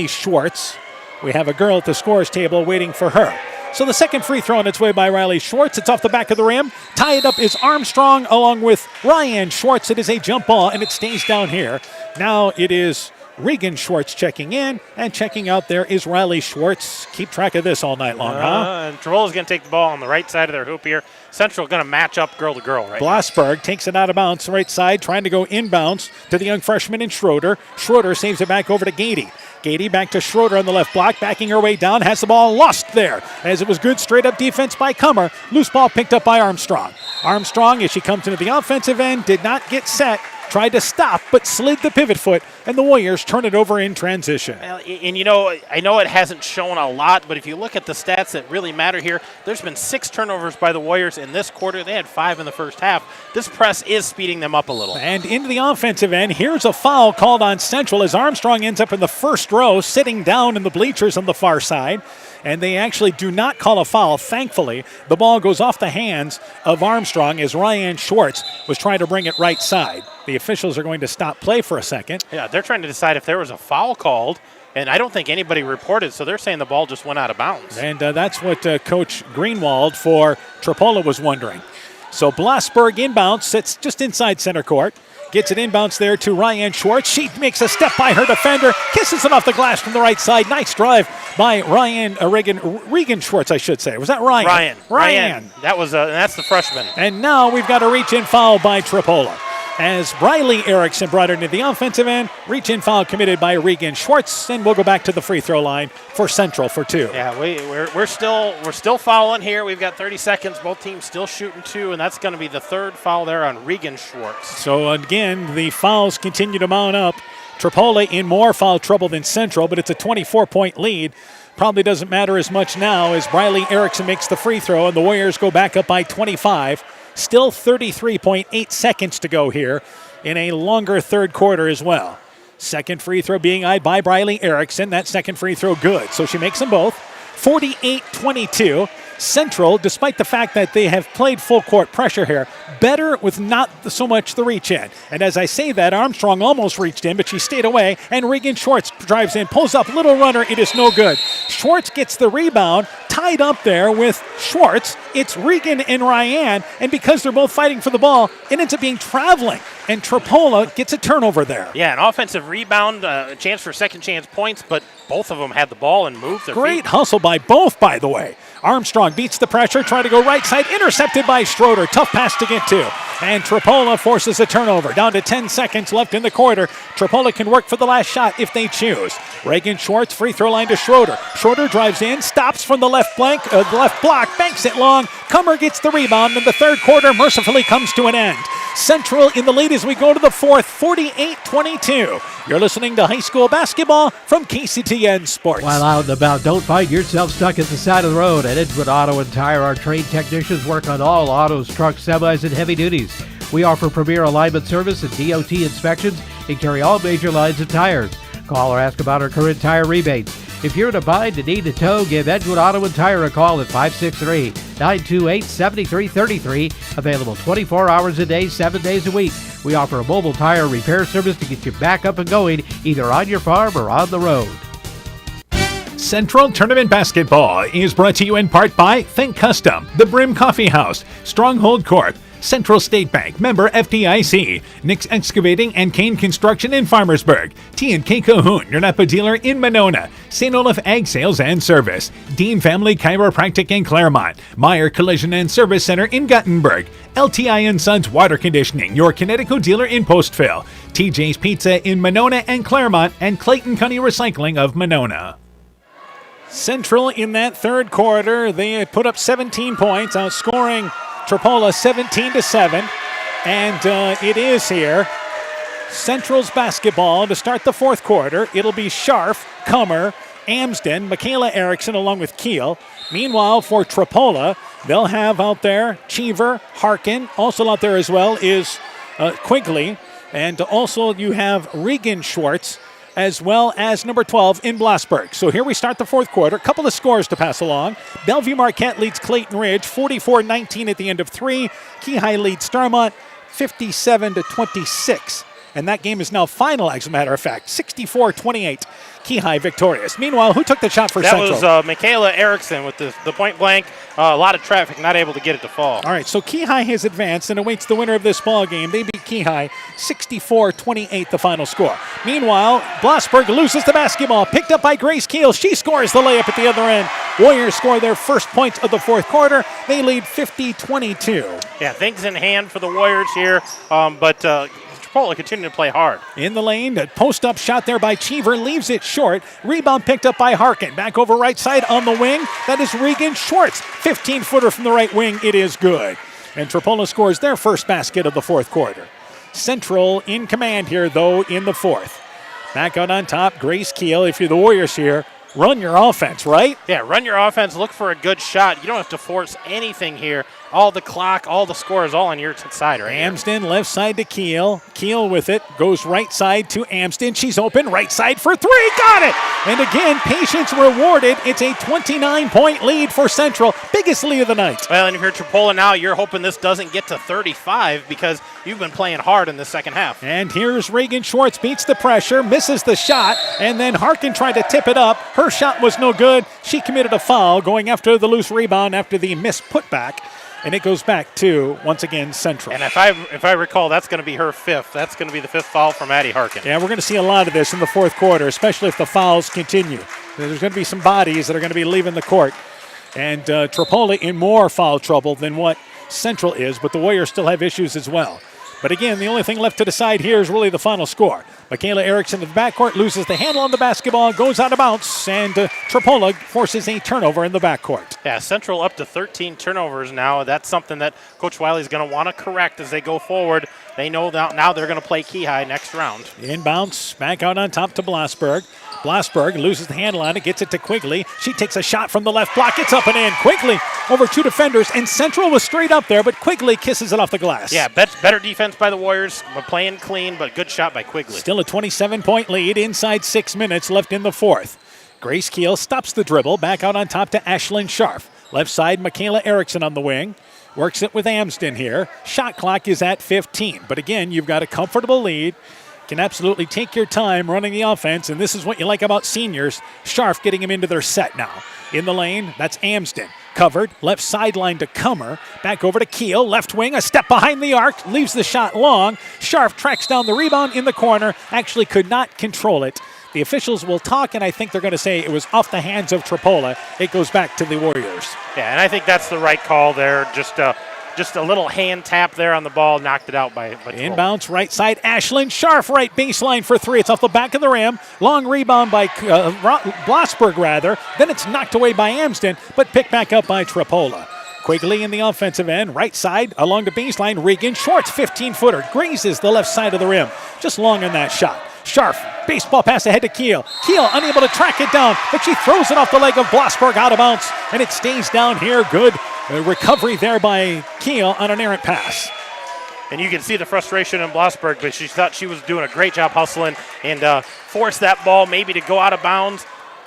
Schwartz. We have a girl at the scorer's table waiting for her. So the second free throw on its way by Riley Schwartz. It's off the back of the rim. Tied up is Armstrong along with Ryan Schwartz. It is a jump ball, and it stays down here. Now it is Regan Schwartz checking in, and checking out there is Riley Schwartz. Keep track of this all night long, huh? And Tripoli's going to take the ball on the right side of their hoop here. Central going to match up girl to girl right Blossberg takes it out of bounds, right side, trying to go inbounds to the young freshman in Schroeder. Schroeder saves it back over to Gady. Gady back to Schroeder on the left block, backing her way down, has the ball lost there, as it was good straight-up defense by Kummer. Loose ball picked up by Armstrong. Armstrong, as she comes into the offensive end, did not get set, tried to stop, but slid the pivot foot, and the Warriors turn it over in transition. Well, and you know, I know it hasn't shown a lot, but if you look at the stats that really matter here, there's been 6 turnovers by the Warriors in this quarter. They had 5 in the first half. This press is speeding them up a little. And into the offensive end, here's a foul called on Central as Armstrong ends up in the first row, sitting down in the bleachers on the far side. And they actually do not call a foul, thankfully. The ball goes off the hands of Armstrong as Ryan Schwartz was trying to bring it right side. The officials are going to stop play for a second. Yeah, they're trying to decide if there was a foul called, and I don't think anybody reported, so they're saying the ball just went out of bounds. And that's what Coach Greenwald for Tripoli was wondering. So Blossberg inbounds, sits just inside center court. Gets it inbounds there to Ryan Schwartz. She makes a step by her defender. Kisses it off the glass from the right side. Nice drive by Regan Schwartz, I should say. Was that Ryan? Ryan. That's the freshman. And now we've got a reach-in foul by Tripoli. As Briley Erickson brought her into the offensive end, reach-in foul committed by Regan Schwartz, and we'll go back to the free throw line for Central for 2. Yeah, we're still fouling here. We've got 30 seconds. Both teams still shooting 2, and that's going to be the third foul there on Regan Schwartz. So again, the fouls continue to mount up. Tripoli in more foul trouble than Central, but it's a 24-point lead. Probably doesn't matter as much now as Briley Erickson makes the free throw, and the Warriors go back up by 25. Still 33.8 seconds to go here in a longer third quarter as well. Second free throw being eyed by Briley Erickson. That second free throw good. So she makes them both. 48-22. Central, despite the fact that they have played full court pressure here, better with not so much the reach in. And as I say that, Armstrong almost reached in, but she stayed away, and Regan Schwartz drives in, pulls up, little runner, it is no good. Schwartz gets the rebound, tied up there with Schwartz. It's Regan and Ryan, and because they're both fighting for the ball, it ends up being traveling, and Tripoli gets a turnover there. Yeah, an offensive rebound, a chance for second chance points, but both of them had the ball and moved their Great feet. hustle by both, by the way. Armstrong beats the pressure, trying to go right side, intercepted by Schroeder. Tough pass to get to. And Tripoli forces a turnover. Down to 10 seconds left in the quarter. Tripoli can work for the last shot if they choose. Regan Schwartz, free throw line to Schroeder. Schroeder drives in, stops from the left block, banks it long. Kummer gets the rebound, and the third quarter mercifully comes to an end. Central in the lead as we go to the fourth, 48-22. You're listening to high school basketball from KCTN Sports. While out and about, don't find yourself stuck at the side of the road. At Edgewood Auto and Tire, our trained technicians work on all autos, trucks, semis, and heavy duties. We offer premier alignment service and DOT inspections and carry all major lines of tires. Call or ask about our current tire rebates. If you're in a bind and need a tow, give Edgewood Auto and Tire a call at 563-928-7333. Available 24 hours a day, 7 days a week. We offer a mobile tire repair service to get you back up and going, either on your farm or on the road. Central Tournament Basketball is brought to you in part by Think Custom, The Brim Coffee House, Stronghold Corp., Central State Bank, member FDIC, Nix Excavating and Kane Construction in Farmersburg, T&K Cahoon, your Napa dealer in Monona, St. Olaf Ag Sales and Service, Dean Family Chiropractic in Claremont, Meyer Collision and Service Center in Guttenberg, LTI & Sons Water Conditioning, your Connecticut dealer in Postville, TJ's Pizza in Monona and Claremont, and Clayton County Recycling of Monona. Central in that third quarter, they had put up 17 points, outscoring Tripoli 17-7, and it is here. Central's basketball to start the fourth quarter. It'll be Scharf, Kummer, Amsden, Michaela Erickson along with Keel. Meanwhile, for Tripoli, they'll have out there Cheever, Harkin. Also out there as well is Quigley. And also you have Regan Schwartz, as well as number 12 in Blasberg. So here we start the fourth quarter. A couple of scores to pass along. Bellevue Marquette leads Clayton Ridge 44-19 at the end of 3. Keyhigh leads Starmont 57-26. And that game is now final, as a matter of fact. 64-28. Keyhigh victorious. Meanwhile, who took the shot for Central? That was Michaela Erickson with the point blank. A lot of traffic, not able to get it to fall. All right, so Keyhigh has advanced and awaits the winner of this ball game. They beat Keyhigh 64-28, the final score. Meanwhile, Blasberg loses the basketball. Picked up by Grace Keel. She scores the layup at the other end. Warriors score their first points of the fourth quarter. They lead 50-22. Yeah, things in hand for the Warriors here, but Tripoli continue to play hard. In the lane, a post-up shot there by Cheever leaves it short. Rebound picked up by Harkin. Back over right side on the wing. That is Regan Schwartz. 15-footer from the right wing. It is good. And Tripoli scores their first basket of the fourth quarter. Central in command here, though, in the fourth. Back out on top, Grace Keel. If you're the Warriors here, run your offense, right? Yeah, run your offense. Look for a good shot. You don't have to force anything here. All the clock, all the score is all on your side right here. Amsden left side to Keel. Keel with it. Goes right side to Amsden. She's open. Right side for three. Got it! And again, patience rewarded. It's a 29-point lead for Central. Biggest lead of the night. Well, and if you're Tripoli now, you're hoping this doesn't get to 35 because you've been playing hard in the second half. And here's Regan Schwartz. Beats the pressure. Misses the shot. And then Harkin tried to tip it up. Her shot was no good. She committed a foul going after the loose rebound after the missed putback. And it goes back to, once again, Central. And if I recall, that's going to be her fifth. That's going to be the fifth foul from Addie Harkin. Yeah, we're going to see a lot of this in the fourth quarter, especially if the fouls continue. There's going to be some bodies that are going to be leaving the court. And Tripoli in more foul trouble than what Central is, but the Warriors still have issues as well. But again, the only thing left to decide here is really the final score. Michaela Erickson in the backcourt loses the handle on the basketball, goes out of bounds, and Tripoli forces a turnover in the backcourt. Yeah, Central up to 13 turnovers now. That's something that Coach Wiley's going to want to correct as they go forward. They know that now they're going to play Keyhigh next round. Inbounds, back out on top to Blasberg. Blasberg loses the handle on it, gets it to Quigley. She takes a shot from the left block. It's up and in. Quigley over two defenders, and Central was straight up there, but Quigley kisses it off the glass. Yeah, better defense by the Warriors. We're playing clean, but good shot by Quigley. Still a 27-point lead inside 6 minutes left in the fourth. Grace Keel stops the dribble. Back out on top to Ashlyn Scharf. Left side, Michaela Erickson on the wing. Works it with Amsden here. Shot clock is at 15. But again, you've got a comfortable lead. Can absolutely take your time running the offense, and this is what you like about seniors. Scharf getting him into their set now. In the lane, that's Amsden. Covered, left sideline to Comer. Back over to Keel, left wing, a step behind the arc, leaves the shot long. Scharf tracks down the rebound in the corner, actually could not control it. The officials will talk, and I think they're going to say it was off the hands of Tripoli. It goes back to the Warriors. Yeah, and I think that's the right call there. Just a little hand tap there on the ball, knocked it out by Inbounds, right side, Ashlyn Scharf, right baseline for three. It's off the back of the rim. Long rebound by Blasberg, rather. Then it's knocked away by Amsden, but picked back up by Tripoli. Quigley in the offensive end, right side, along the baseline. Regan Schwartz, 15-footer, grazes the left side of the rim. Just long on that shot. Scharf, baseball pass ahead to Keel. Keel unable to track it down, but she throws it off the leg of Blasberg out of bounds, and it stays down here. Good recovery there by Keel on an errant pass. And you can see the frustration in Blasberg, but she thought she was doing a great job hustling and forced that ball maybe to go out of bounds.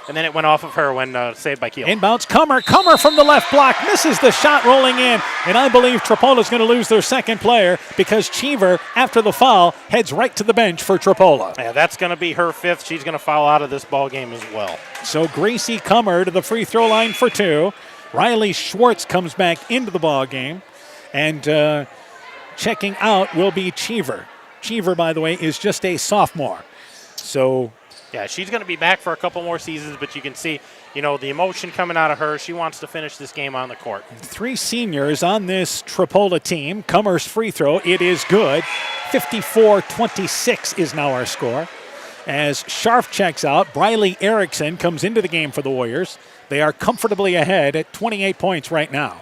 And then it went off of her when saved by Keel. Inbounds, Comer from the left block, misses the shot rolling in. And I believe Tripoli is going to lose their second player because Cheever, after the foul, heads right to the bench for Tripoli. Yeah, that's going to be her fifth. She's going to foul out of this ball game as well. So Gracie Comer to the free throw line for two. Riley Schwartz comes back into the ball game. And checking out will be Cheever. Cheever, by the way, is just a sophomore. So... yeah, she's going to be back for a couple more seasons, but you can see, the emotion coming out of her. She wants to finish this game on the court. Three seniors on this Tripoli team. Comer's free throw, it is good. 54-26 is now our score. As Scharf checks out, Briley Erickson comes into the game for the Warriors. They are comfortably ahead at 28 points right now.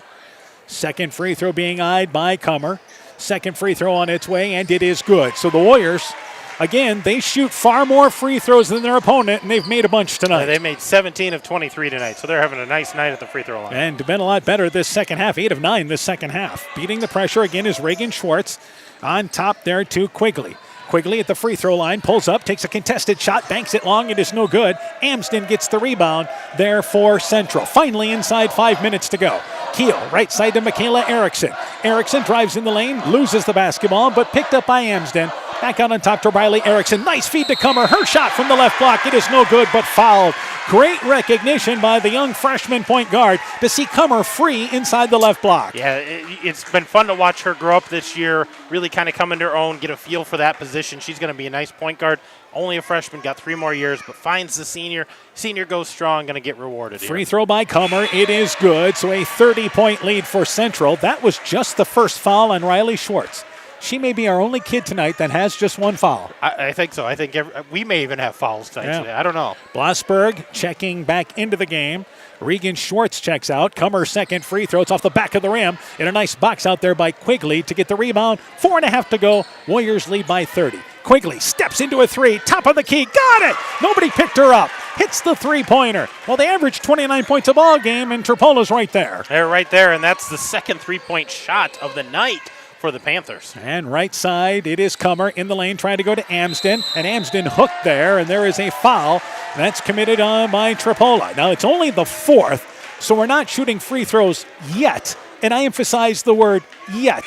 Second free throw being eyed by Comer. Second free throw on its way, and it is good. So the Warriors Again, they shoot far more free throws than their opponent, and they've made a bunch tonight. They made 17 of 23 tonight, so they're having a nice night at the free throw line. And been a lot better this second half, 8 of 9 this second half. Beating the pressure again is Reagan Schwartz. On top there to Quigley. Quigley at the free throw line, pulls up, takes a contested shot, banks it long, it is no good. Amsden gets the rebound there for Central. Finally inside 5 minutes to go. Keel, right side to Michaela Erickson. Erickson drives in the lane, loses the basketball, but picked up by Amsden. Back out on top to Riley Erickson. Nice feed to Comer. Her shot from the left block. It is no good, but fouled. Great recognition by the young freshman point guard to see Comer free inside the left block. Yeah, it's been fun to watch her grow up this year, really kind of come into her own, get a feel for that position. She's going to be a nice point guard. Only a freshman, got 3 more years, but finds the senior. Senior goes strong, going to get rewarded here. Free throw by Comer. It is good, so a 30-point lead for Central. That was just the first foul on Riley Schwartz. She may be our only kid tonight that has just 1 foul. I think so. I think we may even have fouls tonight. Yeah. I don't know. Blossberg checking back into the game. Regan Schwartz checks out. Comer's second free throw. It's off the back of the rim. In a nice box out there by Quigley to get the rebound. 4.5 to go. Warriors lead by 30. Quigley steps into a 3. Top of the key. Got it! Nobody picked her up. Hits the three-pointer. Well, they averaged 29 points a ball game, and Tripola's right there. They're right there, and that's the second three-point shot of the night for the Panthers. And right side, it is Comer in the lane trying to go to Amsden. And Amsden hooked there, and there is a foul. That's committed by Tripola. Now, it's only the 4th, so we're not shooting free throws yet. And I emphasize the word yet.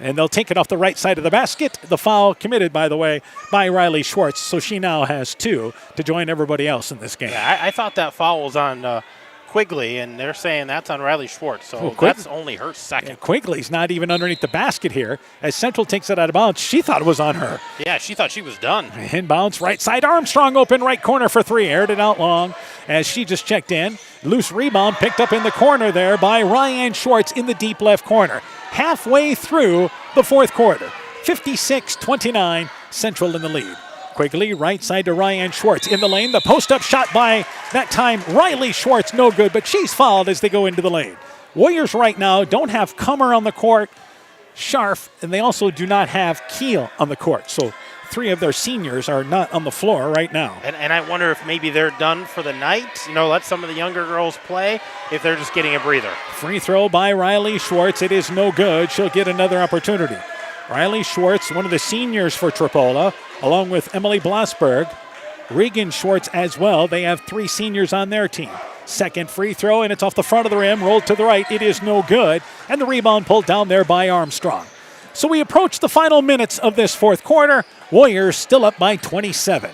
And they'll take it off the right side of the basket. The foul committed, by the way, by Riley Schwartz. So she now has 2 to join everybody else in this game. Yeah, I thought that foul was on Quigley, and they're saying that's on Riley Schwartz, so that's only her second. Yeah, Quigley's not even underneath the basket here. As Central takes it out of bounds, she thought it was on her. Yeah, she thought she was done. Inbounds, right side, Armstrong open, right corner for 3. Aired it out long as she just checked in. Loose rebound picked up in the corner there by Ryan Schwartz in the deep left corner. Halfway through the 4th quarter, 56-29, Central in the lead. Quigley, right side to Ryan Schwartz. In the lane, the post-up shot by, that time, Riley Schwartz, no good, but she's fouled as they go into the lane. Warriors right now don't have Comer on the court, Scharf, and they also do not have Keel on the court. So 3 of their seniors are not on the floor right now. And I wonder if maybe they're done for the night. Let some of the younger girls play if they're just getting a breather. Free throw by Riley Schwartz. It is no good. She'll get another opportunity. Riley Schwartz, one of the seniors for Tripola, along with Emily Blossberg. Regan Schwartz as well. They have 3 seniors on their team. Second free throw, and it's off the front of the rim, rolled to the right. It is no good. And the rebound pulled down there by Armstrong. So we approach the final minutes of this 4th quarter. Warriors still up by 27.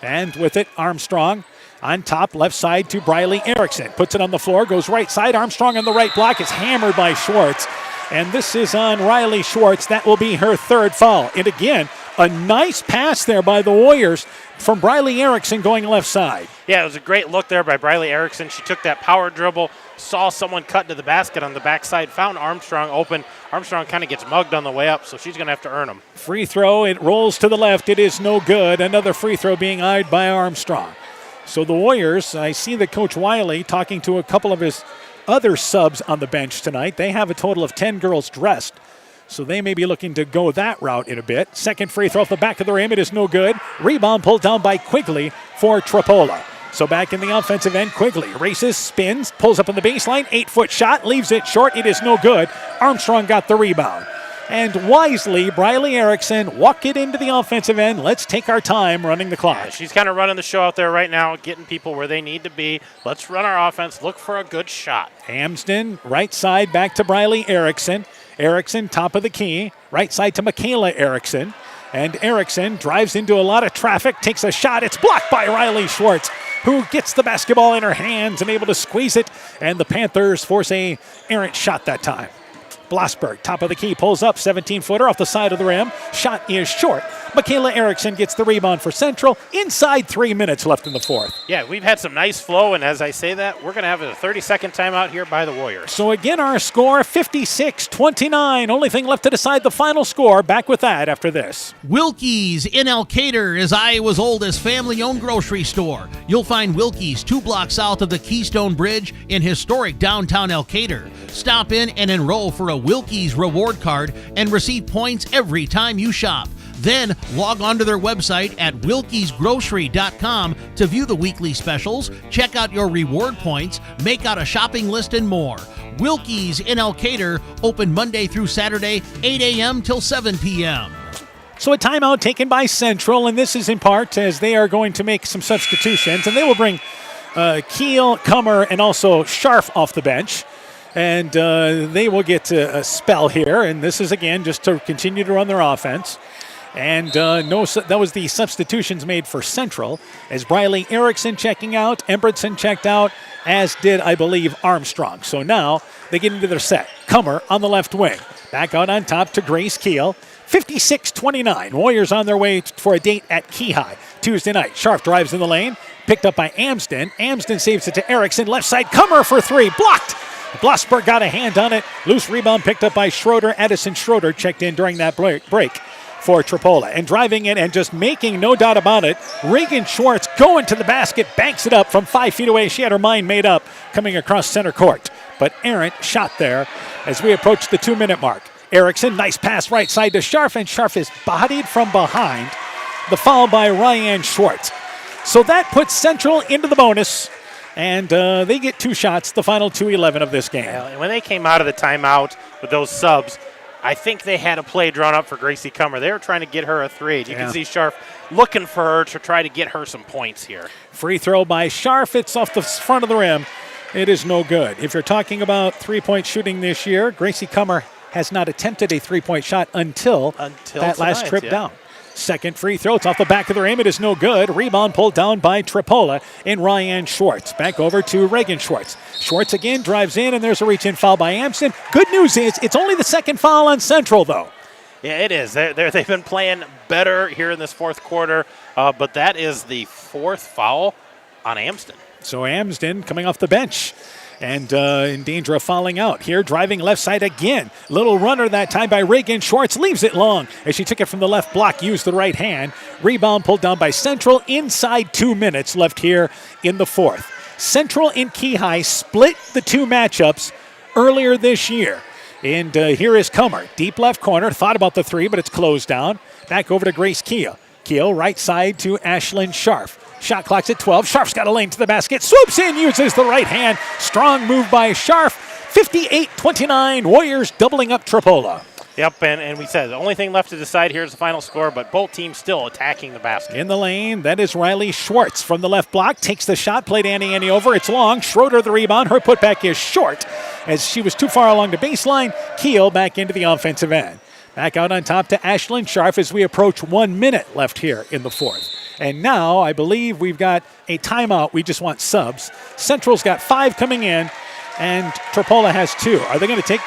And with it, Armstrong on top, left side to Briley Erickson. Puts it on the floor, goes right side. Armstrong on the right block is hammered by Schwartz. And this is on Riley Schwartz. That will be her 3rd foul. And again, a nice pass there by the Warriors from Briley Erickson going left side. Yeah, it was a great look there by Briley Erickson. She took that power dribble, saw someone cut to the basket on the backside, found Armstrong open. Armstrong kind of gets mugged on the way up, so she's going to have to earn them. Free throw, it rolls to the left. It is no good. Another free throw being eyed by Armstrong. So the Warriors, I see that Coach Wiley talking to a couple of his other subs on the bench tonight. They have a total of 10 girls dressed, so they may be looking to go that route in a bit. Second free throw off the back of the rim. It is no good. Rebound pulled down by Quigley for Tripola. So back in the offensive end, Quigley races, spins, pulls up on the baseline, 8-foot shot, leaves it short. It is no good. Armstrong got the rebound. And wisely, Briley Erickson walk it into the offensive end. Let's take our time running the clock. Yeah, she's kind of running the show out there right now, getting people where they need to be. Let's run our offense, look for a good shot. Amsden, right side, back to Briley Erickson. Erickson, top of the key. Right side to Michaela Erickson. And Erickson drives into a lot of traffic, takes a shot. It's blocked by Riley Schwartz, who gets the basketball in her hands and able to squeeze it. And the Panthers force a errant shot that time. Blossberg, top of the key, pulls up, 17-footer off the side of the rim. Shot is short. Michaela Erickson gets the rebound for Central. Inside 3 minutes left in the 4th. Yeah, we've had some nice flow, and as I say that, we're going to have a 30-second timeout here by the Warriors. So again, our score, 56-29. Only thing left to decide the final score. Back with that after this. Wilkie's in Elkader is Iowa's oldest family-owned grocery store. You'll find Wilkie's 2 blocks south of the Keystone Bridge in historic downtown Elkader. Stop in and enroll for a Wilkie's reward card and receive points every time you shop. Then log on to their website at wilkiesgrocery.com to view the weekly specials, check out your reward points, make out a shopping list, and more. Wilkie's in Elkader, open Monday through Saturday, 8 a.m. till 7 p.m. So a timeout taken by Central, and this is in part as they are going to make some substitutions, and they will bring Keel, Kummer, and also Scharf off the bench. And they will get a spell here, and this is, again, just to continue to run their offense. And that was the substitutions made for Central, as Briley Erickson checking out, Embretson checked out, as did, I believe, Armstrong. So now they get into their set. Kummer on the left wing. Back out on top to Grace Keel. 56-29. Warriors on their way for a date at Key High Tuesday night. Scharf drives in the lane. Picked up by Amsden. Amsden saves it to Erickson. Left side, Kummer for three. Blocked. Blossberg got a hand on it. Loose rebound picked up by Schroeder. Addison Schroeder checked in during that break for Tripoli. And driving in and just making no doubt about it, Reagan Schwartz going to the basket, banks it up from 5 feet away. She had her mind made up coming across center court. But errant shot there as we approach the 2-minute mark. Erickson, nice pass right side to Scharf, and Scharf is bodied from behind. The foul by Ryan Schwartz. So that puts Central into the bonus, and they get 2 shots, the final 2:11 of this game. And when they came out of the timeout with those subs, I think they had a play drawn up for Gracie Kummer. They were trying to get her a 3. You can see Scharf looking for her to try to get her some points here. Free throw by Scharf. It's off the front of the rim. It is no good. If you're talking about three-point shooting this year, Gracie Kummer has not attempted a three-point shot until that last trip down. Second free throw. It's off the back of the rim. It is no good. Rebound pulled down by Tripoli and Ryan Schwartz. Back over to Reagan Schwartz. Schwartz again drives in, and there's a reach-in foul by Amsden. Good news is it's only the second foul on Central, though. Yeah, it is. They've been playing better here in this fourth quarter, but that is the 4th foul on Amsden. So Amsden coming off the bench and in danger of fouling out. Here, driving left side again. Little runner that time by Reagan Schwartz. Leaves it long as she took it from the left block, used the right hand. Rebound pulled down by Central inside 2 minutes left here in the fourth. Central and Key High split the 2 matchups earlier this year. And here is Kummer. Deep left corner. Thought about the 3, but it's closed down. Back over to Grace Keel. Keel right side to Ashlyn Scharf. Shot clock's at 12. Scharf's got a lane to the basket. Swoops in, uses the right hand. Strong move by Scharf. 58-29. Warriors doubling up Tripoli. Yep, and we said the only thing left to decide here is the final score, but both teams still attacking the basket. In the lane, that is Riley Schwartz from the left block. Takes the shot, played Annie over. It's long. Schroeder the rebound. Her putback is short as she was too far along the baseline. Keel back into the offensive end. Back out on top to Ashlyn Scharf as we approach 1 minute left here in the fourth. And now I believe we've got a timeout. We just want subs. Central's got 5 coming in, and Tripoli has 2. Are they going to take?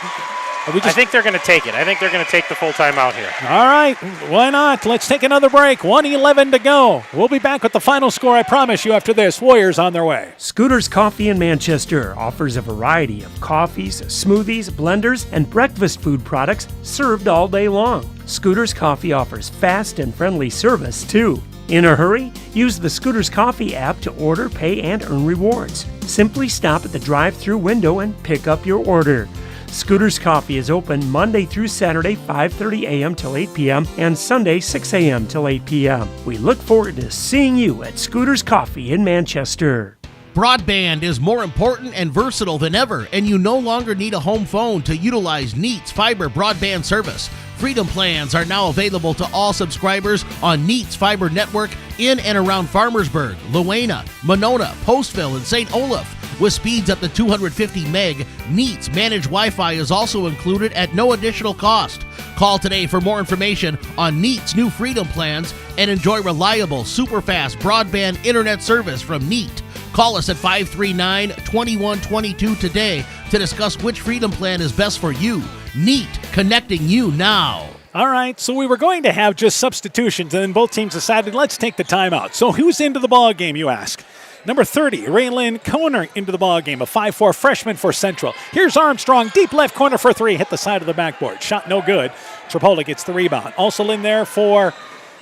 I think they're going to take it. I think they're going to take the full timeout here. All right, why not? Let's take another break. 1:11 to go. We'll be back with the final score, I promise you, after this. Warriors on their way. Scooter's Coffee in Manchester offers a variety of coffees, smoothies, blenders, and breakfast food products served all day long. Scooter's Coffee offers fast and friendly service, too. In a hurry? Use the Scooter's Coffee app to order, pay, and earn rewards. Simply stop at the drive-thru window and pick up your order. Scooter's Coffee is open Monday through Saturday, 5:30 a.m. till 8 p.m. and Sunday, 6 a.m. till 8 p.m. We look forward to seeing you at Scooter's Coffee in Manchester. Broadband is more important and versatile than ever, and you no longer need a home phone to utilize Neat's fiber broadband service. Freedom plans are now available to all subscribers on Neat's fiber network in and around Farmersburg, Luena, Monona, Postville, and St. Olaf. With speeds up to 250 meg, Neat's managed Wi-Fi is also included at no additional cost. Call today for more information on Neat's new Freedom plans and enjoy reliable, super-fast broadband internet service from Neat. Call us at 539-2122 today to discuss which Freedom plan is best for you. Neat, connecting you now. All right, so we were going to have just substitutions, and then both teams decided, let's take the timeout. So who's into the ball game, you ask? Number 30, Raylyn Koner into the ball game, a 5'4 freshman for Central. Here's Armstrong, deep left corner for 3, hit the side of the backboard. Shot no good. Tripoli gets the rebound. Also in there for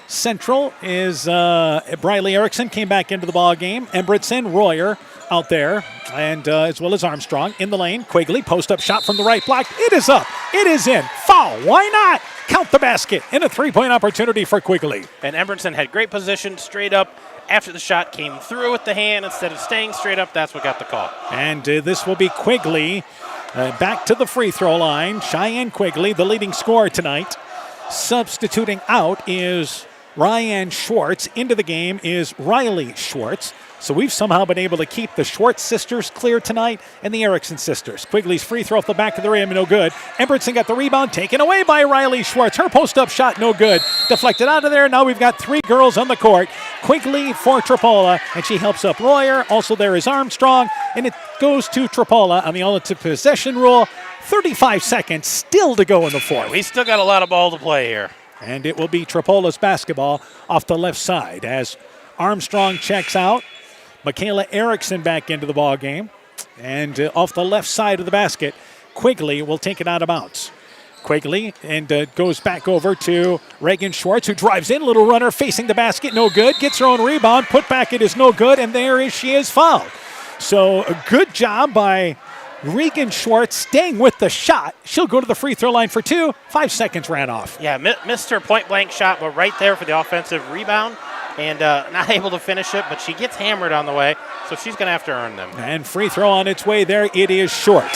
Central is Briley Erickson, came back into the ball game. Embretson, Royer, out there, and as well as Armstrong in the lane. Quigley, post-up shot from the right block. It is up. It is in. Foul. Why not? Count the basket. And a three-point opportunity for Quigley. And Embertson had great position, straight up. After the shot came through with the hand instead of staying straight up, that's what got the call. And this will be Quigley back to the free throw line. Cheyenne Quigley, the leading scorer tonight. Substituting out is Ryan Schwartz. Into the game is Riley Schwartz. So we've somehow been able to keep the Schwartz sisters clear tonight and the Erickson sisters. Quigley's free throw off the back of the rim, no good. Embertson got the rebound, taken away by Riley Schwartz. Her post-up shot, no good. Deflected out of there. Now we've got three girls on the court. Quigley for Tripola, and she helps up Royer. Also there is Armstrong, and it goes to Tripola on the all-to possession rule. 35 seconds still to go in the fourth. We still got a lot of ball to play here. And it will be Tripola's basketball off the left side as Armstrong checks out. Michaela Erickson back into the ball game. And off the left side of the basket, Quigley will take it out of bounds. Quigley and goes back over to Reagan Schwartz, who drives in. Little runner facing the basket, no good. Gets her own rebound. Put back, it is no good. And she is fouled. So a good job by Regan Schwartz staying with the shot. She'll go to the free throw line for two. 5 seconds ran off. Yeah, missed her point-blank shot, but right there for the offensive rebound. And not able to finish it, but she gets hammered on the way, so she's going to have to earn them. And free throw on its way there. It is short.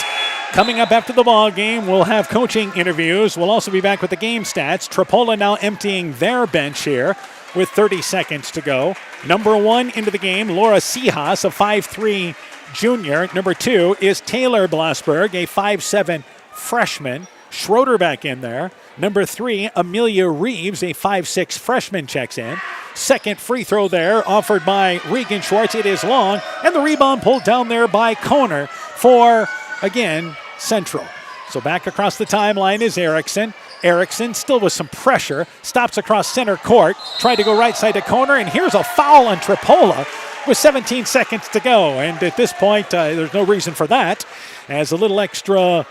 Coming up after the ball game, we'll have coaching interviews. We'll also be back with the game stats. Tripola now emptying their bench here with 30 seconds to go. Number one into the game, Laura Seahas, a 5'3" junior. Number two is Taylor Blasberg, a 5'7" freshman. Schroeder back in there. Number three, Amelia Reeves, a 5'6" freshman, checks in. Second free throw there offered by Regan Schwartz. It is long, and the rebound pulled down there by Koner for, again, Central. So back across the timeline is Erickson. Erickson still with some pressure, stops across center court, tried to go right side to Koner, and here's a foul on Tripola with 17 seconds to go. And at this point, there's no reason for that, as a little extra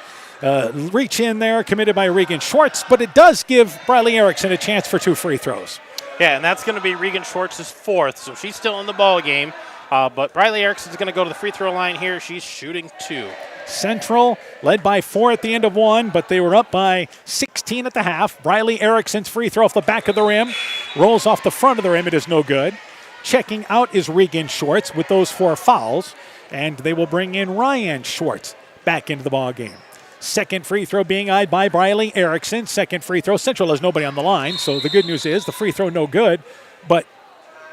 reach in there committed by Regan Schwartz, but it does give Briley Erickson a chance for two free throws. Yeah, and that's going to be Regan Schwartz's fourth, so she's still in the ball game. But Briley Erickson's going to go to the free throw line here. She's shooting two. Central led by 4 at the end of one, but they were up by 16 at the half. Briley Erickson's free throw off the back of the rim. Rolls off the front of the rim. It is no good. Checking out is Regan Schwartz with those 4 fouls, and they will bring in Ryan Schwartz back into the ball game. Second free throw being eyed by Briley Erickson. Second free throw. Central has nobody on the line, so the good news is the free throw no good. But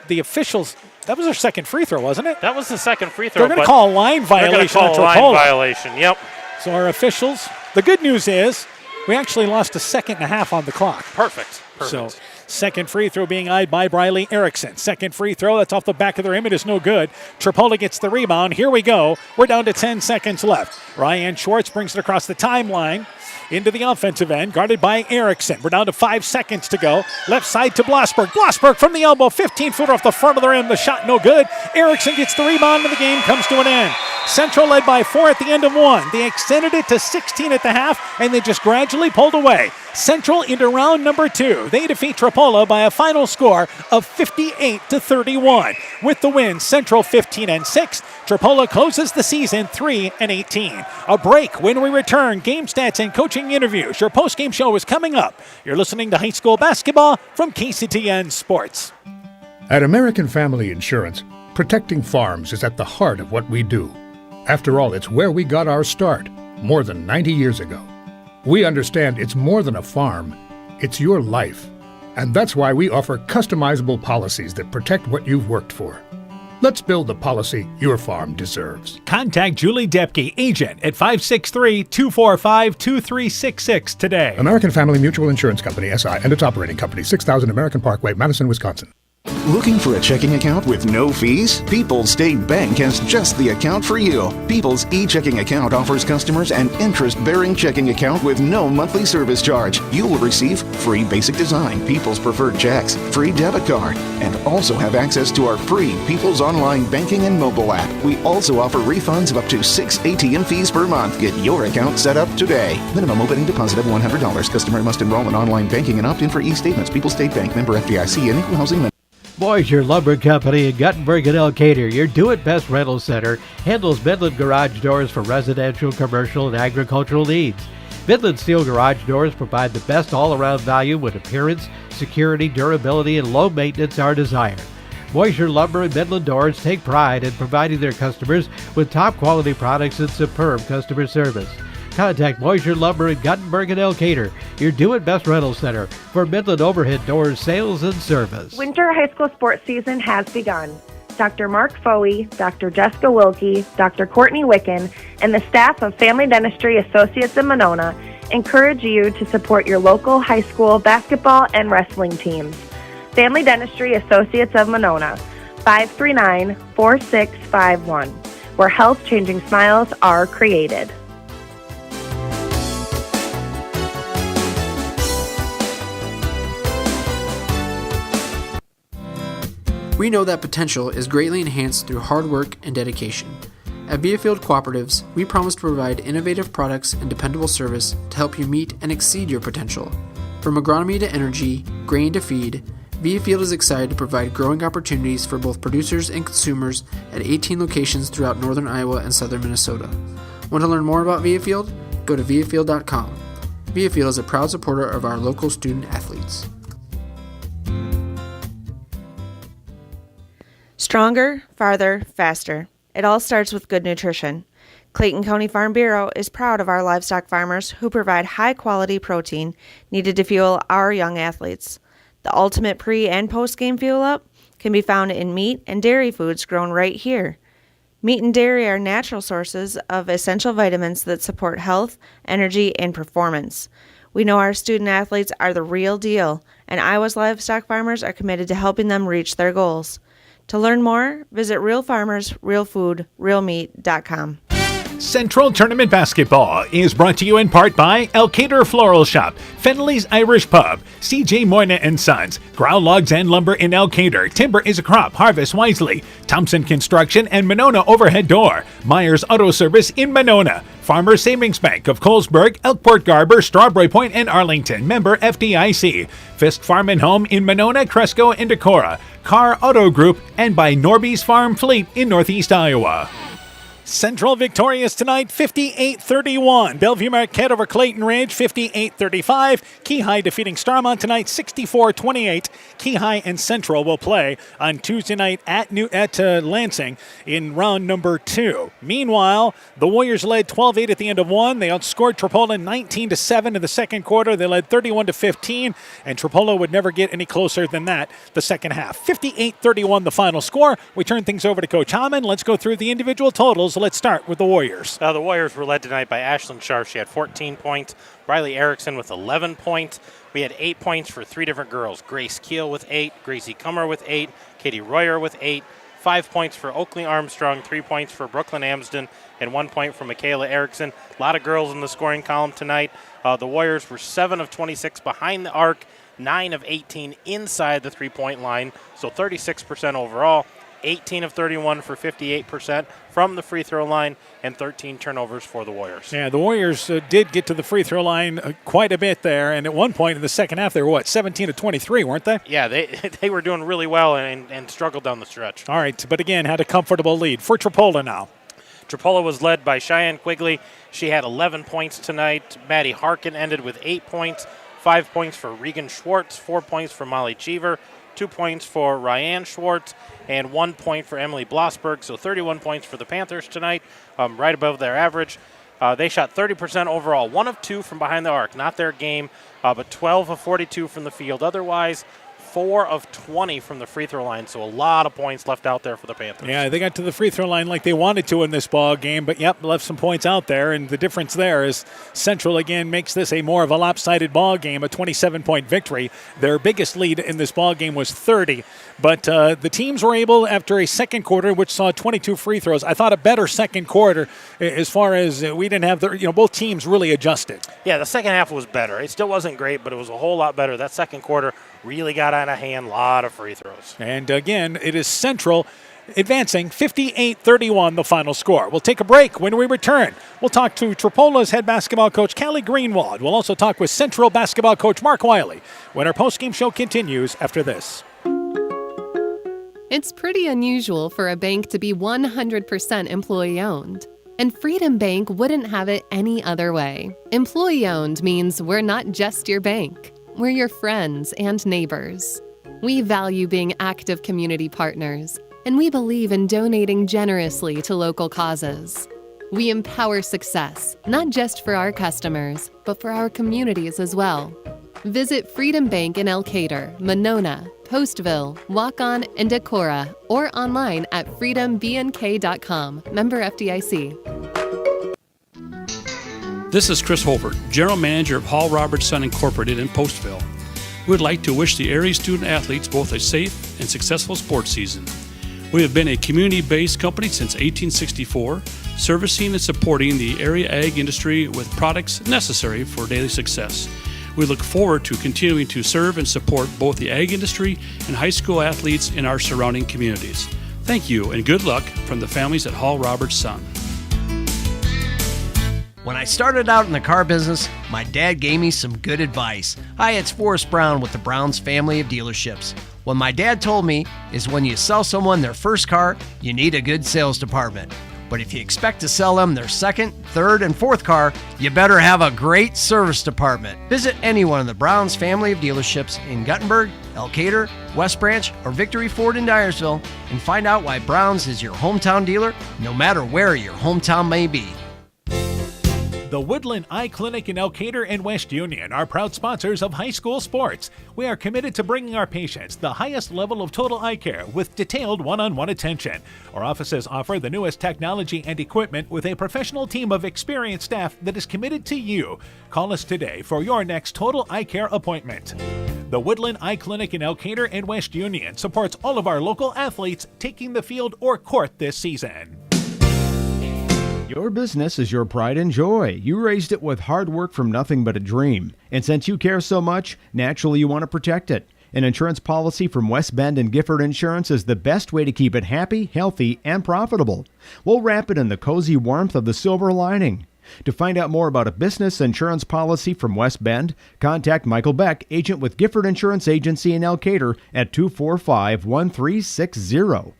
the officials, that was their second free throw, wasn't it? That was the second free throw. They're going to call a line violation. They're going to call a line violation, yep. So our officials, the good news is we actually lost a second and a half on the clock. Perfect. So second free throw being eyed by Briley Erickson. Second free throw, that's off the back of the rim. It is no good. Tripola gets the rebound. Here we go. We're down to 10 seconds left. Ryan Schwartz brings it across the timeline into the offensive end, guarded by Erickson. We're down to 5 seconds to go. Left side to Blasberg. Blasberg from the elbow, 15-footer off the front of the rim. The shot no good. Erickson gets the rebound, and the game comes to an end. Central led by 4 at the end of one. They extended it to 16 at the half, and they just gradually pulled away. Central into round number 2. They defeat Tripola by a final score of 58-31. With the win, Central 15-6. Tripola closes the season 3-18. A break. When we return, game stats and coaching interviews. Your post-game show is coming up. You're listening to high school basketball from KCTN Sports. At American Family Insurance, protecting farms is at the heart of what we do. After all, it's where we got our start, more than 90 years ago. We understand it's more than a farm, it's your life. And that's why we offer customizable policies that protect what you've worked for. Let's build the policy your farm deserves. Contact Julie Depke, agent, at 563-245-2366 today. American Family Mutual Insurance Company, SI, and its operating company, 6000 American Parkway, Madison, Wisconsin. Looking for a checking account with no fees? People's State Bank has just the account for you. People's e-checking account offers customers an interest-bearing checking account with no monthly service charge. You will receive free basic design, People's Preferred Checks, free debit card, and also have access to our free People's Online Banking and mobile app. We also offer refunds of up to 6 ATM fees per month. Get your account set up today. Minimum opening deposit of $100. Customer must enroll in online banking and opt in for e-statements. People's State Bank, member FDIC, and equal housing member. Boisier Lumber Company in Guttenberg and Elkader, your do-it-best rental center, handles Midland garage doors for residential, commercial, and agricultural needs. Midland Steel garage doors provide the best all-around value when appearance, security, durability, and low maintenance are desired. Boisier Lumber and Midland Doors take pride in providing their customers with top-quality products and superb customer service. Contact Boisier Lumber in Guttenberg and Elkader, your do-it-best rental center, for Midland overhead doors sales and service. Winter high school sports season has begun. Dr. Mark Foey, Dr. Jessica Wilkie, Dr. Courtney Wicken, and the staff of Family Dentistry Associates in Monona encourage you to support your local high school basketball and wrestling teams. Family Dentistry Associates of Monona, 539-4651, where health-changing smiles are created. We know that potential is greatly enhanced through hard work and dedication. At Viafield Cooperatives, we promise to provide innovative products and dependable service to help you meet and exceed your potential. From agronomy to energy, grain to feed, Viafield is excited to provide growing opportunities for both producers and consumers at 18 locations throughout northern Iowa and southern Minnesota. Want to learn more about Viafield? Go to viafield.com. Viafield is a proud supporter of our local student athletes. Stronger, farther, faster. It all starts with good nutrition. Clayton County Farm Bureau is proud of our livestock farmers who provide high-quality protein needed to fuel our young athletes. The ultimate pre- and post-game fuel-up can be found in meat and dairy foods grown right here. Meat and dairy are natural sources of essential vitamins that support health, energy, and performance. We know our student athletes are the real deal, and Iowa's livestock farmers are committed to helping them reach their goals. To learn more, visit realfarmersrealfoodrealmeat.com. Central Tournament Basketball is brought to you in part by Elkader Floral Shop, Fenley's Irish Pub, C.J. Moyna & Sons, Ground Logs and Lumber in Elkader, Timber is a Crop, Harvest Wisely, Thompson Construction and Monona Overhead Door, Myers Auto Service in Monona, Farmers Savings Bank of Colesburg, Elkport Garber, Strawberry Point and Arlington, member FDIC, Fisk Farm and Home in Monona, Cresco and Decorah, Carr Auto Group, and by Norby's Farm Fleet in Northeast Iowa. Central victorious tonight, 58-31. Bellevue Marquette over Clayton Ridge, 58-35. Keyhigh defeating Starmont tonight, 64-28. Keyhigh and Central will play on Tuesday night at Lansing in round number 2. Meanwhile, the Warriors led 12-8 at the end of 1. They outscored Tripoli 19-7 in the second quarter. They led 31-15, and Tripoli would never get any closer than that the second half. 58-31 the final score. We turn things over to Coach Hammond. Let's go through the individual totals. So let's start with the Warriors. The Warriors were led tonight by Ashlyn Scharf. She had 14 points. Riley Erickson with 11 points. We had 8 points for 3 different girls. Grace Keel with 8, Gracie Kummer with 8, Katie Royer with 8, 5 points for Oakley Armstrong, 3 points for Brooklyn Amsden, and 1 point for Michaela Erickson. A lot of girls in the scoring column tonight. The Warriors were 7 of 26 behind the arc, 9 of 18 inside the three-point line, so 36% overall. 18 of 31 for 58% from the free throw line, and 13 turnovers for the Warriors. Yeah, the Warriors did get to the free throw line quite a bit there, and at one point in the second half, they were, 17 of 23, weren't they? Yeah, they were doing really well and struggled down the stretch. All right, but again, had a comfortable lead for Tripoli now. Tripoli was led by Cheyenne Quigley. She had 11 points tonight. Maddie Harkin ended with 8 points, 5 points for Regan Schwartz, 4 points for Molly Cheever, 2 points for Ryan Schwartz, and 1 point for Emily Blossberg. So 31 points for the Panthers tonight, right above their average. They shot 30% overall, 1 of 2 from behind the arc, not their game, but 12 of 42 from the field. Otherwise, 4 of 20 from the free throw line, so a lot of points left out there for the Panthers. Yeah, they got to the free throw line like they wanted to in this ball game, but left some points out there, and the difference there is Central again makes this a more of a lopsided ball game, a 27-point victory. Their biggest lead in this ball game was 30, but the teams were able, after a second quarter, which saw 22 free throws, I thought a better second quarter as far as we didn't have both teams really adjusted. Yeah, the second half was better. It still wasn't great, but it was a whole lot better. That second quarter really got out of hand, a lot of free throws. And again, it is Central advancing 58-31, the final score. We'll take a break. When we return, we'll talk to Tripoli's head basketball coach, Callie Greenwald. We'll also talk with Central basketball coach Mark Wiley when our postgame show continues after this. It's pretty unusual for a bank to be 100% employee-owned. And Freedom Bank wouldn't have it any other way. Employee-owned means we're not just your bank. We're your friends and neighbors. We value being active community partners, and we believe in donating generously to local causes. We empower success, not just for our customers, but for our communities as well. Visit Freedom Bank in Elkader, Monona, Postville, Waukon, and Decorah, or online at freedombnk.com. Member FDIC. This is Chris Holbert, General Manager of Hall Robertson Incorporated in Postville. We would like to wish the area student athletes both a safe and successful sports season. We have been a community-based company since 1864, servicing and supporting the area ag industry with products necessary for daily success. We look forward to continuing to serve and support both the ag industry and high school athletes in our surrounding communities. Thank you and good luck from the families at Hall Robertson. When I started out in the car business, my dad gave me some good advice. Hi, it's Forrest Brown with the Brown's family of dealerships. What my dad told me is when you sell someone their first car, you need a good sales department. But if you expect to sell them their second, third, and fourth car, you better have a great service department. Visit any one of the Brown's family of dealerships in Guttenberg, Elkader, West Branch, or Victory Ford in Dyersville and find out why Brown's is your hometown dealer, no matter where your hometown may be. The Woodland Eye Clinic in Elkader and West Union are proud sponsors of high school sports. We are committed to bringing our patients the highest level of total eye care with detailed one-on-one attention. Our offices offer the newest technology and equipment with a professional team of experienced staff that is committed to you. Call us today for your next total eye care appointment. The Woodland Eye Clinic in Elkader and West Union supports all of our local athletes taking the field or court this season. Your business is your pride and joy. You raised it with hard work from nothing but a dream. And since you care so much, naturally you want to protect it. An insurance policy from West Bend and Gifford Insurance is the best way to keep it happy, healthy, and profitable. We'll wrap it in the cozy warmth of the silver lining. To find out more about a business insurance policy from West Bend, contact Michael Beck, agent with Gifford Insurance Agency in Elkader at 245-1360.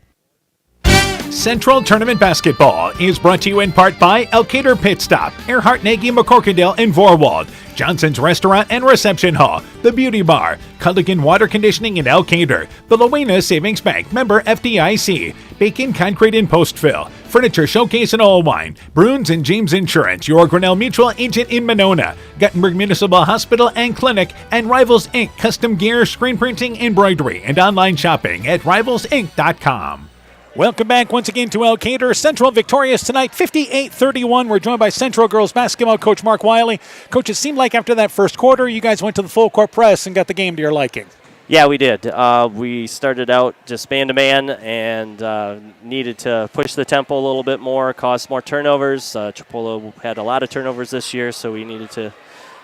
Central Tournament Basketball is brought to you in part by Elkader Pit Stop, Earhart, Nagy, McCorkindale, and Vorwald, Johnson's Restaurant and Reception Hall, The Beauty Bar, Culligan Water Conditioning in Elkader, the Lowena Savings Bank, member FDIC, Bacon Concrete in Postville, Furniture Showcase in Allwine, Bruins and James Insurance, your Grinnell Mutual agent in Monona, Guttenberg Municipal Hospital and Clinic, and Rivals Inc. Custom Gear, Screen Printing, Embroidery, and online shopping at rivalsinc.com. Welcome back once again to Elkader. Central victorious tonight, 58-31. We're joined by Central girls basketball coach Mark Wiley. Coach, it seemed like after that first quarter, you guys went to the full court press and got the game to your liking. Yeah, we did. We started out just man-to-man and needed to push the tempo a little bit more, cause more turnovers. Tripoli had a lot of turnovers this year, so we needed to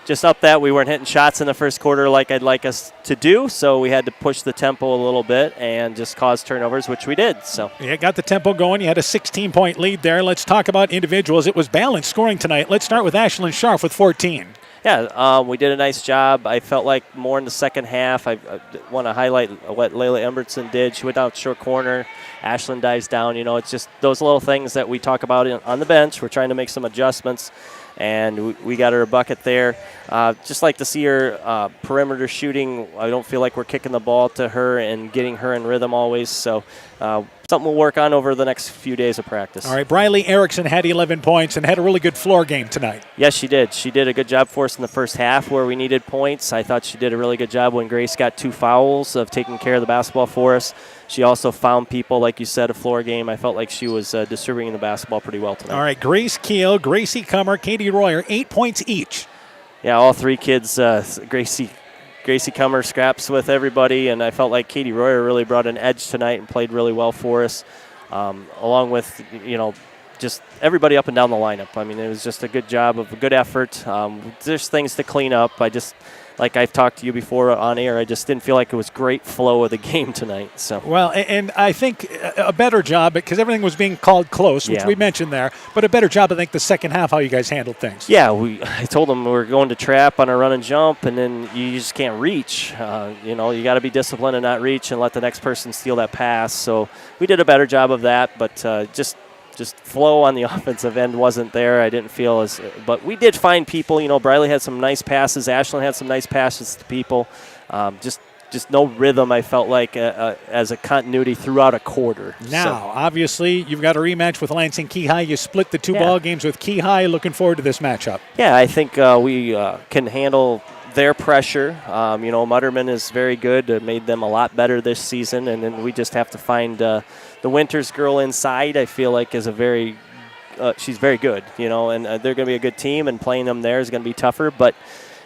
just up that. We weren't hitting shots in the first quarter like I'd like us to do, so we had to push the tempo a little bit and just cause turnovers, which we did. So yeah, got the tempo going. You had a 16-point lead there. Let's talk about individuals. It was balanced scoring tonight. Let's start with Ashlyn Scharf with 14. Yeah, we did a nice job. I felt like more in the second half. I want to highlight what Layla Embertson did. She went out short corner. Ashlyn dives down. You know, it's just those little things that we talk about on the bench. We're trying to make some adjustments, and we got her a bucket there. Just like to see her perimeter shooting. I don't feel like we're kicking the ball to her and getting her in rhythm always. So something we'll work on over the next few days of practice. All right, Briley Erickson had 11 points and had a really good floor game tonight. Yes, she did. She did a good job for us in the first half where we needed points. I thought she did a really good job when Grace got 2 fouls of taking care of the basketball for us. She also found people, like you said, a floor game. I felt like she was distributing the basketball pretty well tonight. All right, Grace Keel, Gracie Kummer, Katie Royer, 8 points each. Yeah, all three kids, Gracie Kummer scraps with everybody, and I felt like Katie Royer really brought an edge tonight and played really well for us, along with, just everybody up and down the lineup. I mean, it was just a good job of a good effort. There's things to clean up. Like I've talked to you before on air, I just didn't feel like it was great flow of the game tonight. So well, and I think a better job, because everything was being called close, which we mentioned there, but a better job, I think, the second half, how you guys handled things. Yeah, I told them we were going to trap on a run and jump, and then you just can't reach. You got to be disciplined and not reach and let the next person steal that pass. So we did a better job of that, but just flow on the offensive end wasn't there. I didn't feel but we did find people. Briley had some nice passes. Ashland had some nice passes to people. Just no rhythm, I felt like, as a continuity throughout a quarter. Now, obviously, you've got a rematch with Lansing Keyhigh. You split the two ball games with Keyhigh. Looking forward to this matchup. Yeah, I think we can handle their pressure. Mutterman is very good. Made them a lot better this season, and then we just have to find the Winters girl inside. I feel like is she's very good. And they're going to be a good team, and playing them there is going to be tougher. But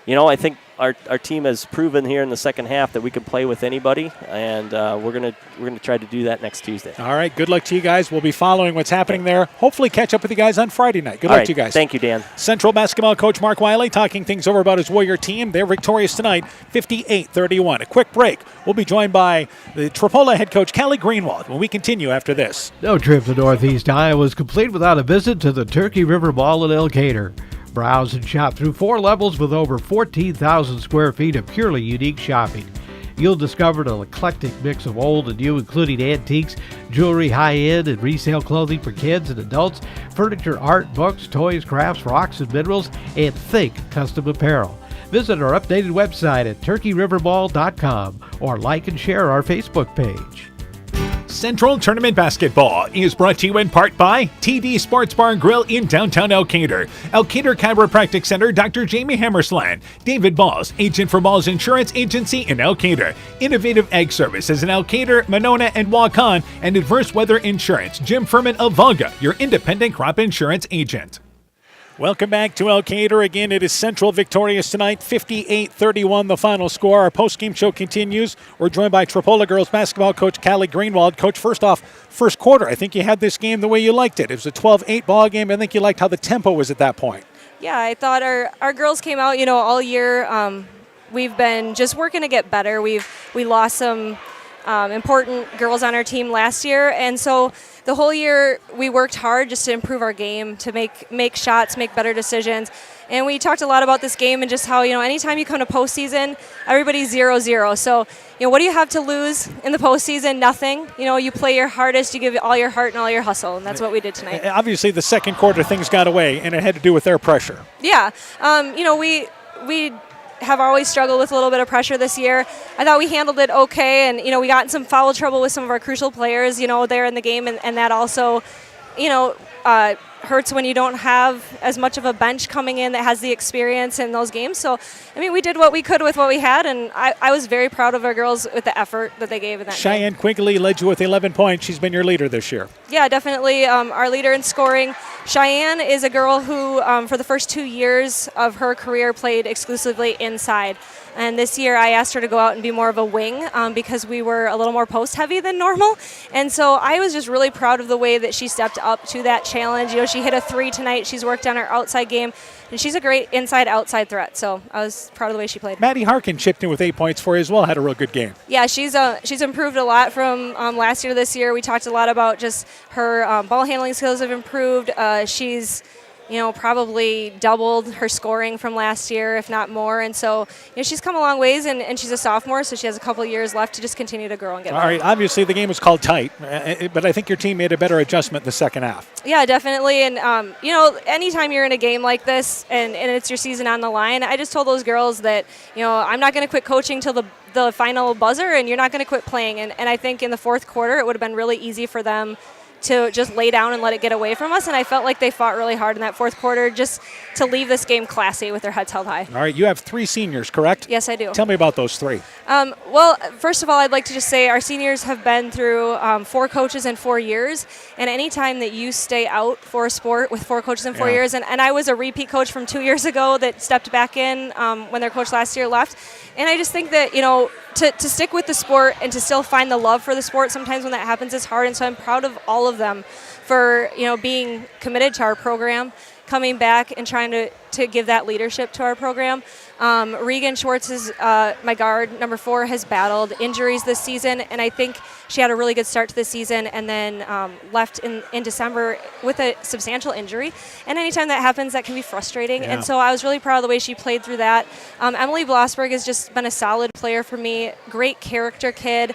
I think our team has proven here in the second half that we can play with anybody, and we're gonna try to do that next Tuesday. All right, good luck to you guys. We'll be following what's happening there. Hopefully catch up with you guys on Friday night. Good luck to you guys. Thank you, Dan. Central basketball coach Mark Wiley talking things over about his Warrior team. They're victorious tonight, 58-31. A quick break. We'll be joined by the Tripoli head coach Callie Greenwald when we continue after this. No trip to Northeast Iowa was complete without a visit to the Turkey River Mall in Elkader. Browse and shop through 4 levels with over 14,000 square feet of purely unique shopping. You'll discover an eclectic mix of old and new, including antiques, jewelry, high-end, and resale clothing for kids and adults, furniture, art, books, toys, crafts, rocks, and minerals, and think custom apparel. Visit our updated website at turkeyrivermall.com or like and share our Facebook page. Central Tournament Basketball is brought to you in part by TD Sports Bar and Grill in downtown Elkader, Elkader Chiropractic Center, Dr. Jamie Hammersland, David Balls, agent for Balls Insurance Agency in Elkader, Innovative Ag Services in Elkader, Monona, and Waukon, and Adverse Weather Insurance, Jim Furman of Volga, your independent crop insurance agent. Welcome back to Elkader. Again, it is Central victorious tonight, 58-31 the final score. Our post-game show continues. We're joined by Tripoli girls basketball coach Callie Greenwald. Coach, first off, first quarter, I think you had this game the way you liked it. It was a 12-8 ball game. I think you liked how the tempo was at that point. Yeah, I thought our girls came out, all year. We've been just working to get better. We lost some important girls on our team last year, and so the whole year we worked hard just to improve our game, to make shots, make better decisions. And we talked a lot about this game and just how, anytime you come to postseason, everybody's 0-0. So, what do you have to lose in the postseason? Nothing. You play your hardest, you give all your heart and all your hustle, and that's what we did tonight. Obviously, the second quarter, things got away, and it had to do with their pressure. Yeah. We have always struggled with a little bit of pressure this year. I thought we handled it okay, and we got in some foul trouble with some of our crucial players, there in the game, and that also, hurts when you don't have as much of a bench coming in that has the experience in those games. So, we did what we could with what we had, and I was very proud of our girls with the effort that they gave in that Cheyenne game. Quigley led you with 11 points. She's been your leader this year. Yeah, definitely our leader in scoring. Cheyenne is a girl who, for the first 2 years of her career, played exclusively inside. And this year I asked her to go out and be more of a wing because we were a little more post-heavy than normal. And so I was just really proud of the way that she stepped up to that challenge. She hit a 3 tonight. She's worked on her outside game. And she's a great inside-outside threat. So I was proud of the way she played. Maddie Harkin chipped in with 8 points for you as well. Had a real good game. Yeah, she's improved a lot from last year to this year. We talked a lot about just her ball handling skills have improved. She's probably doubled her scoring from last year, if not more. And so, she's come a long ways, and she's a sophomore, so she has a couple of years left to just continue to grow and get better. All right, obviously the game was called tight, but I think your team made a better adjustment in the second half. Yeah, definitely. And, anytime you're in a game like this and it's your season on the line, I just told those girls that, I'm not going to quit coaching till the final buzzer, and you're not going to quit playing. And I think in the fourth quarter, it would have been really easy for them to just lay down and let it get away from us. And I felt like they fought really hard in that fourth quarter just to leave this game classy with their heads held high. All right, you have 3 seniors, correct? Yes, I do. Tell me about those 3. Well, first of all, I'd like to just say our seniors have been through 4 coaches in 4 years. And any time that you stay out for a sport with 4 coaches in 4 years, and I was a repeat coach from 2 years ago that stepped back in when their coach last year left. And I just think that, to stick with the sport and to still find the love for the sport. Sometimes when that happens, it's hard. And so I'm proud of all of them for, being committed to our program, coming back and trying to give that leadership to our program. Regan Schwartz is my guard, number 4, has battled injuries this season, and I think she had a really good start to the season and then left in December with a substantial injury. And anytime that happens, that can be frustrating. Yeah. And so I was really proud of the way she played through that. Emily Blossberg has just been a solid player for me, great character kid,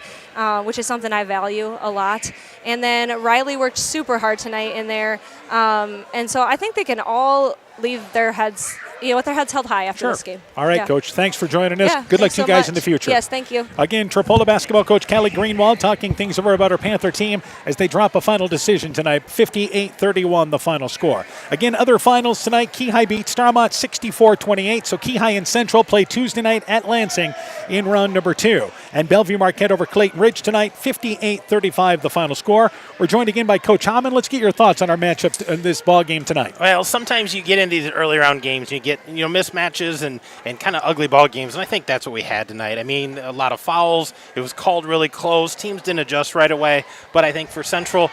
which is something I value a lot. And then Riley worked super hard tonight in there. And so I think they can all leave their heads, with their heads held high after this game. All right, Yeah. Coach. Thanks for joining us. Yeah, Good luck thanks to you so guys much. in the future. Yes, thank you. Again, Tripoli basketball coach Callie Greenwald talking things over about her Panther team as they drop a final decision tonight. 58-31 the final score. Again, other finals tonight. Keyhigh beat Starmont 64-28. So Keyhigh and Central play Tuesday night at Lansing in round number 2. And Bellevue Marquette over Clayton Ridge tonight. 58-35 the final score. We're joined again by Coach Hammond. Let's get your thoughts on our matchups in this ball game tonight. Well, sometimes you get into these early round games, you get mismatches and kind of ugly ball games, and I think that's what we had tonight. I mean, a lot of fouls. It was called really close. Teams didn't adjust right away, but I think for Central,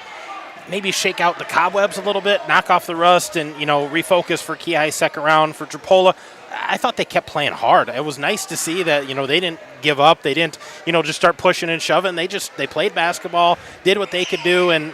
maybe shake out the cobwebs a little bit, knock off the rust, and refocus for Keyhigh second round. For Tripoli, I thought they kept playing hard. It was nice to see that they didn't give up. They didn't just start pushing and shoving. They played basketball, did what they could do, and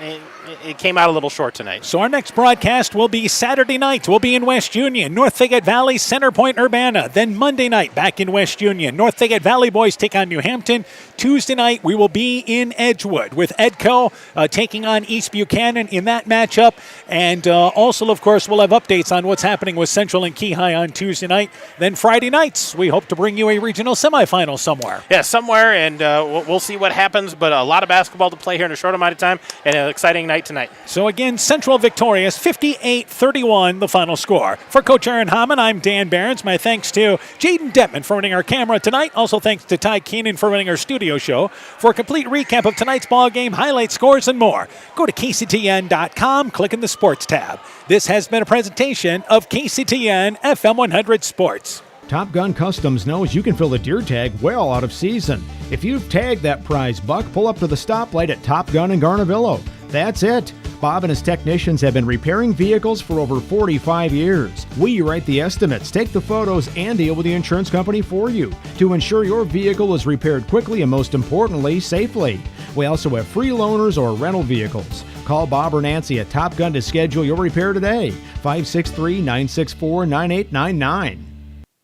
it came out a little short tonight. So our next broadcast will be Saturday night. We'll be in West Union, North Fayette Valley, Center Point, Urbana. Then Monday night, back in West Union. North Fayette Valley boys take on New Hampton. Tuesday night, we will be in Edgewood with Edco taking on East Buchanan in that matchup. And also, of course, we'll have updates on what's happening with Central and Keyhigh on Tuesday night. Then Friday nights, we hope to bring you a regional semifinal somewhere. Yeah, somewhere, and we'll see what happens, but a lot of basketball to play here in a short amount of time, and an exciting night tonight. So again, Central victorious, 58-31 the final score. For Coach Aaron Hammond, I'm Dan Behrens. My thanks to Jaden Detman for running our camera tonight. Also thanks to Ty Keenan for running our studio show. For a complete recap of tonight's ball game, highlights, scores, and more, go to KCTN.com, click in the Sports tab. This has been a presentation of KCTN FM 100 Sports. Top Gun Customs knows you can fill the deer tag well out of season. If you've tagged that prize buck, pull up to the stoplight at Top Gun in Garnavillo. That's it. Bob and his technicians have been repairing vehicles for over 45 years. We write the estimates, take the photos, and deal with the insurance company for you to ensure your vehicle is repaired quickly and, most importantly, safely. We also have free loaners or rental vehicles. Call Bob or Nancy at Top Gun to schedule your repair today. 563-964-9899.